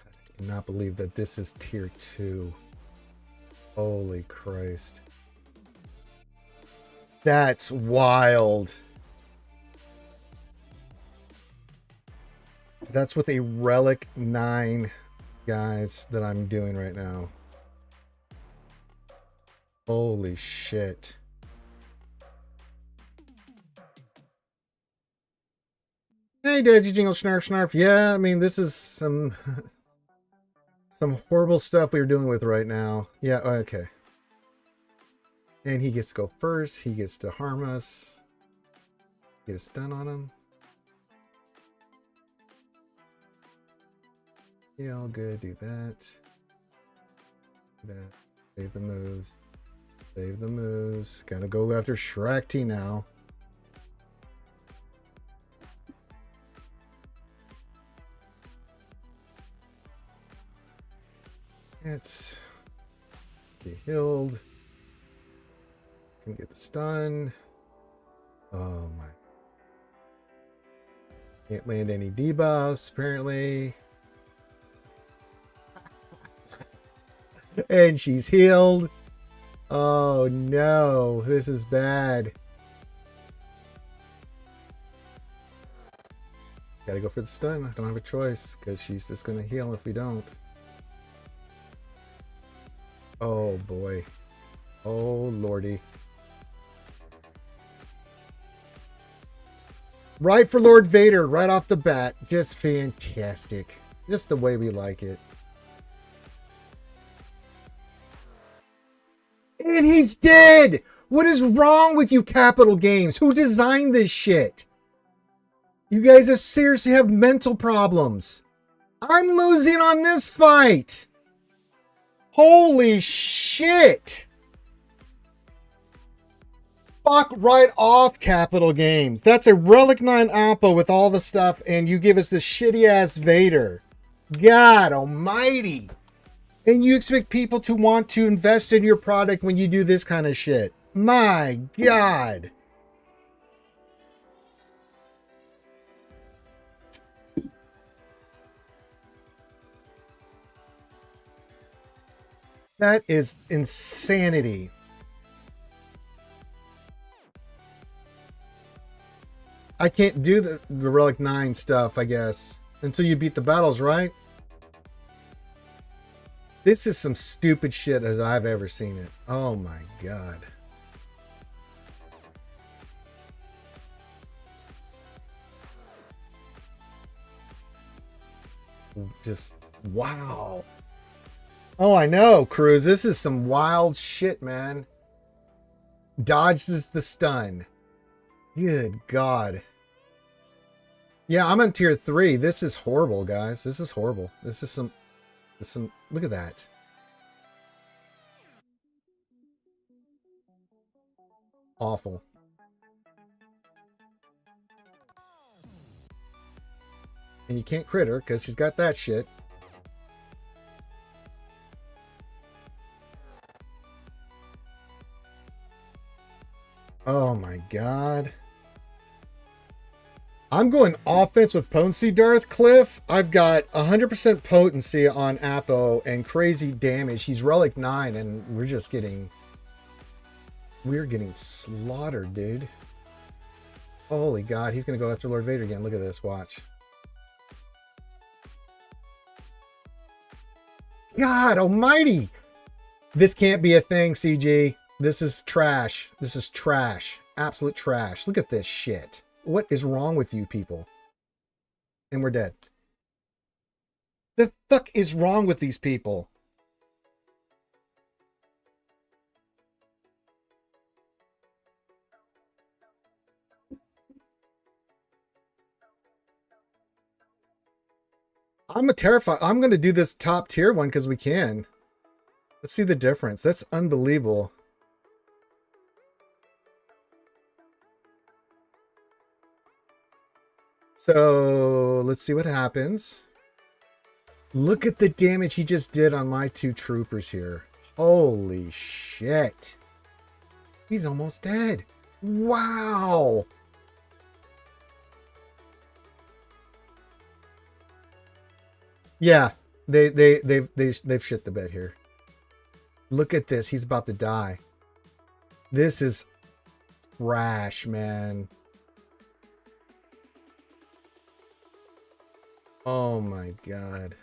I cannot believe that this is tier 2. Holy Christ. That's wild. That's with a Relic 9, guys, that I'm doing right now. Holy shit. Hey, Daisy Jingle Snarf Snarf. Yeah, I mean, this is some horrible stuff we're dealing with right now. Yeah, okay. And he gets to go first. He gets to harm us. Get a stun on him. Yeah, all good. Do that. Do that. Save the moves. Save the moves. Gotta go after Shrek T now. It's be healed. Can get the stun. Oh my. Can't land any debuffs apparently. And she's healed. Oh no, this is bad. Gotta go for the stun. I don't have a choice because she's just gonna heal if we don't. Oh boy. Oh lordy. Right for Lord Vader right off the bat. Just fantastic. Just the way we like it. And he's dead! What is wrong with you, Capital Games? Who designed this shit? You guys seriously have mental problems. I'm losing on this fight. Holy shit. Fuck right off, Capital Games. That's a Relic 9 Alpha with all the stuff, and you give us this shitty ass Vader. God almighty. And you expect people to want to invest in your product when you do this kind of shit. My God. That is insanity. I can't do the Relic 9 stuff, I guess, until you beat the battles, right? This is some stupid shit as I've ever seen it. Oh my God. Just wow. Oh, I know, Cruz. This is some wild shit, man. Dodges the stun. Good God. Yeah, I'm on tier 3. This is horrible, guys. This is horrible. This is some. Look at that. Awful. And you can't crit her because she's got that shit. Oh my god. I'm going offense with potency, Darth Cliff. I've got 100% potency on Apo and crazy damage. He's relic 9 and we're getting slaughtered, dude. Holy god, he's gonna go after Lord Vader again. Look at this, watch. God almighty! This can't be a thing, CG. This is trash. This is trash. Absolute trash. Look at this shit. What is wrong with you people? And we're dead. The fuck is wrong with these people? I'm terrified. I'm going to do this top tier one because we can. Let's see the difference. That's unbelievable. So let's see what happens. Look at the damage he just did on my 2 troopers here. Holy shit. He's almost dead. Wow. Yeah, they've shit the bed here. Look at this. He's about to die. This is trash, man. Oh my god.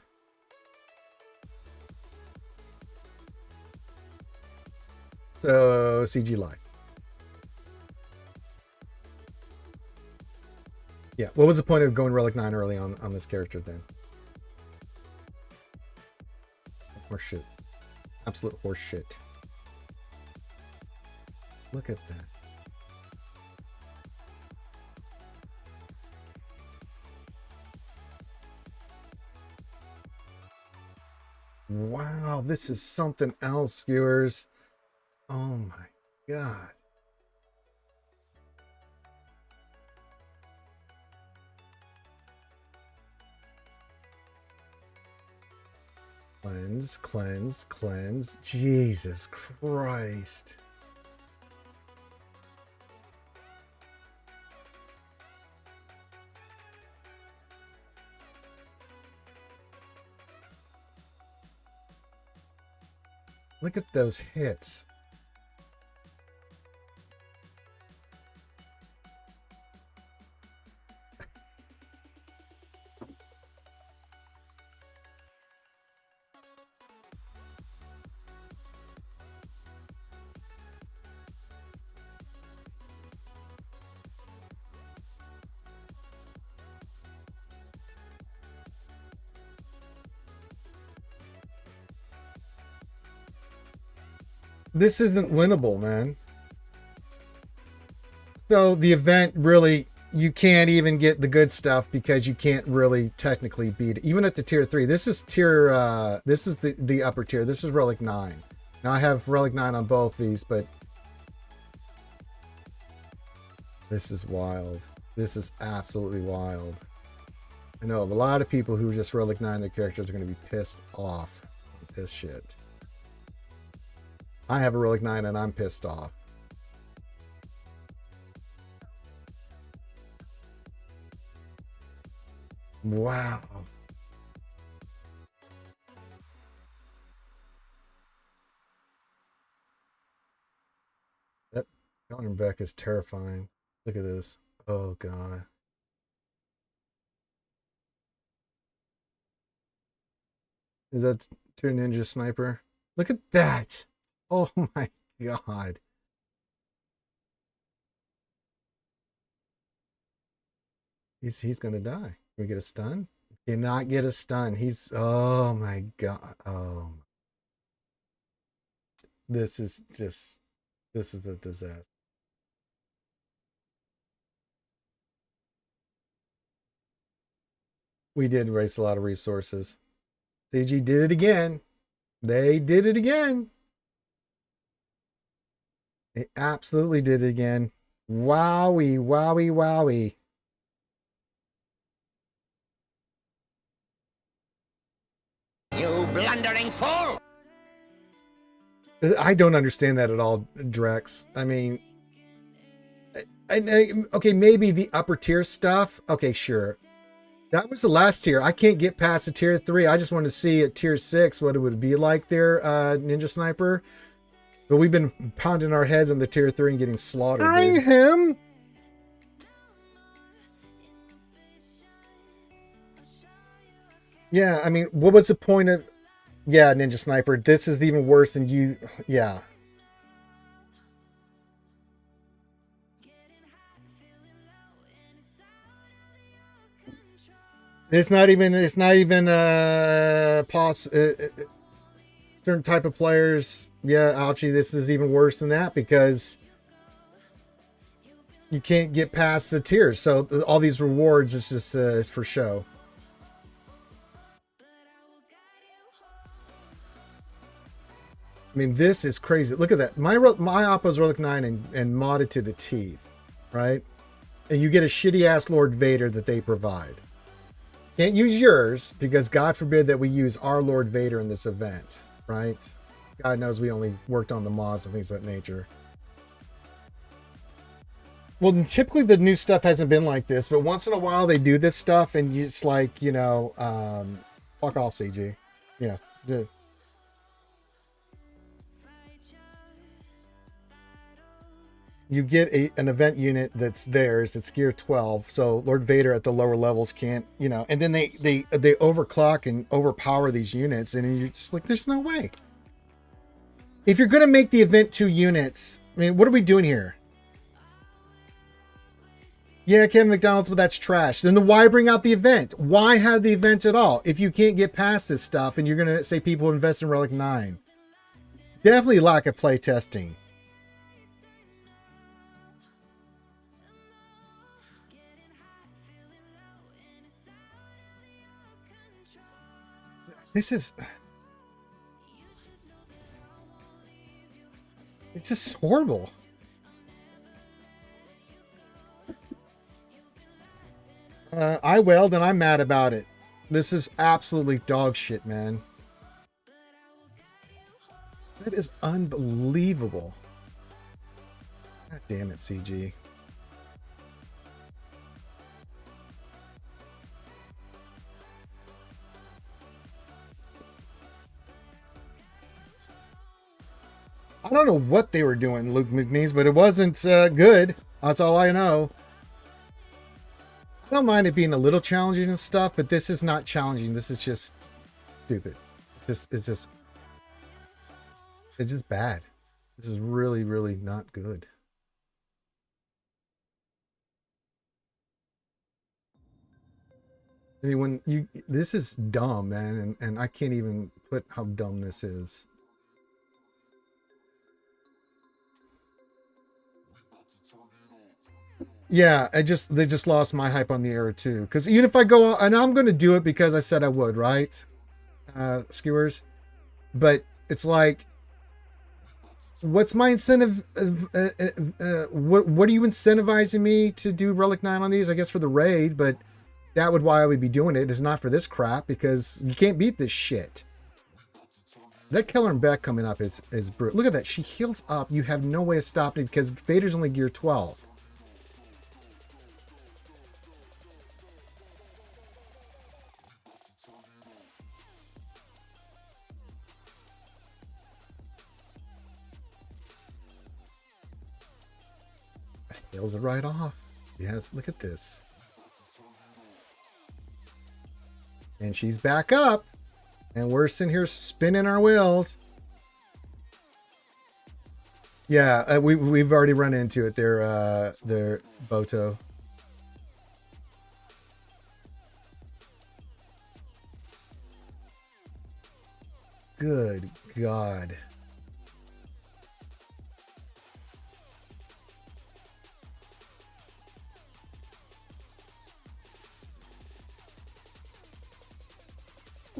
So CG lie. Yeah, what was the point of going Relic 9 early on this character then? Horse shit. Absolute horse shit. Look at that. Wow, this is something else, skewers. Oh my god. Cleanse, cleanse, cleanse. Jesus Christ. Look at those hits. This isn't winnable, man. So the event really, you can't even get the good stuff because you can't really technically beat it. Even at the tier 3. This is tier this is the upper tier. This is Relic 9. Now I have Relic 9 on both these, but this is wild. This is absolutely wild. I know a lot of people who just Relic 9 their characters are going to be pissed off with this shit. I have a Relic 9 and I'm pissed off. Wow. That counter back is terrifying. Look at this. Oh god. Is that Tier Ninja Sniper? Look at that. Oh my god. He's gonna die. Can we get a stun? Cannot get a stun. He's oh my god. Oh, this is just this is a disaster. We did waste a lot of resources. CG did it again. They did it again. They absolutely did it again. Wowie, wowie, wowie. You blundering fool! I don't understand that at all, Drex. I mean, okay, maybe the upper tier stuff. Okay, sure. That was the last tier. I can't get past the tier 3. I just wanted to see at tier 6 what it would be like there, Ninja Sniper. But we've been pounding our heads on the tier 3 and getting slaughtered. Dude. Him. Yeah, I mean, what was the point of... Yeah, Ninja Sniper, this is even worse than you... Yeah. It's not even certain type of players. Yeah, ouchie, this is even worse than that because you can't get past the tiers. So all these rewards is just is for show. I mean, this is crazy. Look at that. My Oppo's Relic 9 and modded to the teeth, right? And you get a shitty ass Lord Vader that they provide. Can't use yours because God forbid that we use our Lord Vader in this event, right? God knows we only worked on the mods and things of that nature. Well, typically the new stuff hasn't been like this, but once in a while they do this stuff and it's like, you know, fuck off, CG. Yeah. Just, you get an event unit that's theirs. It's gear 12. So Lord Vader at the lower levels can't, you know, and then they overclock and overpower these units. And you're just like, there's no way. If you're going to make the event 2 units, I mean, what are we doing here? Yeah, Kevin McDonald's, but that's trash. Then why bring out the event? Why have the event at all? If you can't get past this stuff and you're going to say people invest in Relic 9. Definitely lack of play testing. This is... It's just horrible. I wailed and I'm mad about it. This is absolutely dog shit, man. That is unbelievable. God damn it, CG. I don't know what they were doing, Luke McNeese, but it wasn't good. That's all I know. I don't mind it being a little challenging and stuff, but this is not challenging. This is just stupid. It's just bad. This is really, really not good. I mean, this is dumb, man, and I can't even put how dumb this is. Yeah, they just lost my hype on the era too. Because even if I go, and I'm going to do it because I said I would, right? Skewers, but it's like, what's my incentive? What are you incentivizing me to do Relic 9 on these? I guess for the raid, but that would why I would be doing it. Is not for this crap because you can't beat this shit. That Keller and Beck coming up is brutal. Look at that. She heals up. You have no way of stopping it because Vader's only gear 12. Heals it right off. Yes, look at this. And she's back up. And we're sitting here spinning our wheels. Yeah, we've already run into it. Their Boto. Good God.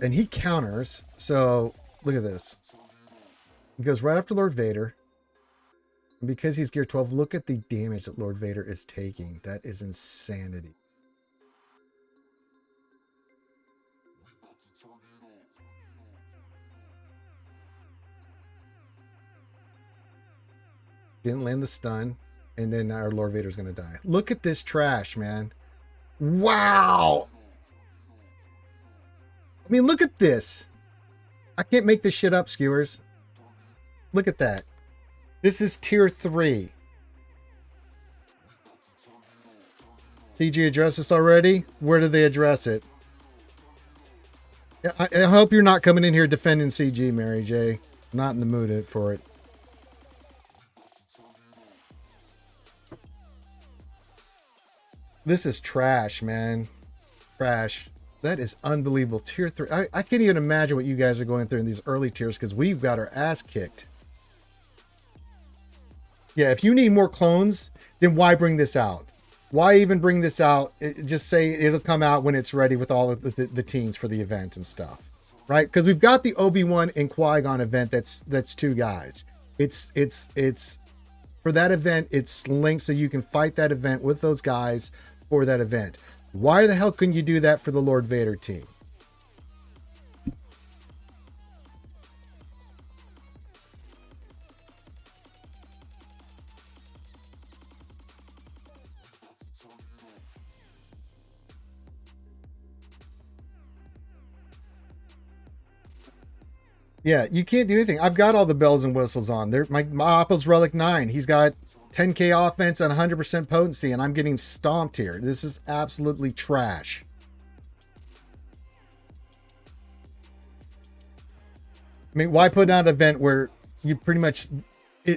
And he counters. So look at this. He goes right after Lord Vader. And because he's gear 12, look at the damage that Lord Vader is taking. That is insanity. Didn't land the stun. And then our Lord Vader's going to die. Look at this trash, man. Wow. I mean, look at this. I can't make this shit up, skewers. Look at that. This is tier 3. CG addressed this already? Where did they address it? I hope you're not coming in here defending CG, Mary J. Not in the mood for it. This is trash, man. Trash. That is unbelievable. Tier 3. I can't even imagine what you guys are going through in these early tiers because we've got our ass kicked. Yeah, if you need more clones, then why bring this out? Why even bring this out? Just say it'll come out when it's ready with all of the teams for the event and stuff, right? Because we've got the Obi-Wan and Qui-Gon event. That's 2 guys. It's for that event. It's linked so you can fight that event with those guys for that event. Why the hell couldn't you do that for the Lord Vader team? Yeah, you can't do anything. I've got all the bells and whistles on. There, my Appo's Relic 9. He's got 10k offense and 100% potency, and I'm getting stomped here. This is absolutely trash. I mean, why put out an event where you pretty much...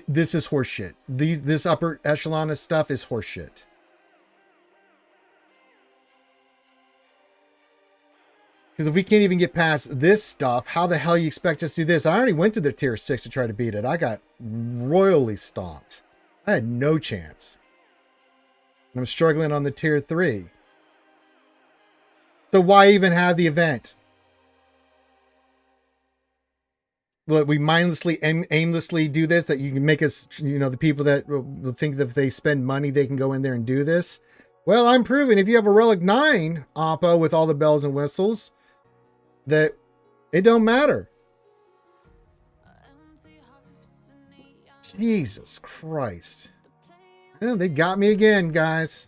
this is horseshit. This upper echelon of stuff is horseshit. Because if we can't even get past this stuff, how the hell you expect us to do this? I already went to the tier 6 to try to beat it. I got royally stomped. I had no chance. And I'm struggling on the tier 3. So why even have the event? Well, we mindlessly, aimlessly do this, that you can make us, the people that will think that if they spend money, they can go in there and do this. Well, I'm proving if you have a Relic 9 Oppo with all the bells and whistles, that it don't matter. Jesus Christ. Yeah, they got me again, guys.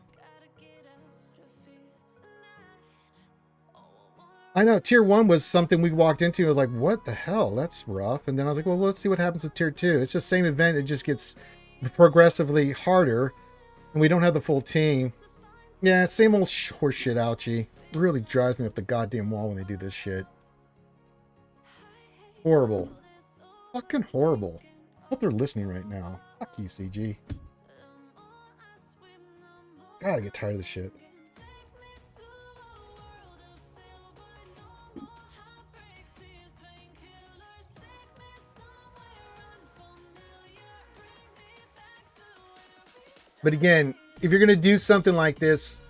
I know tier 1 was something we walked into. I was like, what the hell? That's rough. And then I was like, well, let's see what happens with tier 2. It's just the same event. It just gets progressively harder. And we don't have the full team. Yeah, same old horseshit, ouchie. Really drives me up the goddamn wall when they do this shit. Horrible. Fucking horrible. Hope they're listening right now. Fuck you, CG. God, I get tired of this shit. But again, if you're going to do something like this,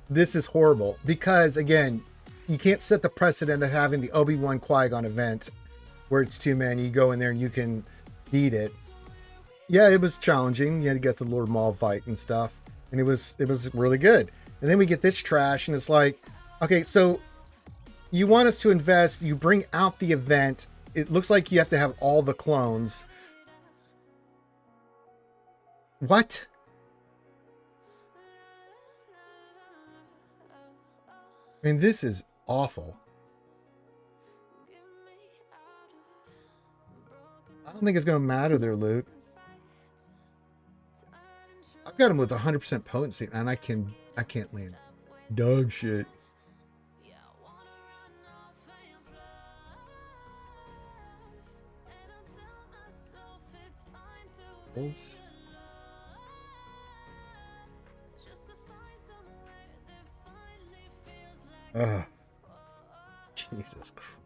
this is horrible. Because, again, you can't set the precedent of having the Obi-Wan Qui-Gon event where it's 2 men. You go in there and you can beat it. Yeah, it was challenging. You had to get the Lord Maul fight and stuff. And it was really good. And then we get this trash and it's like, okay, so you want us to invest. You bring out the event. It looks like you have to have all the clones. What? I mean, this is awful. I don't think it's going to matter there, Luke. I've got him with 100% potency, and I can't land. Dog shit. Bulls. Ugh. Jesus Christ.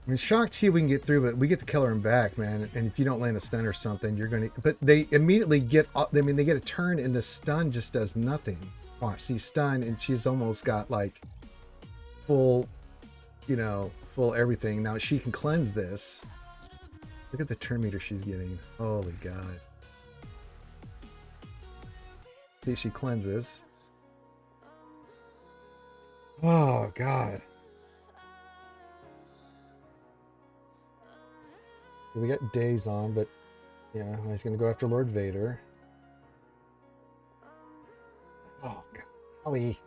I mean, shock T we can get through, but we get to kill her and back, man. And if you don't land a stun or something, you're gonna. But they immediately get. I mean, they get a turn, and the stun just does nothing. Watch, see stun, and she's almost got like full, full everything. Now she can cleanse this. Look at the turn meter she's getting. Holy God! See, she cleanses. Oh God! We got days on, but yeah, he's gonna go after Lord Vader. Oh God, Howie.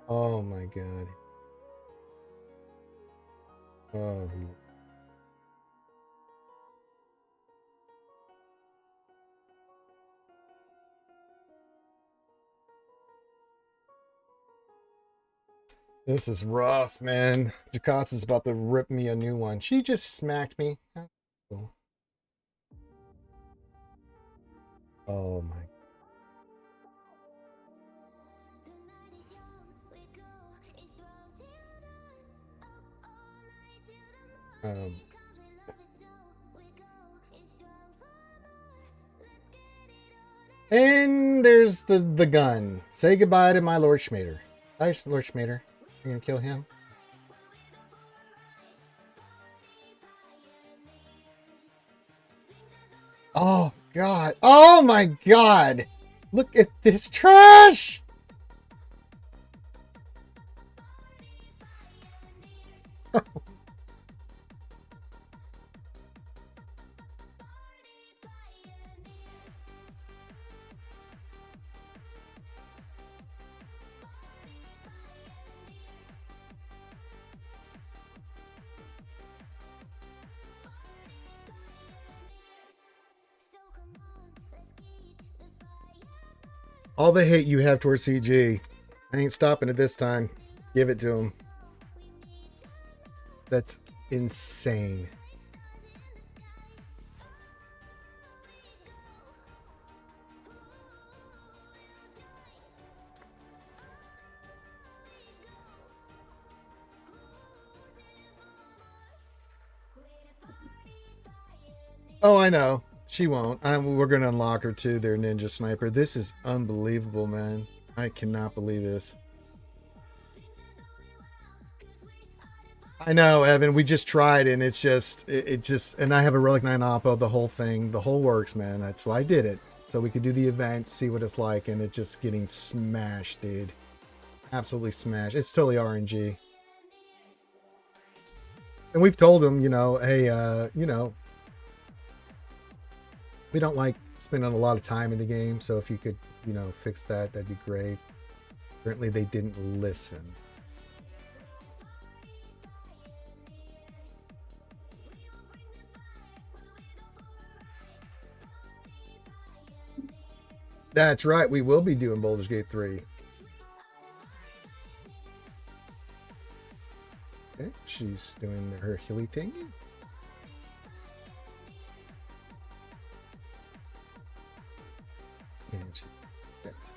Oh my God. Oh. This is rough, man. Jakarta's about to rip me a new one. She just smacked me. Cool. Oh my. And there's the gun. Say goodbye to my Lord Schmader. Hi, Lord Schmader. You're gonna kill him? Oh God. Oh my God. Look at this trash. All the hate you have towards CG. I ain't stopping it this time. Give it to him. That's insane. Oh, I know. She won't. We're going to unlock her too, their ninja sniper. This is unbelievable, man. I cannot believe this. I know, Evan. We just tried, and it's just, and I have a Relic 9 Oppo, the whole thing, the whole works, man. That's why I did it. So we could do the event, see what it's like, and it's just getting smashed, dude. Absolutely smashed. It's totally RNG. And we've told them, hey, we don't like spending a lot of time in the game, so if you could, fix that, that'd be great. Apparently they didn't listen. That's right, we will be doing Baldur's Gate 3. Okay, she's doing her hilly thing. And she gets.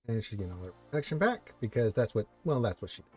And she's getting all her protection back because that's what she did.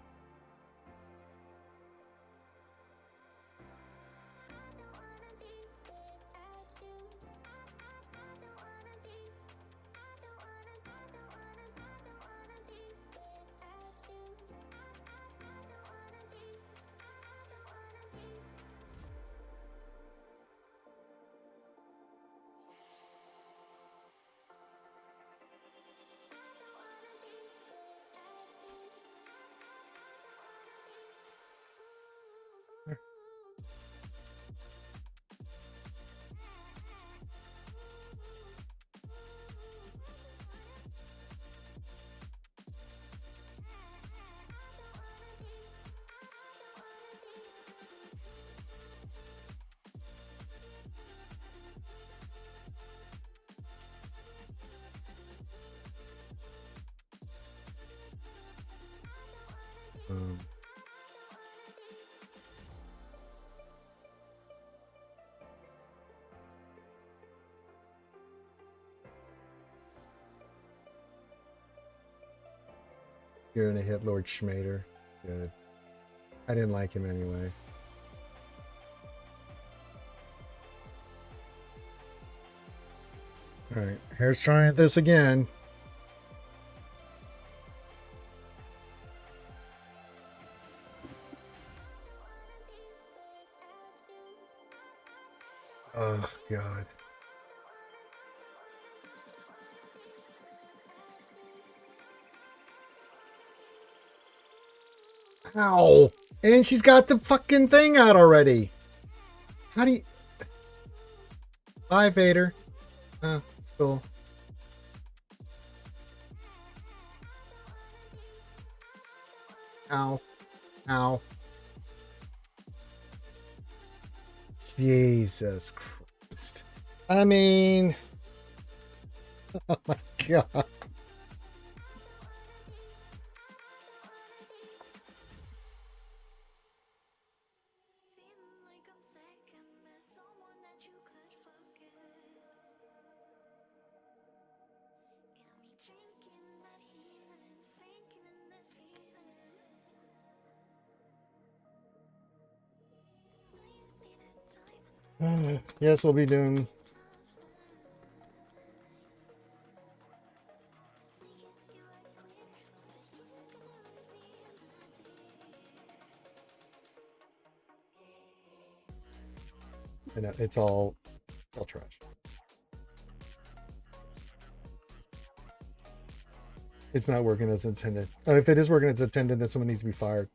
You're gonna hit Lord Schmader. Good. I didn't like him anyway. Alright, Hair's trying this again. Oh, God. Ow! And she's got the fucking thing out already. How do you... Bye, Vader. Oh, it's cool. Ow. Ow. Jesus Christ. I mean... Oh my God. Yes, we'll be doing... And it's all trash. It's not working as intended. If it is working as intended, then someone needs to be fired.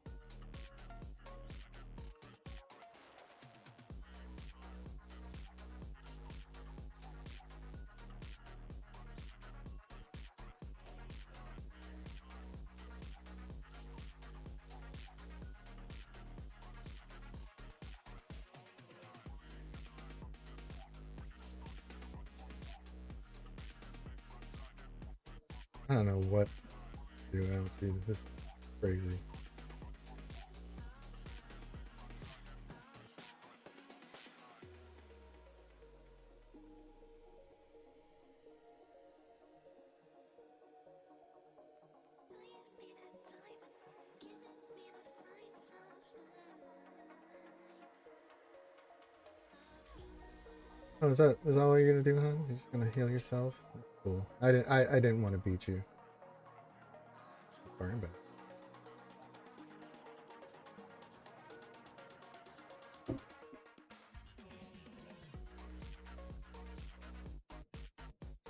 I don't know what to do now. This is crazy. Oh, is that all you're gonna do, hon? You're just gonna heal yourself? Cool. I didn't want to beat you. Sorry about it.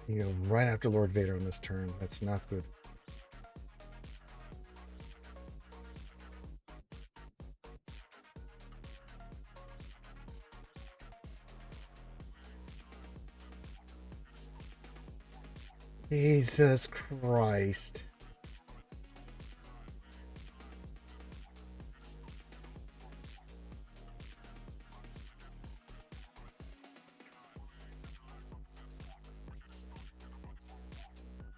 You go right after Lord Vader on this turn. That's not good. Jesus Christ.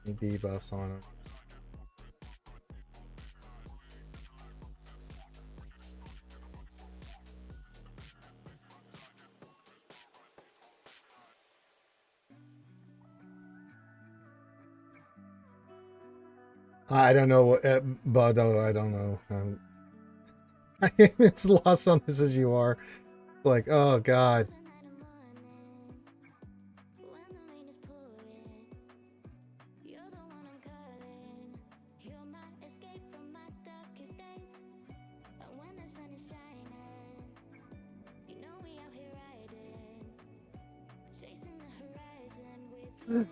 Any debuffs on him. I don't know what, but I don't know. I'm as lost on this as you are. Like, oh God.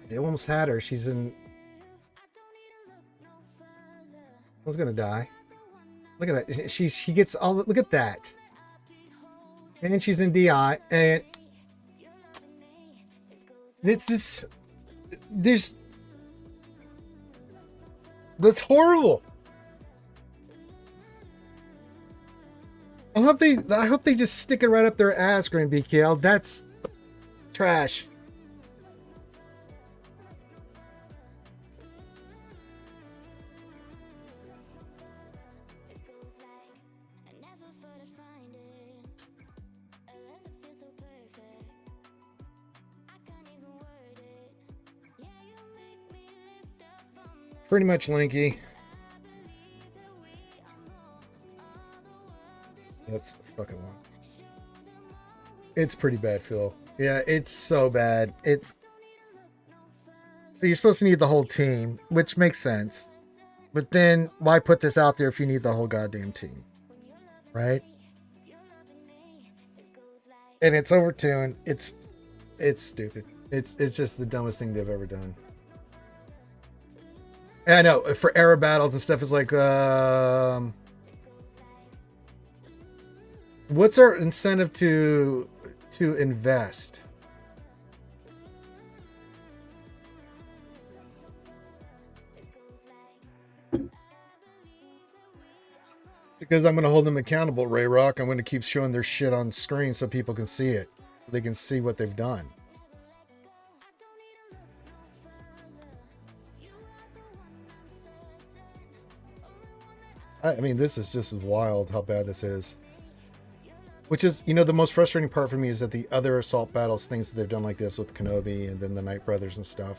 They almost had her. She's in. I was gonna die. Look at that. She gets all. Look at that. And then she's in DI, and it's this. There's. That's horrible. I hope they just stick it right up their ass, Grand BKL. That's trash. Pretty much Linky. That's fucking long. It's pretty bad, Phil. Yeah, it's so bad. So you're supposed to need the whole team, which makes sense. But then why put this out there if you need the whole goddamn team? Right? And it's overtuned. It's stupid. It's just the dumbest thing they've ever done. And I know for era battles and stuff, it's like what's our incentive to invest? Because I'm going to hold them accountable, Ray Rock. I'm going to keep showing their shit on screen so people can see it. They can see what they've done. I mean, this is just wild how bad this is. Which is, you know, the most frustrating part for me is that the other assault battles, things that they've done like this with Kenobi and then the Night Brothers and stuff.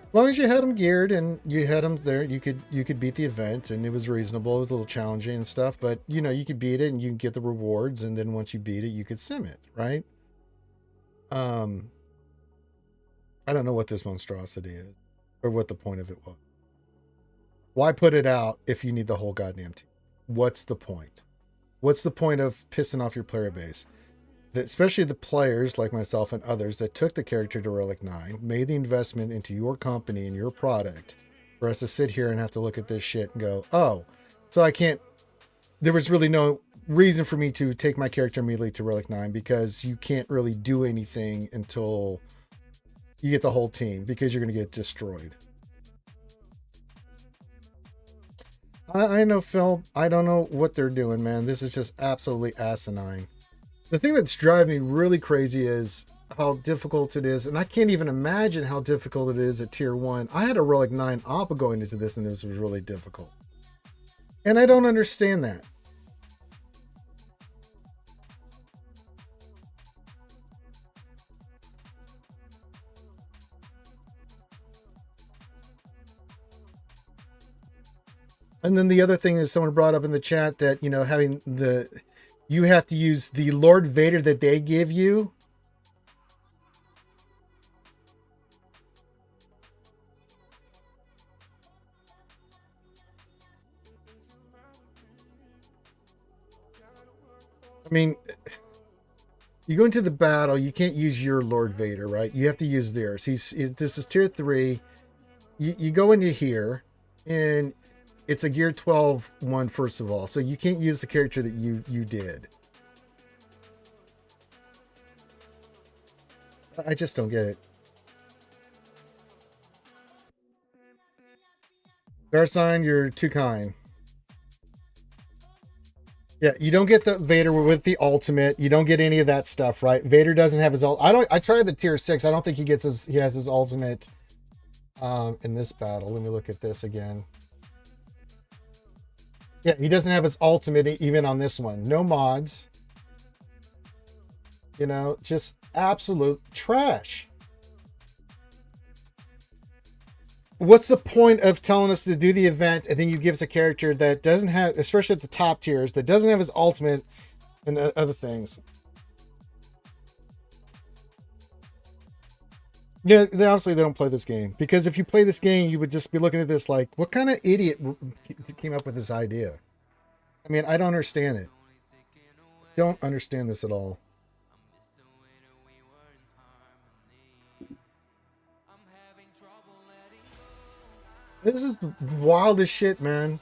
As long as you had them geared and you had them there, you could beat the event, and it was reasonable. It was a little challenging and stuff, but you know, you could beat it and you can get the rewards, and then once you beat it, you could sim it, right? I don't know what this monstrosity is or what the point of it was. Why put it out if you need the whole goddamn team? What's the point? What's the point of pissing off your player base? Especially the players like myself and others that took the character to Relic 9, made the investment into your company and your product, for us to sit here and have to look at this shit and go, oh, so I can't, there was really no reason for me to take my character immediately to Relic 9 because you can't really do anything until you get the whole team because you're going to get destroyed. I know, Phil, I don't know what they're doing, man. This is just absolutely asinine. The thing that's driving me really crazy is how difficult it is, and I can't even imagine how difficult it is at tier 1. I had a Relic 9 Appa going into this, and this was really difficult. And I don't understand that. And then the other thing is someone brought up in the chat that, you know, having you have to use the Lord Vader that they give you. I mean, you go into the battle, you can't use your Lord Vader, right? You have to use theirs. This is tier 3. You go into here, and it's a gear 12 one, first of all. So you can't use the character that you did. I just don't get it. Darsign, you're too kind. Yeah, you don't get the Vader with the ultimate. You don't get any of that stuff, right? Vader doesn't have his ult. I tried the tier 6. I don't think he has his ultimate in this battle. Let me look at this again. Yeah, he doesn't have his ultimate even on this one. No mods. You know, just absolute trash. What's the point of telling us to do the event and then you give us a character that doesn't have, especially at the top tiers, that doesn't have his ultimate and other things? Yeah, honestly, they don't play this game. Because if you play this game, you would just be looking at this like, what kind of idiot came up with this idea? I mean, I don't understand it. Don't understand this at all. This is wild as shit, man.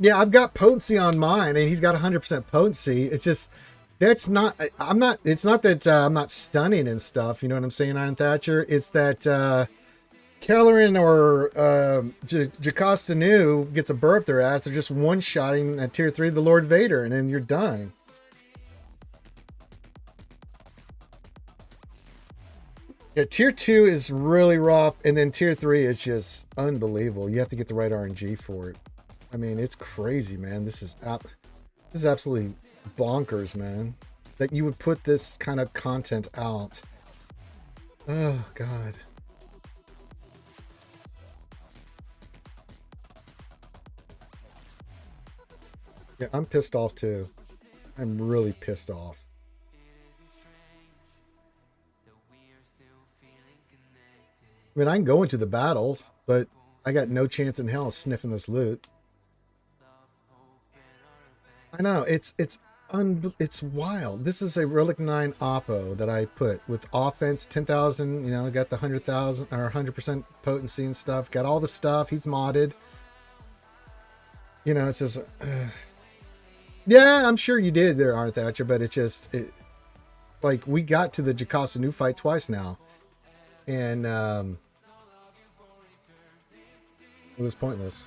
Yeah, I've got potency on mine, and he's got 100% potency. It's just, it's not that I'm not stunning and stuff. You know what I'm saying, Iron Thatcher? It's that Kellerin or Jocasta Nu gets a burr up their ass. They're just one-shotting at tier 3 the Lord Vader, and then you're done. Yeah, tier 2 is really rough, and then tier 3 is just unbelievable. You have to get the right RNG for it. I mean, it's crazy, man. This is absolutely bonkers, man. That you would put this kind of content out. Oh, God. Yeah, I'm pissed off too. I'm really pissed off. I mean, I can go into the battles, but I got no chance in hell of sniffing this loot. I know it's wild. This is a Relic 9 Oppo that I put with offense 10,000. You know, got the 100,000 or 100% potency and stuff. Got all the stuff. He's modded. You know, it's just. Yeah, I'm sure you did there, Art Thatcher, but it's just like we got to the Jocasta new fight twice now, and it was pointless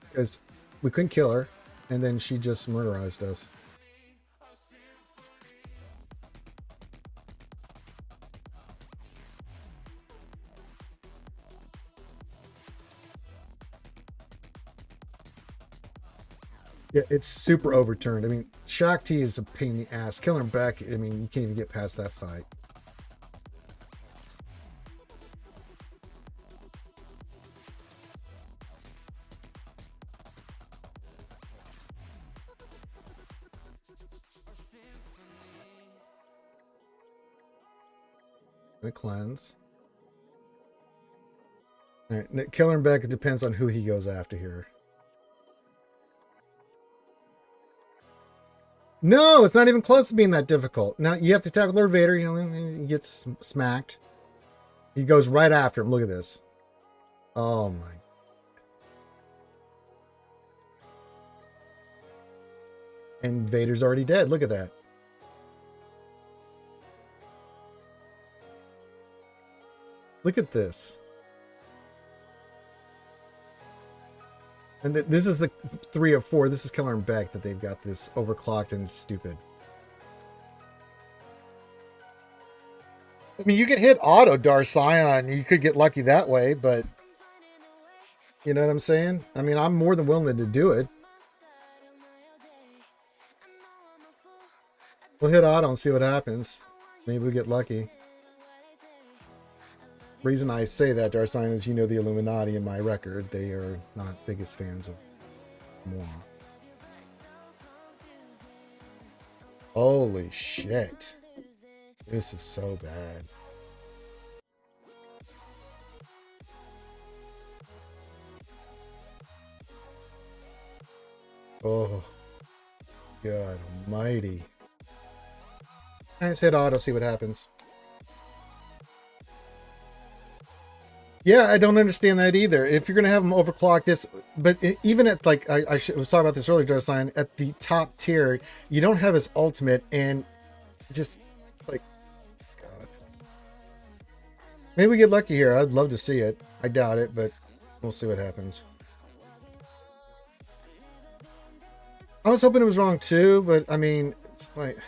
because we couldn't kill her, and then she just murderized us. Yeah, it's super overturned. I mean, Shakti is a pain in the ass. Killing her back, I mean, you can't even get past that fight. Gonna cleanse. All right, killing her back, it depends on who he goes after here. No, it's not even close to being that difficult. Now you have to tackle Lord Vader. You know, he gets smacked. He goes right after him. Look at this. Oh my. And Vader's already dead. Look at that. Look at this. And this is the 3 of 4. This is Killer and Beck that they've got this overclocked and stupid. I mean, you could hit auto Darcion. You could get lucky that way, but you know what I'm saying? I mean, I'm more than willing to do it. We'll hit auto and see what happens. Maybe we get lucky. Reason I say that, Darcion, is you know the Illuminati in my record. They are not biggest fans of moi. Holy shit. This is so bad. Oh, God almighty. Let's hit auto, see what happens. Yeah, I don't understand that either. If you're going to have them overclock this, but even at like, I was talking about this earlier, Darcion, at the top tier, you don't have his ultimate, and just like, God. Maybe we get lucky here. I'd love to see it. I doubt it, but we'll see what happens. I was hoping it was wrong too, but I mean, it's like...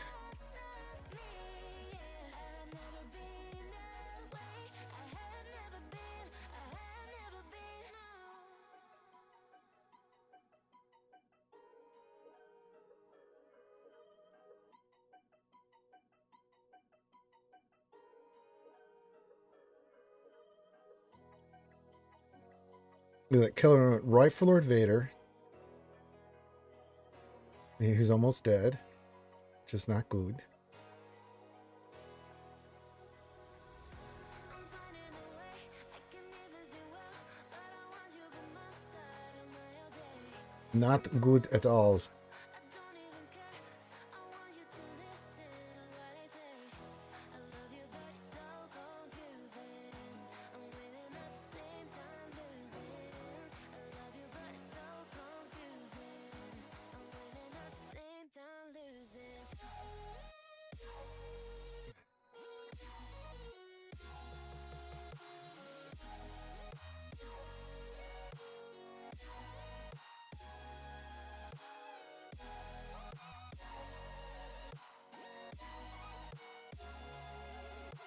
That killer went right for Lord Vader. He's almost dead. Just not good. Not good at all.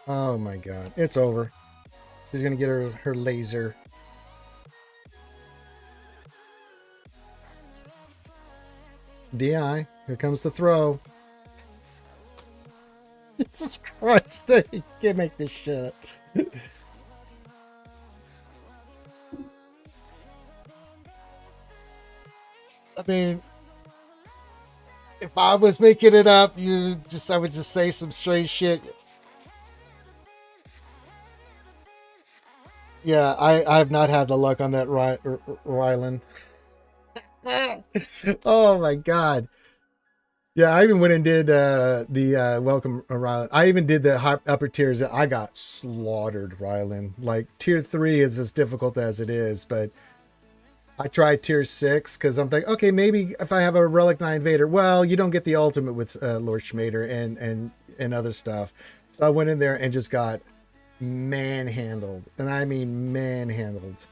Oh my God, it's over. She's gonna get her laser. DI, here comes the throw. Jesus Christ, you can't make this shit up. I mean, if I was making it up, I would just say some strange shit. Yeah, I have not had the luck on that Rylan. Oh my god. Yeah, I even went and did the welcome Rylan. I even did the upper tiers. I got slaughtered, Rylan. Like tier 3 is as difficult as it is, but I tried tier 6 because I'm like, okay, maybe if I have a Relic 9 Vader, well, you don't get the ultimate with Lord Schmader and other stuff. So I went in there and just got manhandled, and I mean manhandled.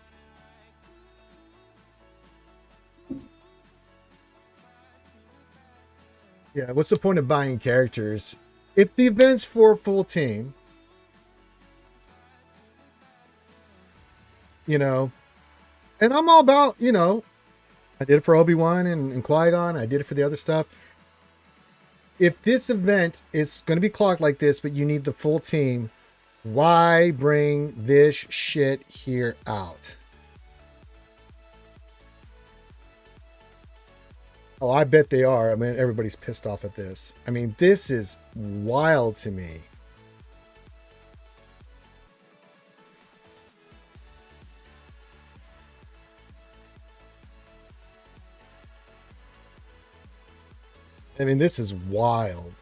Yeah, what's the point of buying characters if the event's for a full team? You know, and I'm all about, I did it for Obi-Wan and Qui-Gon. I did it for the other stuff. If this event is going to be clocked like this, but you need the full team, why bring this shit here out? Oh, I bet they are. I mean, everybody's pissed off at this. I mean, this is wild to me. I mean, this is wild.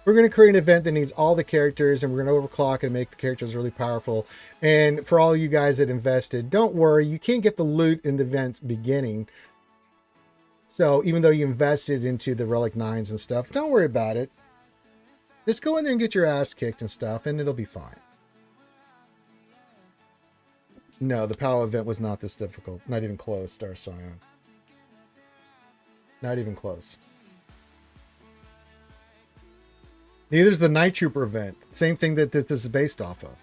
We're going to create an event that needs all the characters, and we're going to overclock and make the characters really powerful. And for all you guys that invested, don't worry. You can't get the loot in the event beginning. So even though you invested into the Relic 9s and stuff, don't worry about it. Just go in there and get your ass kicked and stuff, and it'll be fine. No, the POW event was not this difficult. Not even close, Star Scion. Not even close. Neither is the Night Trooper event. Same thing that this is based off of.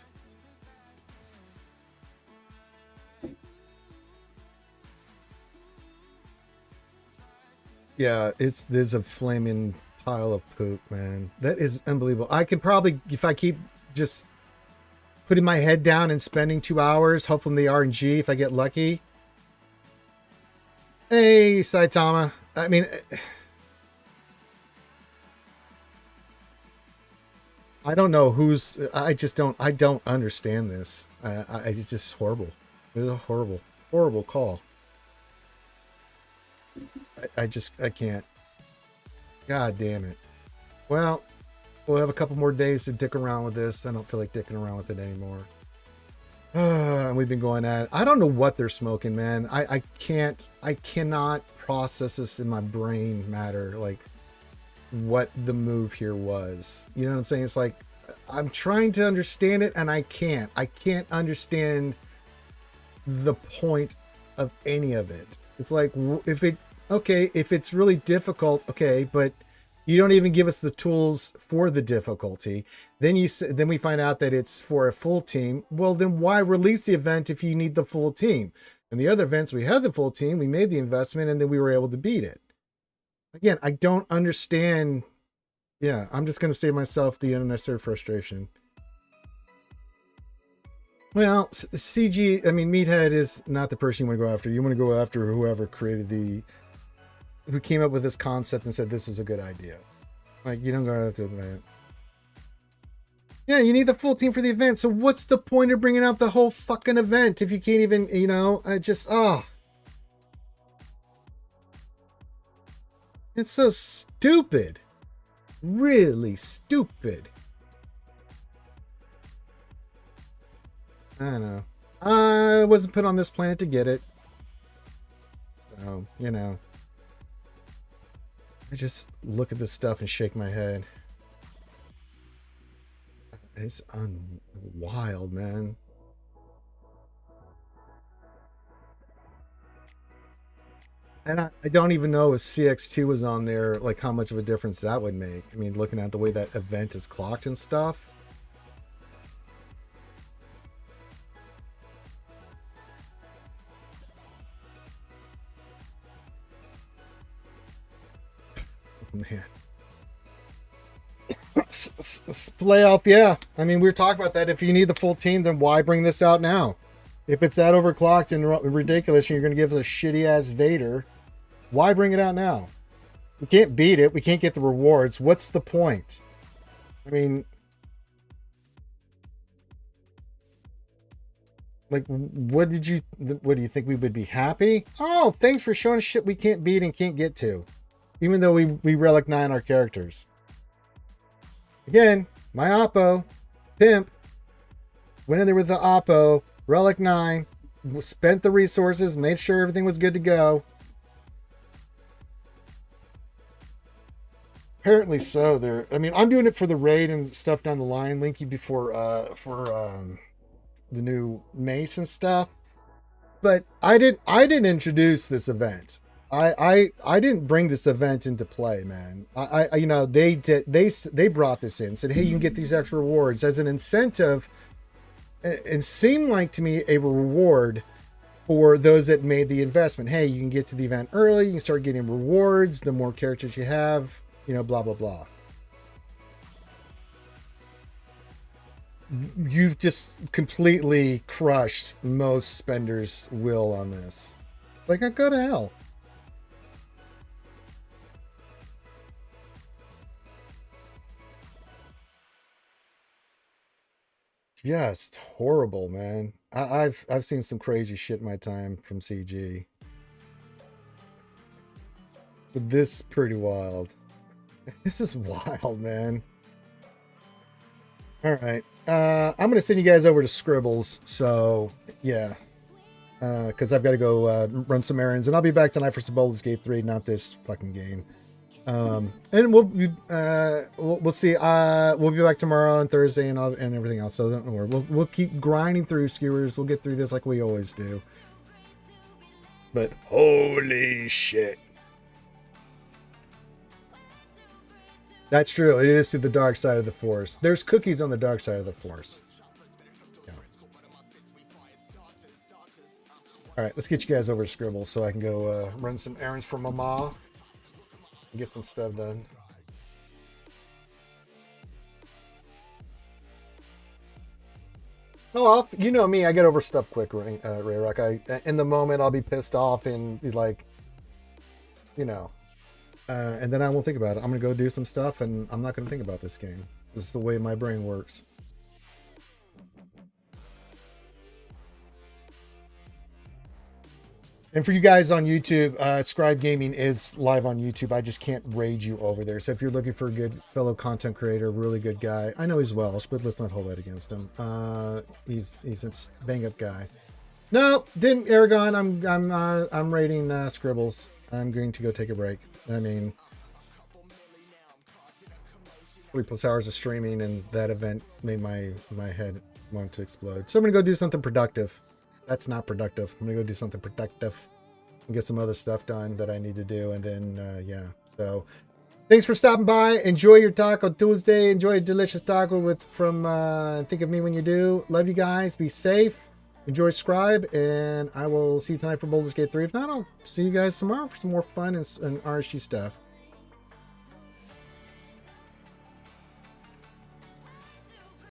Yeah, there's a flaming pile of poop, man. That is unbelievable. I could probably, if I keep just putting my head down and spending 2 hours, hoping the RNG, if I get lucky. Hey, Saitama. I mean, I don't know I don't understand this. It's just horrible. It's a horrible, horrible call. I can't. God damn it. Well, we'll have a couple more days to dick around with this. I don't feel like dicking around with it anymore. And we've been going at it. I don't know what they're smoking, man. I cannot process this in my brain matter. Like, what the move here was. You know what I'm saying? It's like, I'm trying to understand it and I can't understand the point of any of it. It's like, if it's really difficult, okay, but you don't even give us the tools for the difficulty. Then we find out that it's for a full team. Well, then why release the event if you need the full team? And the other events, we had the full team, we made the investment, and then we were able to beat it. Again, I don't understand. Yeah, I'm just going to save myself the unnecessary frustration. Well, CG, I mean, Meathead is not the person you want to go after. You want to go after whoever who came up with this concept and said this is a good idea. Like, you don't go after the event. Yeah, you need the full team for the event. So what's the point of bringing out the whole fucking event if you can't even, It's so stupid. Really stupid. I don't know. I wasn't put on this planet to get it. So, I just look at this stuff and shake my head. It's wild, man. And I don't even know if CX2 was on there, like how much of a difference that would make. I mean, looking at the way that event is clocked and stuff. Oh, man. Playoff, yeah. I mean, we were talking about that. If you need the full team, then why bring this out now? If it's that overclocked and ridiculous and you're going to give us a shitty-ass Vader, Why bring it out now? We can't beat it. We can't get the rewards. What's the point? I mean, like, what do you think we would be happy? Oh, thanks for showing us shit we can't beat and can't get to. Even though we relic 9 our characters. Again, my Oppo, pimp, went in there with the Oppo, relic 9, spent the resources, made sure everything was good to go. Apparently so. I mean, I'm doing it for the raid and stuff down the line, Linky, before for the new mace and stuff. But I didn't introduce this event. I didn't bring this event into play, man. I you know, they brought this in, said, hey, you can get these extra rewards as an incentive. It seemed like to me a reward for those that made the investment. Hey, you can get to the event early, you can start getting rewards, the more characters you have, you know, blah, blah, blah. You've just completely crushed most spenders' will on this. Like, I go to hell. Just horrible, man. I've seen some crazy shit in my time from CG. But this is pretty wild. This is wild, man. All right. I'm going to send you guys over to Scribbles. So, yeah. Because I've got to go run some errands. And I'll be back tonight for some Baldur's Gate 3, not this fucking game. And we'll see. We'll be back tomorrow and Thursday and everything else. So don't worry. We'll keep grinding through, skewers. We'll get through this like we always do. But holy shit. That's true. It is to the dark side of the Force. There's cookies on the dark side of the Force. Yeah. All right, let's get you guys over to Scribbles so I can go run some errands for Mama and get some stuff done. Oh, you know me. I get over stuff quick, Ray Rock. In the moment, I'll be pissed off and be like, you know. And then I won't think about it. I'm going to go do some stuff, and I'm not going to think about this game. This is the way my brain works. And for you guys on YouTube, Scribe Gaming is live on YouTube. I just can't raid you over there. So if you're looking for a good fellow content creator, really good guy. I know he's Welsh, but let's not hold that against him. He's a bang-up guy. No, didn't Aragon. I'm raiding Scribbles. I'm going to go take a break. I mean, 3+ hours of streaming and that event made my head want to explode. So I'm gonna go do something productive. That's not productive. I'm gonna go do something productive and get some other stuff done that I need to do. And then yeah. So thanks for stopping by. Enjoy your Taco Tuesday. Enjoy a delicious taco from Think of Me When You Do. Love you guys. Be safe. Enjoy Scribe, and I will see you tonight for Baldur's Gate 3. If not, I'll see you guys tomorrow for some more fun and RSG stuff.